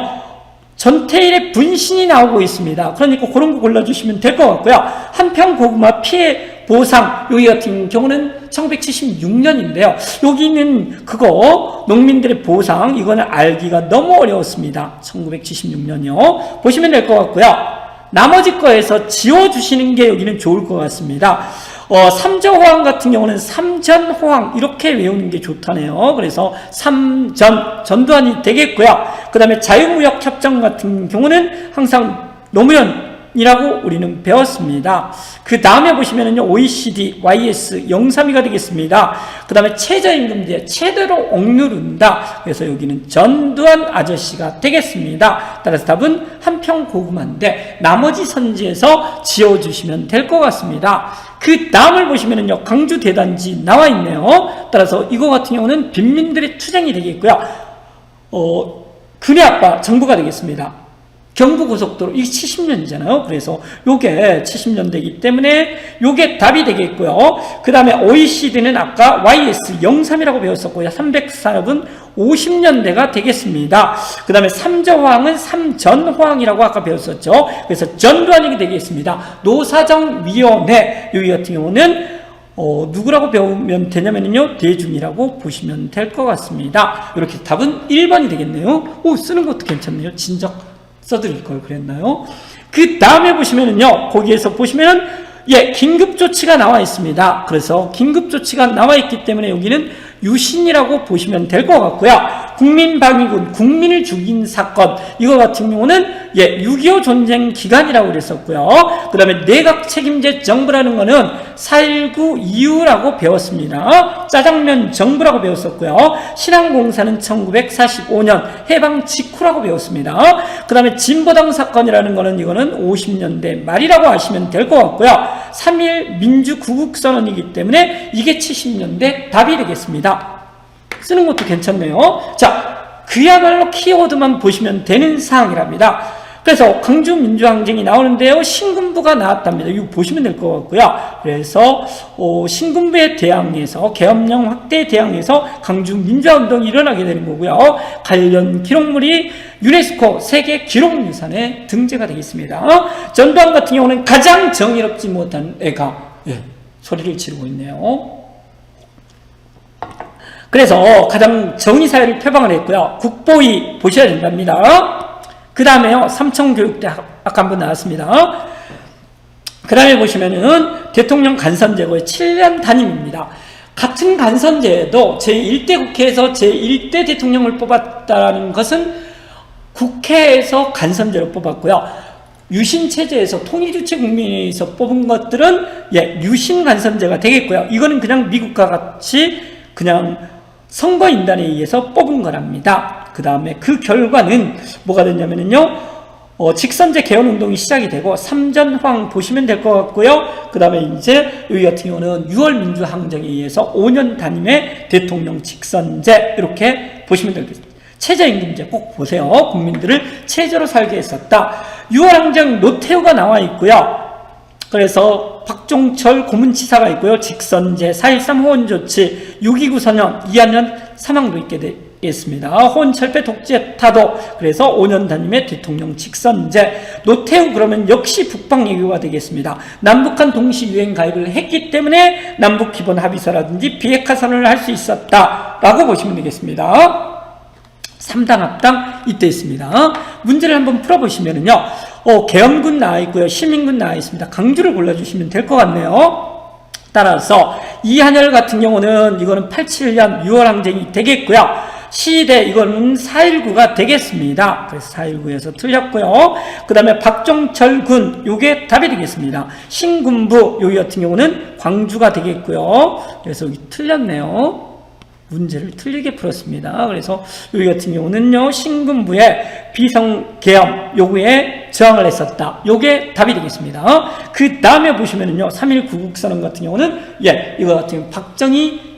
전태일의 분신이 나오고 있습니다. 그러니까 그런 거 골라주시면 될 것 같고요. 한평 고구마 피해 보상, 여기 같은 경우는 1976년인데요. 여기는 그거 농민들의 보상, 이거는 알기가 너무 어려웠습니다. 1976년이요. 보시면 될 것 같고요. 나머지 거에서 지워주시는 게 여기는 좋을 것 같습니다. 삼저호황 같은 경우는 삼전호황 이렇게 외우는 게 좋다네요. 그래서 전두환이 되겠고요. 그 다음에 자유무역협정 같은 경우는 항상 노무현이라고 우리는 배웠습니다. 그 다음에 보시면은요, OECD, YS, 영삼위가 되겠습니다. 그 다음에 최저임금제, 최대로 억누른다. 그래서 여기는 전두환 아저씨가 되겠습니다. 따라서 답은 한평고구마인데, 나머지 선지에서 지워주시면 될 것 같습니다. 그 다음을 보시면은요, 광주 대단지 나와 있네요. 따라서 이거 같은 경우는 빈민들의 투쟁이 되겠고요. 근혜아빠 정부가 되겠습니다. 경부고속도로, 이게 70년이잖아요. 그래서 요게 70년대이기 때문에 요게 답이 되겠고요. 그 다음에 OECD는 아까 YS 03이라고 배웠었고요. 304은 50년대가 되겠습니다. 그 다음에 삼저호황은 삼전호황이라고 아까 배웠었죠. 그래서 전두환이 되겠습니다. 노사정위원회, 여기 같은 경우는 누구라고 배우면 되냐면요, 대중이라고 보시면 될 것 같습니다. 이렇게 답은 1번이 되겠네요. 쓰는 것도 괜찮네요. 진작 써드릴 걸 그랬나요? 그 다음에 보시면은요, 거기에서 보시면은, 긴급조치가 나와 있습니다. 그래서 긴급조치가 나와 있기 때문에 여기는 유신이라고 보시면 될 것 같고요. 국민방위군, 국민을 죽인 사건, 이거 같은 경우는 6.25 전쟁 기간이라고 그랬었고요. 그 다음에 내각 책임제 정부라는 거는 4.19 이후라고 배웠습니다. 짜장면 정부라고 배웠었고요. 신항공사는 1945년 해방 직후라고 배웠습니다. 그 다음에 진보당 사건이라는 거는 이거는 50년대 말이라고 아시면 될 것 같고요. 3.1 민주구국선언이기 때문에 이게 70년대 답이 되겠습니다. 쓰는 것도 괜찮네요. 자, 그야말로 키워드만 보시면 되는 사항이랍니다. 그래서 광주 민주항쟁이 나오는데요, 신군부가 나왔답니다. 이거 보시면 될 것 같고요. 그래서 신군부에 대항해서 계엄령 확대에 대항해서 광주 민주화운동이 일어나게 되는 거고요. 관련 기록물이 유네스코 세계 기록유산에 등재가 되겠습니다. 전두환 같은 경우는 가장 정의롭지 못한 애가 소리를 지르고 있네요. 그래서 가장 정의사회를 표방을 했고요. 국보위 보셔야 된답니다. 그 다음에요, 삼청교육대 아까 한번 나왔습니다. 그 다음에 보시면은 대통령 간선제고의 7년 단임입니다. 같은 간선제에도 제1대 국회에서 제1대 대통령을 뽑았다는 것은 국회에서 간선제로 뽑았고요. 유신체제에서 통일주체 국민에서 뽑은 것들은 유신 간선제가 되겠고요. 이거는 그냥 미국과 같이 그냥 선거인단에 의해서 뽑은 거랍니다. 그 다음에 그 결과는 뭐가 됐냐면요, 직선제 개헌운동이 시작이 되고, 삼전황 보시면 될 것 같고요. 그 다음에 이제 여기 같은 경우는 6월 민주항쟁에 의해서 5년 단임의 대통령 직선제, 이렇게 보시면 되겠습니다. 최저임금제 꼭 보세요. 국민들을 최저로 살게 했었다. 6월 항쟁 노태우가 나와 있고요. 그래서 박종철 고문치사가 있고요. 직선제, 4.13 호원조치, 6.29 선언, 2년 사망도 있게 되겠습니다. 호원철폐 독재타도, 그래서 5년 단임의 대통령 직선제. 노태우 그러면 역시 북방외교가 되겠습니다. 남북한 동시유행 가입을 했기 때문에 남북기본합의서라든지 비핵화 선언을 할 수 있었다라고 보시면 되겠습니다. 3당 합당 이때 있습니다. 문제를 한번 풀어보시면은요, 계엄군 나와 있고요, 시민군 나와 있습니다. 강주를 골라주시면 될 것 같네요. 따라서 이한열 같은 경우는 이거는 87년 6월 항쟁이 되겠고요. 시대 이거는 4.19가 되겠습니다. 그래서 4.19에서 틀렸고요. 그 다음에 박종철 군, 요게 답이 되겠습니다. 신군부, 여기 같은 경우는 광주가 되겠고요. 그래서 여기 틀렸네요. 문제를 틀리게 풀었습니다. 그래서 여기 같은 경우는요, 신군부의 비성계엄 요구에 저항을 했었다. 요게 답이 되겠습니다. 그 다음에 보시면은요, 3.1 구국선언 같은 경우는, 이거 같은 경우 박정희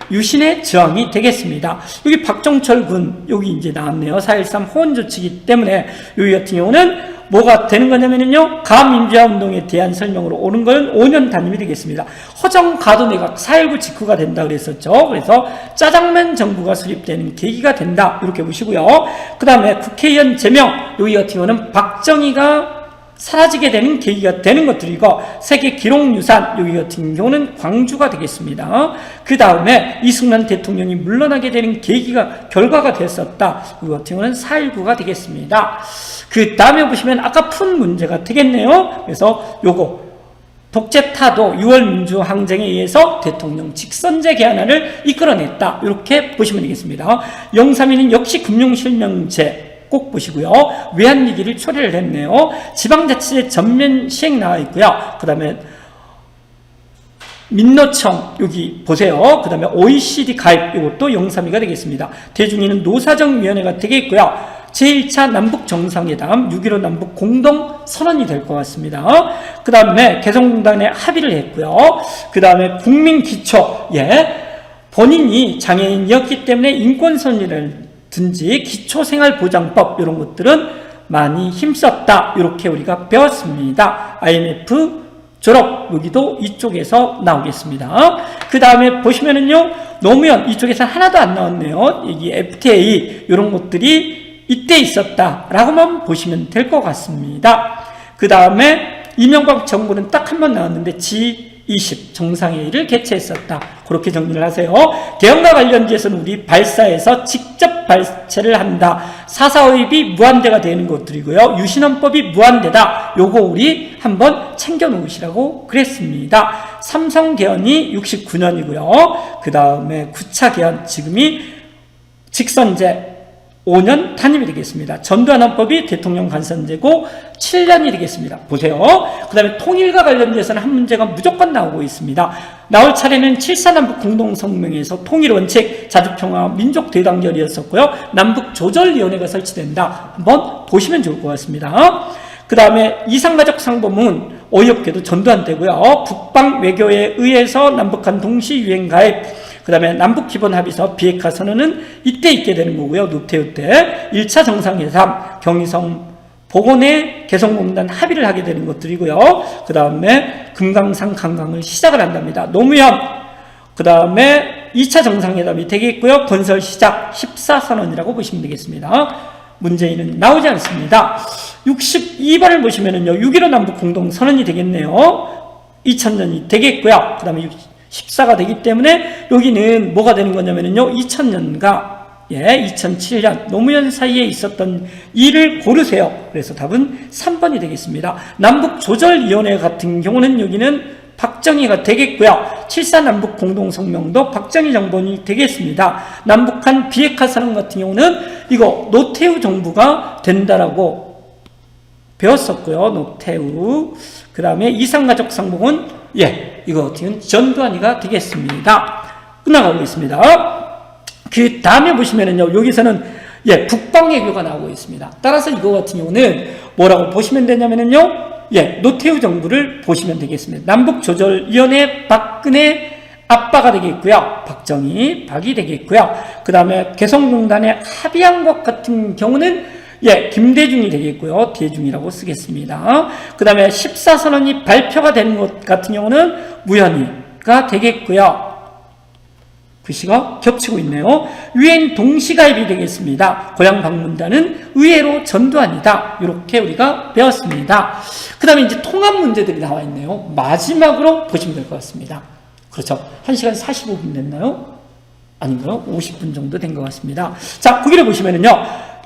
유신의 저항이 되겠습니다. 여기 박종철 군, 여기 이제 나왔네요. 4.13 호원조치이기 때문에, 여기 같은 경우는 뭐가 되는 거냐면요, 가민주화 운동에 대한 설명으로 오는 건 5년 단임이 되겠습니다. 허정 가도내각 4.19 직후가 된다 그랬었죠. 그래서 짜장면 정부가 수립되는 계기가 된다, 이렇게 보시고요. 그 다음에 국회의원 제명, 여기 같은 경우는 박정희가 사라지게 되는 계기가 되는 것들이고, 세계 기록유산, 여기 같은 경우는 광주가 되겠습니다. 그 다음에 이승만 대통령이 물러나게 되는 결과가 됐었다. 여기 같은 경우는 4.19가 되겠습니다. 그 다음에 보시면 아까 푼 문제가 되겠네요. 그래서 요거 독재타도 6월 민주항쟁에 의해서 대통령 직선제 개헌안을 이끌어냈다, 이렇게 보시면 되겠습니다. 032는 역시 금융실명제 꼭 보시고요. 외환위기를 초래를 했네요. 지방자치제 전면 시행 나와 있고요. 그 다음에 민노총 여기 보세요. 그 다음에 OECD 가입, 이것도 032가 되겠습니다. 대중위는 노사정위원회가 되겠고요. 제1차 남북정상회담, 6.15 남북 공동선언이 될 것 같습니다. 그 다음에 개성공단에 합의를 했고요. 그 다음에 국민기초, 본인이 장애인이었기 때문에 인권선언이라든지 기초생활보장법, 이런 것들은 많이 힘썼다, 이렇게 우리가 배웠습니다. IMF 졸업, 여기도 이쪽에서 나오겠습니다. 그 다음에 보시면은요, 노무현, 이쪽에서 하나도 안 나왔네요. 여기 FTA, 이런 것들이 이때 있었다라고만 보시면 될 것 같습니다. 그 다음에 이명박 정부는 딱 한 번 나왔는데 G20 정상회의를 개최했었다. 그렇게 정리를 하세요. 개헌과 관련지에서는 우리 발사에서 직접 발췌를 한다. 4.4오입이 무한대가 되는 것들이고요. 유신헌법이 무한대다. 요거 우리 한번 챙겨 놓으시라고 그랬습니다. 삼성 개헌이 69년이고요. 그 다음에 9차 개헌, 지금이 직선제 5년 단임이 되겠습니다. 전두환헌법이 대통령 간선제고 7년이 되겠습니다. 보세요. 그 다음에 통일과 관련돼서는 한 문제가 무조건 나오고 있습니다. 나올 차례는 7.4남북 공동성명에서 통일원칙, 자주평화, 민족대단결이었었고요. 남북조절위원회가 설치된다. 한번 보시면 좋을 것 같습니다. 그 다음에 이상가족 상범은 어이없게도 전두환 때고요. 북방 외교에 의해서 남북한 동시유행 가입, 그 다음에 남북기본합의서 비핵화 선언은 이때 있게 되는 거고요. 노태우 때 1차 정상회담, 경의성 복원에 개성공단 합의를 하게 되는 것들이고요. 그 다음에 금강산 관광을 시작을 한답니다. 노무현, 그 다음에 2차 정상회담이 되겠고요. 건설 시작 14선언이라고 보시면 되겠습니다. 문재인은 나오지 않습니다. 62번을 보시면은요, 6.15 남북 공동선언이 되겠네요. 2000년이 되겠고요. 그 다음에 14가 되기 때문에 여기는 뭐가 되는 거냐면요, 2000년과 2007년 노무현 사이에 있었던 일을 고르세요. 그래서 답은 3번이 되겠습니다. 남북조절위원회 같은 경우는 여기는 박정희가 되겠고요. 7.4 남북 공동성명도 박정희 정권이 되겠습니다. 남북한 비핵화 선언 같은 경우는 이거 노태우 정부가 된다라고 배웠었고요. 노태우. 그 다음에 이상가족 상봉은 이거 같은 경우는 전두환이가 되겠습니다. 끝나가고 있습니다. 그 다음에 보시면은요, 여기서는 북방외교가 나오고 있습니다. 따라서 이거 같은 경우는 뭐라고 보시면 되냐면은요, 노태우 정부를 보시면 되겠습니다. 남북조절위원회 박근혜 아빠가 되겠고요. 박정희, 박이 되겠고요. 그 다음에 개성공단에 합의한 것 같은 경우는 예, 김대중이 되겠고요. 대중이라고 쓰겠습니다. 그 다음에 14선언이 발표가 되는 것 같은 경우는 무현이가 되겠고요. 글씨가 겹치고 있네요. 유엔 동시가입이 되겠습니다. 고향 방문단은 의외로 전두환이다. 이렇게 우리가 배웠습니다. 그 다음에 이제 통합 문제들이 나와 있네요. 마지막으로 보시면 될 것 같습니다. 그렇죠. 1시간 45분 됐나요? 아닌가요? 50분 정도 된 것 같습니다. 자, 거기를 보시면은요.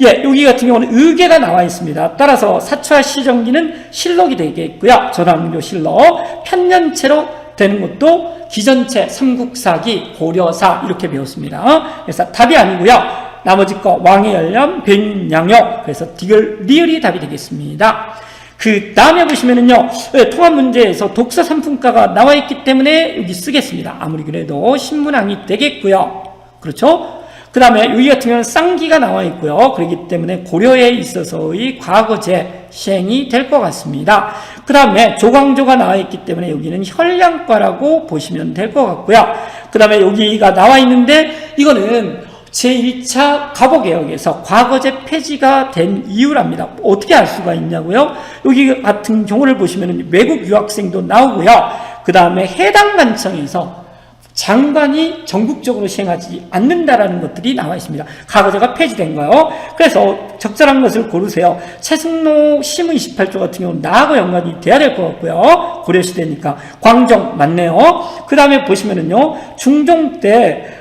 예, 여기 같은 경우는 의계가 나와 있습니다. 따라서 사초와 시정기는 실록이 되겠고요. 전환교 실록, 편년체로 되는 것도 기전체, 삼국사기, 고려사 이렇게 배웠습니다. 그래서 답이 아니고요. 나머지 거 왕의 열람, 변양역, 그래서 디귿, 리을이 답이 되겠습니다. 그 다음에 보시면은요, 통합 문제에서 독서 상품가가 나와 있기 때문에 여기 쓰겠습니다. 아무리 그래도 신문왕이 되겠고요. 그렇죠? 그 다음에 여기 같은 경우는 쌍기가 나와 있고요. 그렇기 때문에 고려에 있어서의 과거제 시행이 될 것 같습니다. 그 다음에 조광조가 나와 있기 때문에 여기는 혈량과라고 보시면 될 것 같고요. 그 다음에 여기가 나와 있는데 이거는 제1차 갑오개혁에서 과거제 폐지가 된 이유랍니다. 어떻게 알 수가 있냐고요? 여기 같은 경우를 보시면 외국 유학생도 나오고요. 그 다음에 해당 관청에서 장관이 전국적으로 시행하지 않는다라는 것들이 나와 있습니다. 과거제가 폐지된 거요. 그래서 적절한 것을 고르세요. 최승로 시문 28조 같은 경우는 나하고 연관이 돼야 될 것 같고요. 고려시대니까. 광종 맞네요. 그 다음에 보시면은요. 중종 때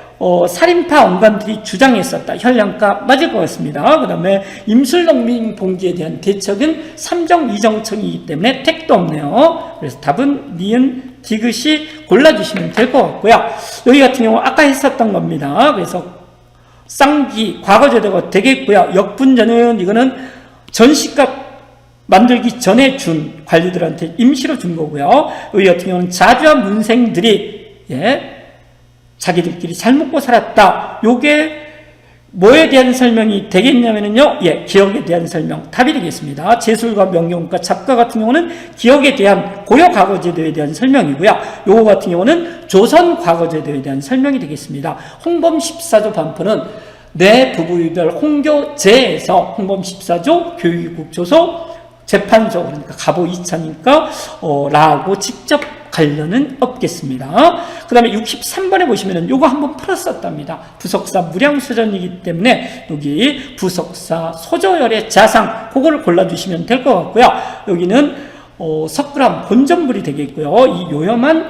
살인파 언관들이 주장했었다. 혈량가 맞을 것 같습니다. 그 다음에 임술농민 봉기에 대한 대책은 삼정 이정청이기 때문에 택도 없네요. 그래서 답은 니은 디귿이 골라주시면 될 것 같고요. 여기 같은 경우 아까 했었던 겁니다. 그래서 쌍기 과거제도가 되겠고요. 역분전은 이거는 전시값 만들기 전에 준 관리들한테 임시로 준 거고요. 여기 같은 경우는 자주와 문생들이 자기들끼리 잘 먹고 살았다. 요게 뭐에 대한 설명이 되겠냐면요. 예, 기억에 대한 설명. 답이 되겠습니다. 제술과 명경과 작가 같은 경우는 기억에 대한 고려 과거제도에 대한 설명이고요. 요거 같은 경우는 조선 과거제도에 대한 설명이 되겠습니다. 홍범 14조 반포는 내 부부유별 홍교제에서 홍범 14조 교육국조소 재판소 그러니까 갑오 2차니까 라고 직접 관련은 없겠습니다. 그 다음에 63번에 보시면은 요거 한번 풀었었답니다. 부석사 무량수전이기 때문에 여기 부석사 소조열의 자상 그거를 골라주시면 될 것 같고요. 여기는 석굴암 본전불이 되겠고요. 이 요염한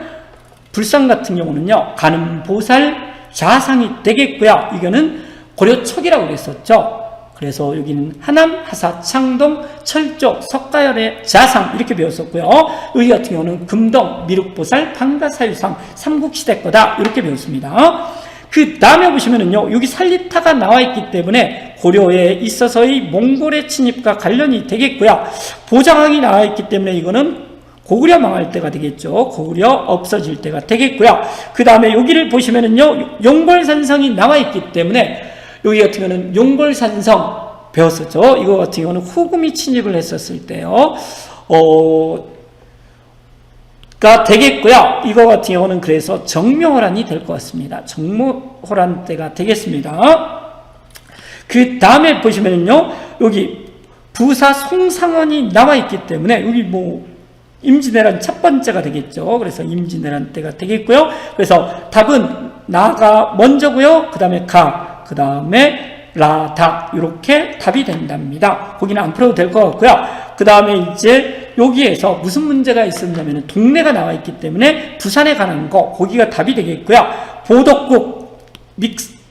불상 같은 경우는요. 가늠보살 자상이 되겠고요. 이거는 고려 초기라고 그랬었죠. 그래서 여기는 하남, 하사, 창동, 철조, 석가열의 자상 이렇게 배웠었고요. 여기 같은 경우는 금동, 미륵보살, 방가사유상, 삼국시대 거다 이렇게 배웠습니다. 그 다음에 보시면은요, 여기 살리타가 나와 있기 때문에 고려에 있어서의 몽골의 침입과 관련이 되겠고요. 보장항이 나와 있기 때문에 이거는 고구려 망할 때가 되겠죠. 고구려 없어질 때가 되겠고요. 그 다음에 여기를 보시면은요, 용골산성이 나와 있기 때문에 여기 같은 경우는 용골산성 배웠었죠. 이거 같은 경우는 후금이 침입을 했었을 때요. 가 되겠고요. 이거 같은 경우는 그래서 정묘호란이 될 것 같습니다. 정묘호란 때가 되겠습니다. 그 다음에 보시면은요, 여기 부사 송상원이 나와 있기 때문에 여기 뭐 임진왜란 첫 번째가 되겠죠. 그래서 임진왜란 때가 되겠고요. 그래서 답은 나가 먼저고요. 그 다음에 그 다음에 라다 이렇게 답이 된답니다. 거기는 안 풀어도 될 것 같고요. 그 다음에 이제 여기에서 무슨 문제가 있었냐면 동네가 나와 있기 때문에 부산에 관한 거 거기가 답이 되겠고요. 보덕국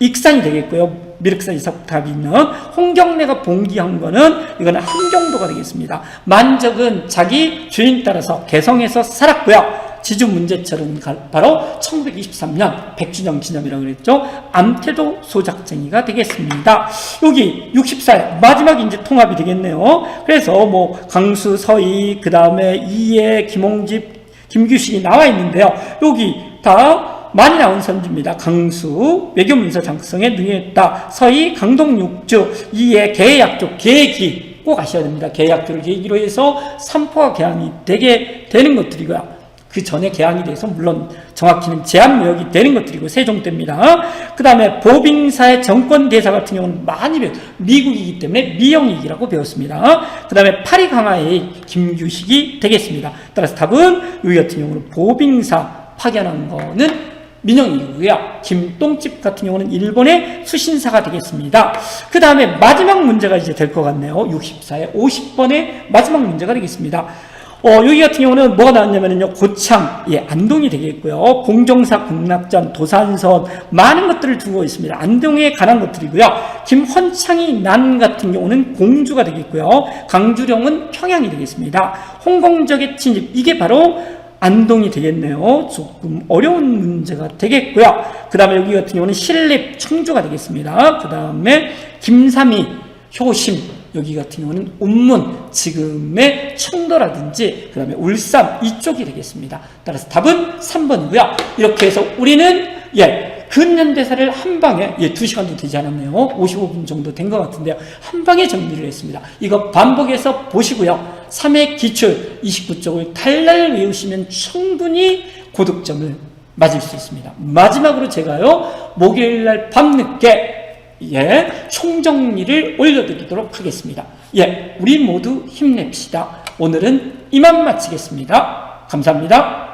익산이 되겠고요. 미륵산이 답이 있는 홍경래가 봉기한 거는 이거는 함경도가 되겠습니다. 만적은 자기 주인 따라서 개성에서 살았고요. 지주문제철은 바로 1923년 100주년 기념이라고 그랬죠. 암태도 소작쟁이가 되겠습니다. 여기 64회 마지막 이제 통합이 되겠네요. 그래서 뭐 강수, 서희, 그 다음에 이해, 김홍집, 김규식이 나와 있는데요. 여기 다 많이 나온 선지입니다. 강수, 외교문서 작성에 능했다. 서희, 강동육주, 이해, 계약조, 계기 꼭 아셔야 됩니다. 계약조를 계기로 해서 삼포가 개항이 되게 되는 것들이고요. 그 전에 개항이 돼서 물론 정확히는 제한무역이 되는 것들이고 세종때입니다. 그 다음에 보빙사의 정권대사 같은 경우는 많이 미국이기 때문에 미영익이라고 배웠습니다. 그 다음에 파리강화의 김규식이 되겠습니다. 따라서 답은 여기 같은 경우는 보빙사 파견한 거는 민영이고요. 김똥집 같은 경우는 일본의 수신사가 되겠습니다. 그 다음에 마지막 문제가 이제 될 것 같네요. 64에 50번의 마지막 문제가 되겠습니다. 여기 같은 경우는 뭐가 나왔냐면요. 고창, 안동이 되겠고요. 공정사, 국락전, 도산선, 많은 것들을 두고 있습니다. 안동에 관한 것들이고요. 김헌창이 난 같은 경우는 공주가 되겠고요. 강주령은 평양이 되겠습니다. 홍공적의 침입, 이게 바로 안동이 되겠네요. 조금 어려운 문제가 되겠고요. 그 다음에 여기 같은 경우는 신립, 청주가 되겠습니다. 그 다음에 김삼이, 효심, 여기 같은 경우는 운문, 지금의 청도라든지 그 다음에 울산 이쪽이 되겠습니다. 따라서 답은 3번이고요. 이렇게 해서 우리는 근현대사를 한 방에 2시간도 되지 않았네요. 55분 정도 된 것 같은데요. 한 방에 정리를 했습니다. 이거 반복해서 보시고요. 3회 기출 29쪽을 달달 외우시면 충분히 고득점을 맞을 수 있습니다. 마지막으로 제가요, 목요일날 밤늦게 총정리를 올려드리도록 하겠습니다. 우리 모두 힘냅시다. 오늘은 이만 마치겠습니다. 감사합니다.